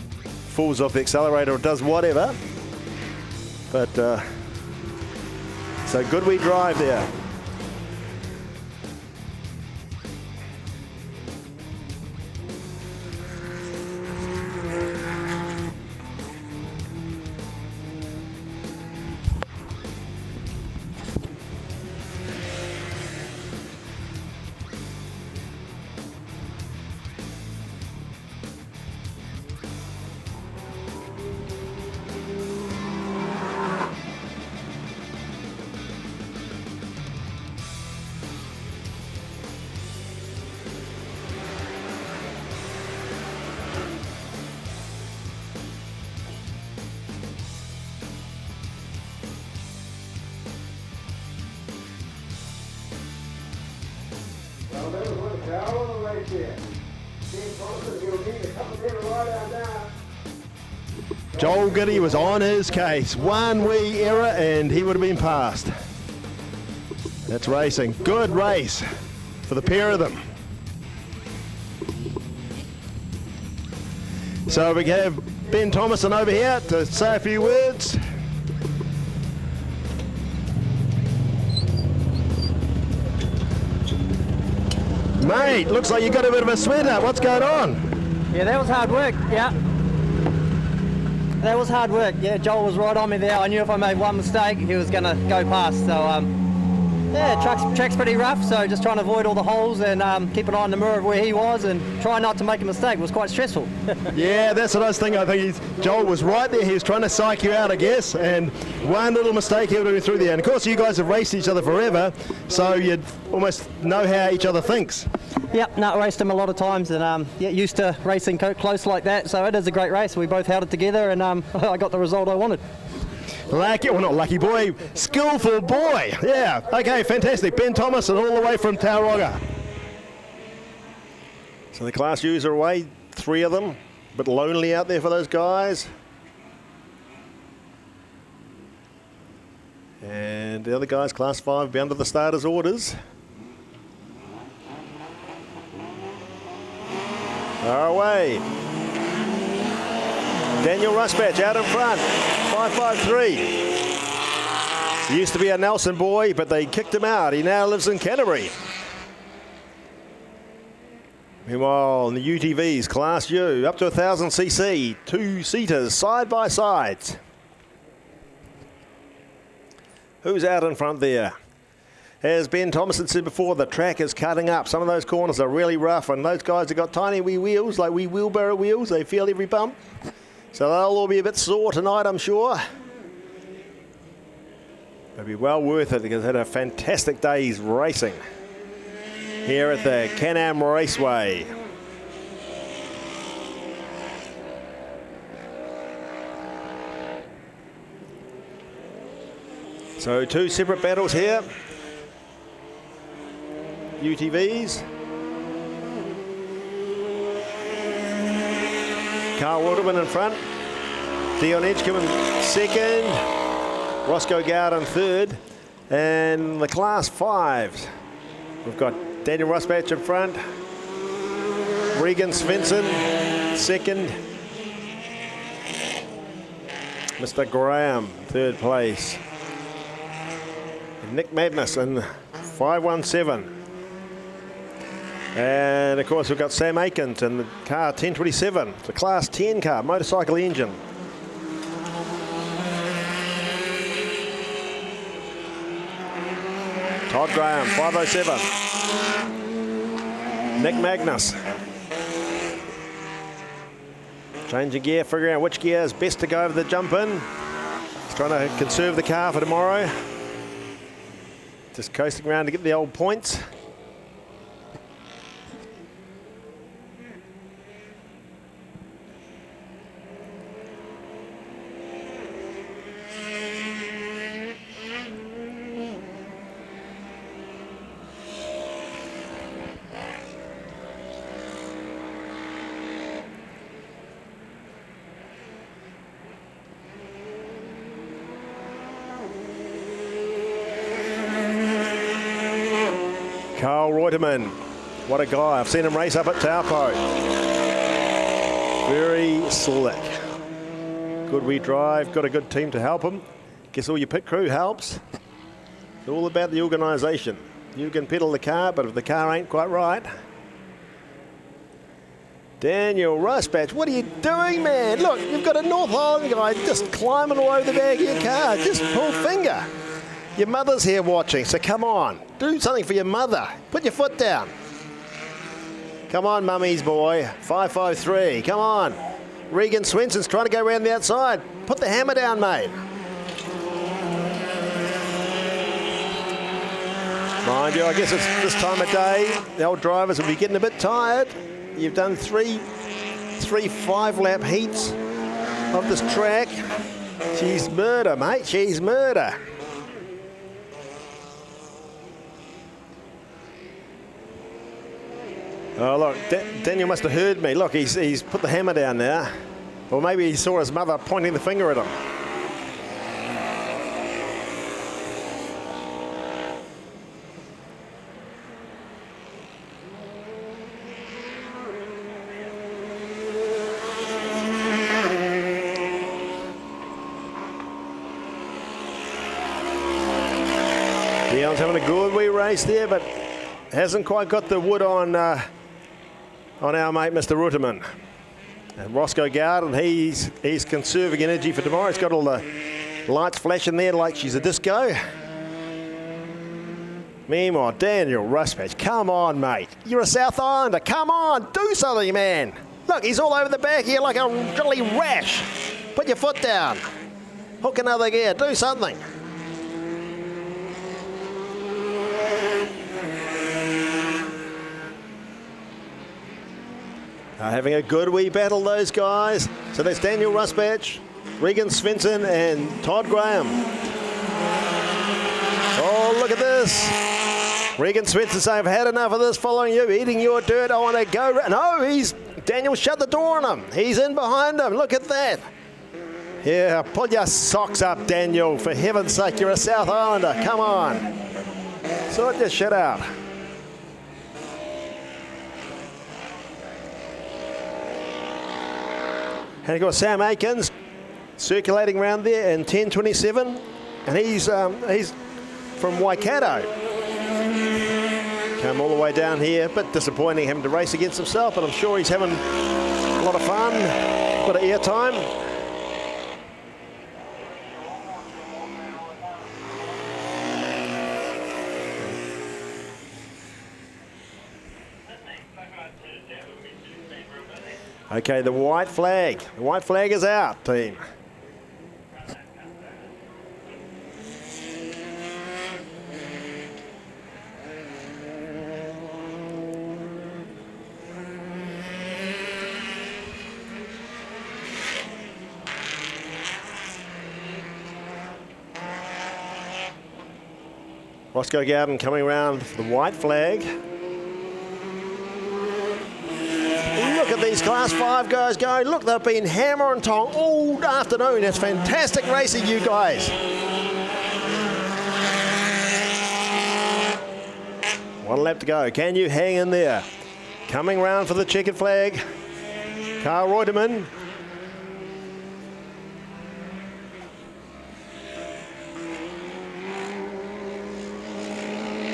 falls off the accelerator or does whatever. But... so good wee drive there. Power on the race here. Ben Thompson, he'll need to come there right out now. Joel Giddy was on his case. One wee error and he would have been passed. That's racing. Good race for the pair of them. So we have Ben Thomason over here to say a few words. Mate, looks like you got a bit of a sweat up. What's going on? Yeah, that was hard work, yeah. That was hard work, yeah. Joel was right on me there. I knew if I made one mistake, he was going to go past. So, yeah, track's pretty rough, so just trying to avoid all the holes and keep an eye on the mirror of where he was and try not to make a mistake. It was quite stressful. Yeah, that's what I was thinking. I think Joel was right there. He was trying to psych you out, I guess, and one little mistake he would have been through there. And of course, you guys have raced each other forever, so you'd almost know how each other thinks. Yep, no, raced him a lot of times and yeah, used to racing close like that, so it is a great race. We both held it together and I got the result I wanted. Lucky, well not lucky boy, skillful boy. Yeah, okay, fantastic. Ben Thomason all the way from Tauranga. So the Class U's are away, 3 of them. A bit lonely out there for those guys. And the other guys, Class 5, be under the starters' orders. Are away. Daniel Ruspatch out in front, 5.53. He used to be a Nelson boy, but they kicked him out. He now lives in Canterbury. Meanwhile, in the UTVs, Class U, up to 1,000cc, 2-seaters, side by sides. Who's out in front there? As Ben Thomason said before, the track is cutting up. Some of those corners are really rough, and those guys have got tiny wee wheels, like wee wheelbarrow wheels. They feel every bump. So they'll all be a bit sore tonight, I'm sure. It'll be well worth it because they had a fantastic day's racing here at the Can-Am Raceway. So 2 separate battles here. UTVs. Carl Waterman in front. Dion Edgecombe in second. Roscoe Garden third. And the Class 5s. We've got Daniel Ruspatch in front. Regan Svensson second. Mr. Graham third place. And Nick Madness in 517. And of course we've got Sam Aikens in the car 1027, the Class 10 car, motorcycle engine. Todd Graham, 507. Nick Magnus. Changing gear, figuring out which gear is best to go over the jump in. He's trying to conserve the car for tomorrow. Just coasting around to get the old points. Carl Reutemann, what a guy. I've seen him race up at Taupo. Very slick. Good wee drive, got a good team to help him. Guess all your pit crew helps. It's all about the organisation. You can pedal the car, but if the car ain't quite right. Daniel Ruspatch, what are you doing, man? Look, you've got a North Island guy just climbing all over the back of your car. Just pull finger. Your mother's here watching, so come on. Do something for your mother. Put your foot down. Come on, mummy's boy. 553, come on. Regan Swenson's trying to go around the outside. Put the hammer down, mate. Mind you, I guess it's this time of day. The old drivers will be getting a bit tired. You've done three 5-lap heats of this track. She's murder, mate. She's murder. Oh, look, Daniel must have heard me. Look, he's put the hammer down now. Or maybe he saw his mother pointing the finger at him. Dion's having a good wee race there, but hasn't quite got the wood on our mate, Mr. Rutterman. And Roscoe Garden, he's conserving energy for tomorrow. He's got all the lights flashing there like she's a disco. Meanwhile, Daniel Ruspatch, come on, mate. You're a South Islander. Come on, do something, man. Look, he's all over the back here like a jolly rash. Put your foot down. Hook another gear. Do something. Having a good wee battle, those guys. So that's Daniel Ruspatch, Regan Svensson, and Todd Graham. Oh, look at this. Regan Svensson saying, I've had enough of this following you, eating your dirt. I want to go. No, Daniel shut the door on him. He's in behind him. Look at that. Yeah, pull your socks up, Daniel. For heaven's sake, you're a South Islander. Come on. Sort your shit out. And you've got Sam Aikens circulating around there in 10.27, and he's from Waikato. Come all the way down here, but disappointing him to race against himself, but I'm sure he's having a lot of fun, a bit of airtime. Okay, the white flag. The white flag is out, team. Roscoe Garden coming around for the white flag. Look at these Class 5 guys going. Look, they've been hammer and tong all afternoon. It's fantastic racing, you guys. One lap to go. Can you hang in there? Coming round for the checkered flag, Carl Reutemann.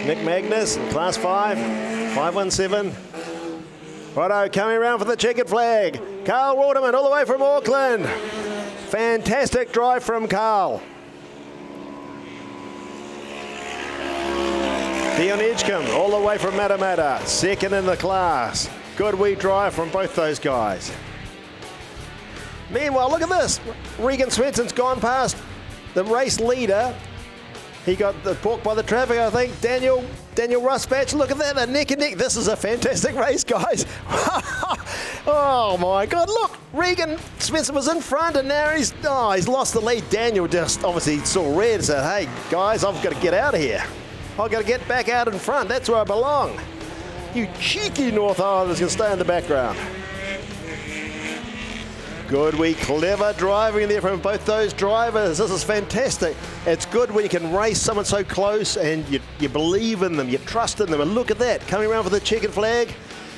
Nick Magnus in Class 5, 517. Righto, coming around for the checkered flag. Carl Reutemann all the way from Auckland. Fantastic drive from Carl. Dion Edgecombe all the way from Matamata, second in the class. Good wee drive from both those guys. Meanwhile, look at this. Regan Svensson's gone past the race leader. He got the book by the traffic, I think. Daniel Ruspatch, look at that, they're neck and neck. This is a fantastic race, guys. Oh my God, look, Regan Svensson was in front and now he's lost the lead. Daniel just obviously saw red and said, hey guys, I've got to get out of here. I've got to get back out in front. That's where I belong. You cheeky North Islanders can stay in the background. Good wee clever driving there from both those drivers. This is fantastic. It's good when you can race someone so close and you believe in them, you trust in them. And look at that, coming around for the checkered flag,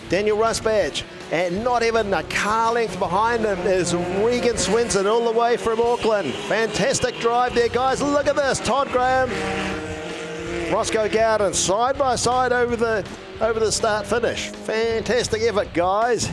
Daniel Ruspatch. And not even a car length behind him is Regan Svensson all the way from Auckland. Fantastic drive there, guys. Look at this, Todd Graham, Roscoe Garden, side by side over the start finish. Fantastic effort, guys.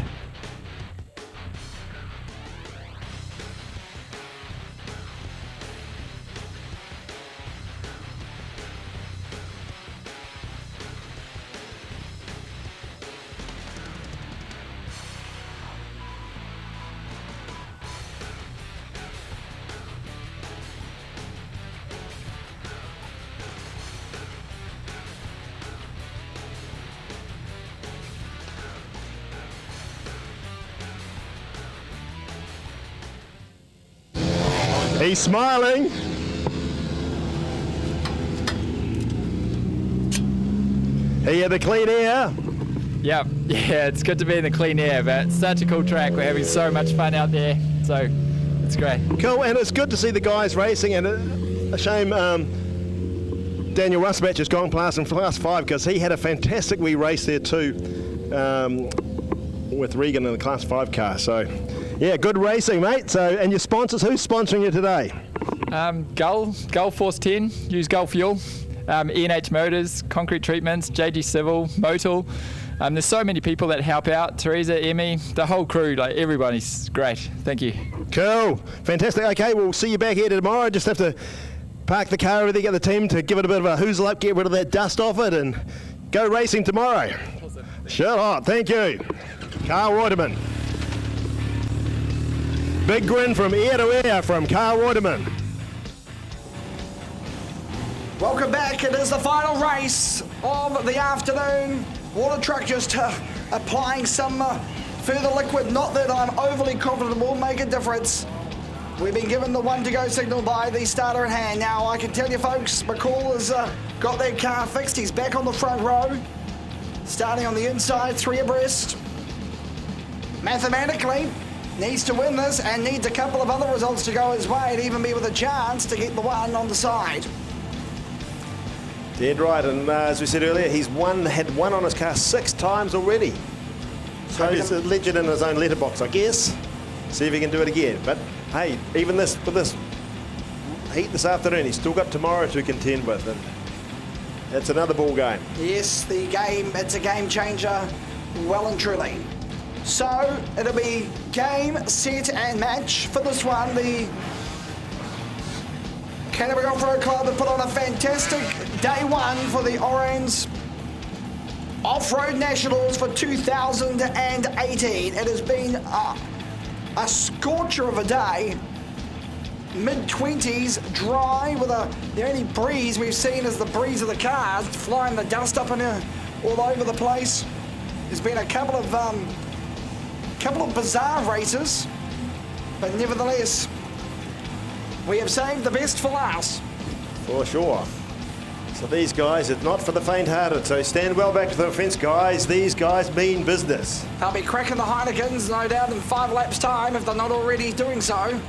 He's smiling. He had the clean air. Yep, yeah, it's good to be in the clean air, but it's such a cool track. We're having so much fun out there, so it's great. Cool, and it's good to see the guys racing, and a shame Daniel Rusbatch has gone past in class 5 because he had a fantastic wee race there too with Regan in the class 5 car. So yeah, good racing, mate. So, and your sponsors, who's sponsoring you today? Gull Force 10, use Gull Fuel, ENH Motors, Concrete Treatments, JG Civil, Motul. There's so many people that help out. Teresa, Emmy, the whole crew, like everybody's great. Thank you. Cool, fantastic. Okay, we'll see you back here tomorrow. Just have to park the car over there, get the team to give it a bit of a hoozle up, get rid of that dust off it, and go racing tomorrow. Awesome. Shut up, thank you. Carl Reutemann. Big grin from ear to ear from Carl Reutemann. Welcome back. It is the final race of the afternoon. Water truck just applying some further liquid. Not that I'm overly confident will make a difference. We've been given the 1 to go signal by the starter in hand. Now I can tell you folks, McCall has got that car fixed. He's back on the front row. Starting on the inside, 3 abreast. Mathematically, needs to win this and needs a couple of other results to go his way to even be with a chance to get the 1 on the side. Dead right, and as we said earlier, he's had 1 on his car 6 times already. So he's a legend in his own letterbox, I guess. See if he can do it again. But hey, even with this heat this afternoon, he's still got tomorrow to contend with, and it's another ball game. Yes, it's a game changer, well and truly. So it'll be game, set and match for this one. The Canterbury Offroad Club have put on a fantastic day 1 for the Orange Off-Road Nationals for 2018. It has been a scorcher of a day. Mid-20s, dry, with the only breeze we've seen is the breeze of the cars, flying the dust up and all over the place. There's been a couple of bizarre races, but nevertheless, we have saved the best for last. For sure. So these guys, it's not for the faint-hearted, so stand well back to the fence, guys. These guys mean business. They'll be cracking the Heinekens, no doubt, in 5 laps' time, if they're not already doing so.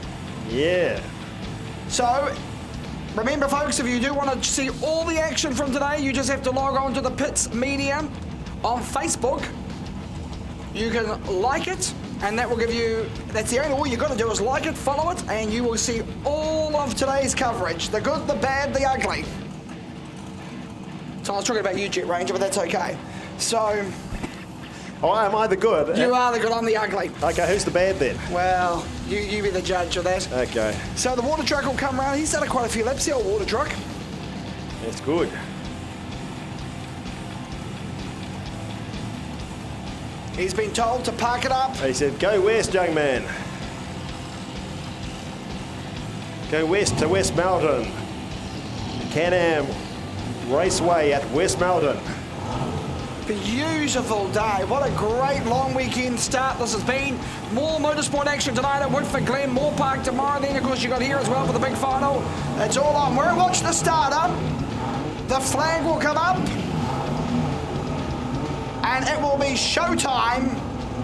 Yeah. So, remember, folks, if you do want to see all the action from today, you just have to log on to the Pits Media on Facebook. You can like it, and that will give you, all you got to do is like it, follow it, and you will see all of today's coverage. The good, the bad, the ugly. So I was talking about you, Jet Ranger, but that's okay. So... Oh, am I the good? You are the good, I'm the ugly. Okay, who's the bad then? Well, you be the judge of that. Okay. So the water truck will come round. He's done quite a few laps, the old water truck. That's good. He's been told to park it up. He said, go west, young man. Go west to West Melton. Can-Am Raceway at West Melton. Beautiful day. What a great long weekend start this has been. More motorsport action tonight at Woodford Glen. More park tomorrow. Then, of course, you got here as well for the big final. It's all on. We're watch the starter. The flag will come up. And it will be showtime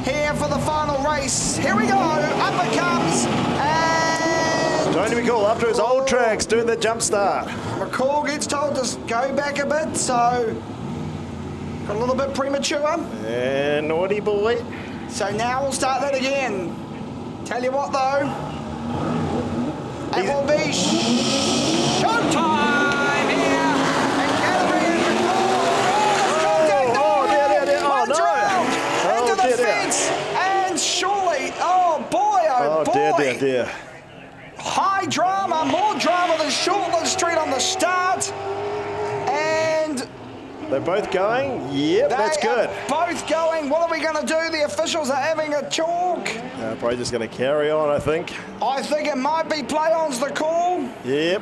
here for the final race. Here we go. Up it comes. And Tony McCall up to his old tracks doing the jump start. McCall gets told to go back a bit, so got a little bit premature. And naughty boy. So now we'll start that again. Tell you what though, it will be showtime here in Canterbury and McCall. Oh, dear. Oh, no. Into the fence. And surely, oh boy, oh boy. Dear. High drama, more drama than Shortland Street on the start. And they're both going? Yep, that's good. Both going. What are we going to do? The officials are having a talk. Probably just going to carry on, I think. I think it might be play-on's the call. Yep.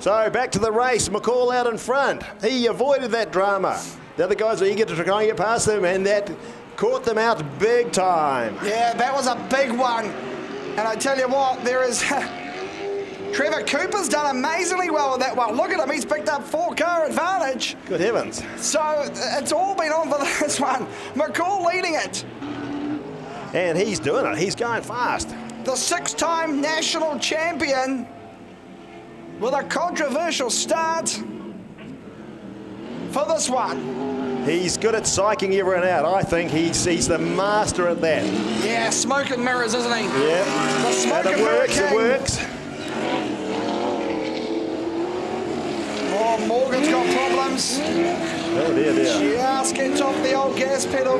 So back to the race. McCall out in front. He avoided that drama. The other guys were eager to try and get past him, and that caught them out big time. Yeah, that was a big one. And I tell you what, there is... Trevor Cooper's done amazingly well with that one. Look at him, he's picked up 4-car advantage. Good heavens. So it's all been on for this one. McCall leading it. And he's doing it. He's going fast. The 6-time national champion with a controversial start for this one. He's good at psyching everyone out. I think he's the master at that. Yeah, smoke and mirrors, isn't he? Yeah. The smoke and and mirror king. It works. Oh, Morgan's got problems. Oh, dear. Just gets off the old gas pedal.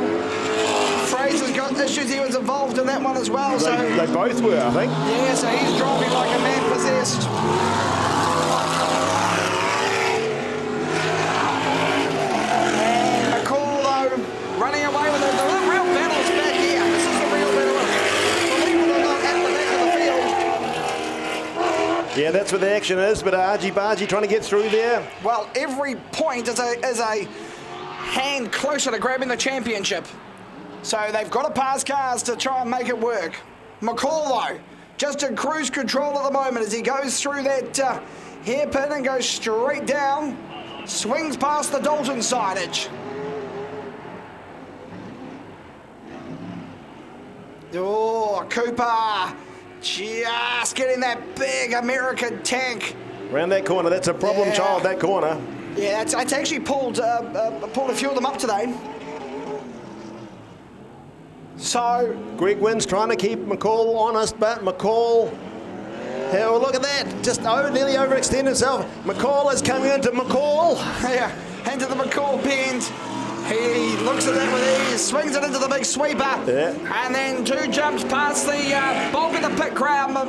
Fraser's got issues. He was involved in that one as well. They both were, I think. Yeah, so he's driving like a man possessed. And McCall, though, running away with it. The real battle's back here. This is the real battle. Believe it or not, at the back of the field. Yeah, that's where the action is, but Argy Bargy trying to get through there. Well, every point is a hand closer to grabbing the championship. So they've got to pass cars to try and make it work. McCall, though, just in cruise control at the moment as he goes through that hairpin and goes straight down, swings past the Dalton signage. Oh, Cooper just getting that big American tank. Around that corner, that's a problem child, that corner. Yeah, it's actually pulled a few of them up today. So Greg Wynn's trying to keep McCall honest, but McCall, oh, look at that, just nearly overextended himself. McCall is coming into McCall. Yeah, into the McCall bend. He looks at that with ease, swings it into the big sweeper, and then 2 jumps past the bulk of the pit crowd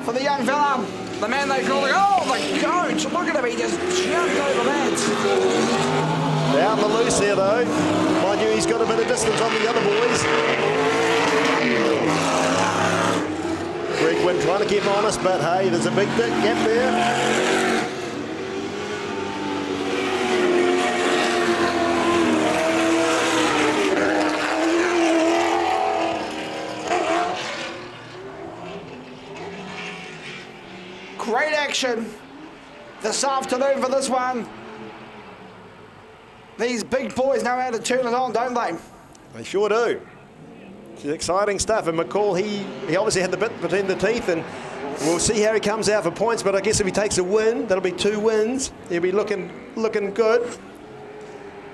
for the young fella. The man they call the coach. Look at him, he just jumped over that. Out in the loose there, though. Mind you, he's got a bit of distance on the other boys. Greg Wynn trying to keep him honest, but hey, there's a big gap there. Great action this afternoon for this one. These big boys know how to turn it on, don't they? They sure do. It's exciting stuff. And McCall, he obviously had the bit between the teeth, and we'll see how he comes out for points. But I guess if he takes a win, that'll be 2 wins. He'll be looking good.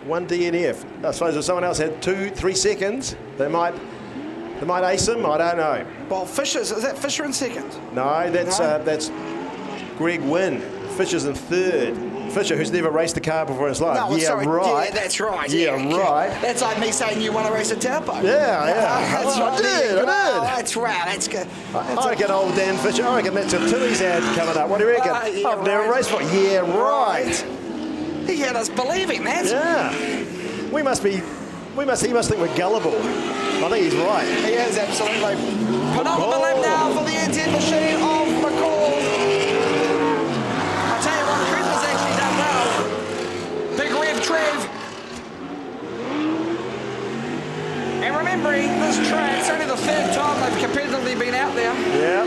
1 DNF. I suppose if someone else had 2-3 seconds, they might ace him. I don't know. Well, is that Fisher in second? No, that's Greg Wynn. Fisher's in 3rd. Fisher, who's never raced a car before in his life. No, yeah, sorry. right. Yeah, that's right. Yeah, right. That's like me saying you want to race a Taupo. Yeah. That's right. I did. That's right. That's good. I reckon old Dan Fisher, I reckon that's a Tilly's ad coming up. What do you reckon? I've never raced for. Yeah, right. He had us believing that. Yeah. He must think we're gullible. I think he's right. He is, absolutely. Penultimate lap now for the NZ machine of McCall. I tell you what, Trev has actually done well. Big rev Trev. And remembering, this track, it's only the 3rd time they've competitively been out there. Yeah.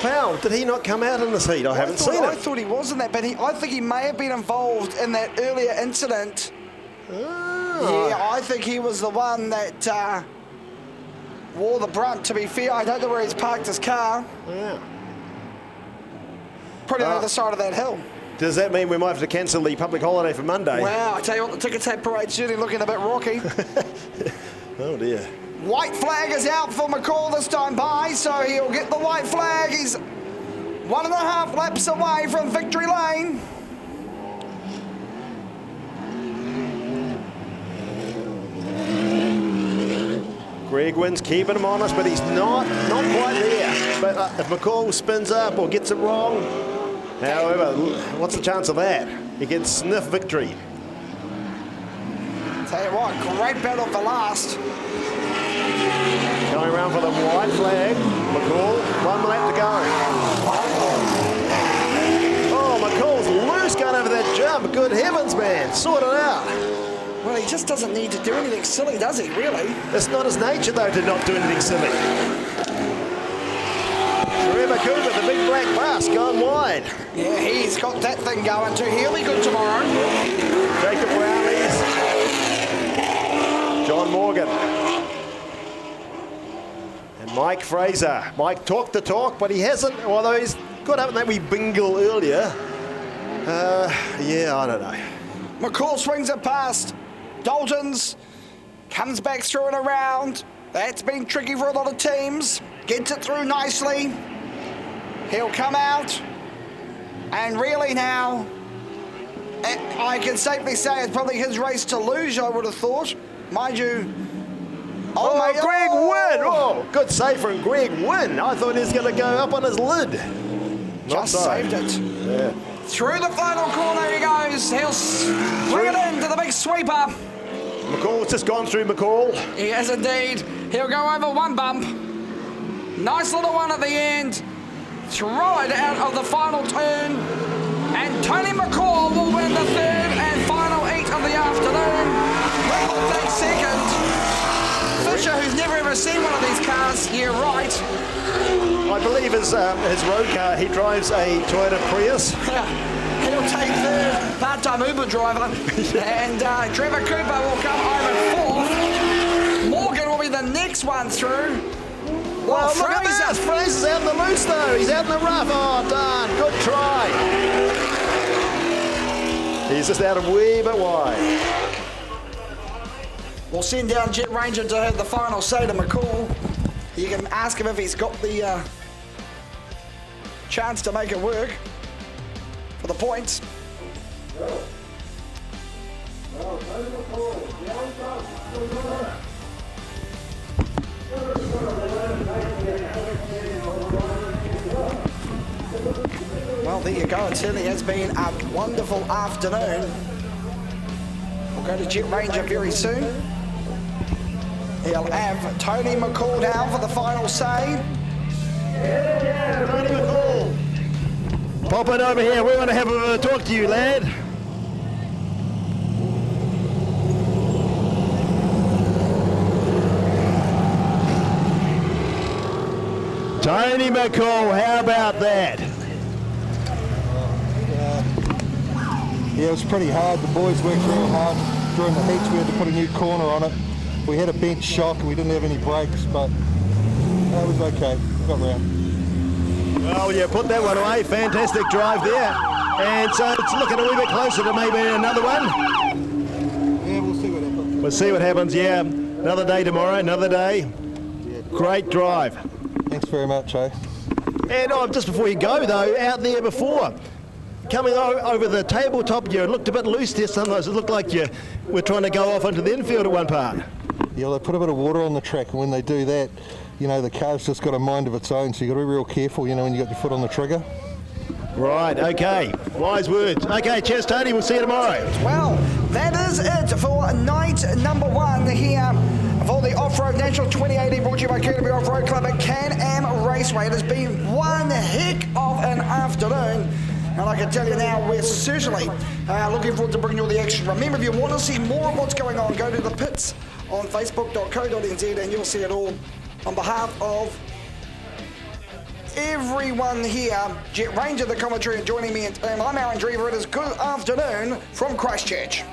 Powell, did he not come out in this heat? I haven't seen it. I thought he was in that, but I think he may have been involved in that earlier incident. Oh. Yeah, I think he was the one that wore the brunt, to be fair. I don't know where he's parked his car. Yeah. Probably on the other side of that hill. Does that mean we might have to cancel the public holiday for Monday? Wow, I tell you what, the ticket tape parade shooting looking a bit rocky. Oh dear. White flag is out for McCall this time by, so he'll get the white flag. He's 1.5 laps away from victory lane. Greg Wynn's keeping him honest, but he's not quite there. But if McCall spins up or gets it wrong, however, what's the chance of that? He gets sniff victory. Tell you what, great battle for last. Going around for the white flag. McCall, 1 lap to go. Oh, McCall's loose going over that jump. Good heavens, man. Sort it out. Well, he just doesn't need to do anything silly, does he, really? It's not his nature, though, to not do anything silly. Trevor Cooper, the big black bus, gone wide. Yeah, he's got that thing going too. He'll be good tomorrow. Jacob Rowley's. John Morgan. And Mike Fraser. Mike talked the talk, but he hasn't, although he's got up in that wee bingle earlier. Yeah, I don't know. McCall swings it past. Dalton's comes back through and around. That's been tricky for a lot of teams. Gets it through nicely. He'll come out. And really now, I can safely say it's probably his race to lose, I would have thought. Mind you. Greg Wynn. Oh, good save from Greg Wynn. I thought he was going to go up on his lid. Just saved it. Yeah. Through the final corner he goes. He'll bring it into the big sweeper. McCall's just gone through McCall. He has indeed. He'll go over one bump. Nice little one at the end. Throw it out of the final turn. And Tony McCall will win the third and final heat of the afternoon. Will take second. Fisher, who's never ever seen one of these cars, you're right. I believe his road car, he drives a Toyota Prius. He'll take third, part-time Uber driver. And Trevor Cooper will come home in fourth. Morgan will be the next one through. Well, look at this. Fraser's out in the loose, though. He's out in the rough. Oh, darn. Good try. He's just out a wee bit wide. We'll send down Jet Ranger to have the final say to McCall. You can ask him if he's got the chance to make it work for the points. Well, there you go. It certainly has been a wonderful afternoon. We'll go to Jet Ranger very soon. He'll have Tony McCall down for the final say. Tony McCall. Pop it over here. We want to have a talk to you, lad. Tony McCall, how about that? Yeah, it was pretty hard. The boys worked real hard during the heats. We had to put a new corner on it. We had a bench shock and we didn't have any brakes, but that was okay. We got round. Well, you put that one away. Fantastic drive there. And so it's looking a wee bit closer to maybe another one. Yeah, we'll see what happens. We'll see what happens, yeah. Another day tomorrow, another day. Great drive. Thanks very much, eh? And just before you go, though, out there before, coming over the tabletop, you looked a bit loose there. Sometimes it looked like you were trying to go off onto the infield at one part. Yeah, well, they put a bit of water on the track, and when they do that, you know, the car's just got a mind of its own, so you've got to be real careful, you know, when you got your foot on the trigger. Right, okay. Wise words. Okay, cheers, Tony. We'll see you tomorrow. Well, that is it for night number one here for the Off-Road National 2018, brought to you by Kirby Off-Road Club at Can-Am Raceway. It has been one heck of an afternoon. And I can tell you now, we're certainly looking forward to bringing you all the action. Remember, if you want to see more of what's going on, go to the pits on facebook.co.nz and you'll see it all. On behalf of everyone here, Jet Ranger, the commentary, and joining me, and I'm Aaron Drever. It is good afternoon from Christchurch.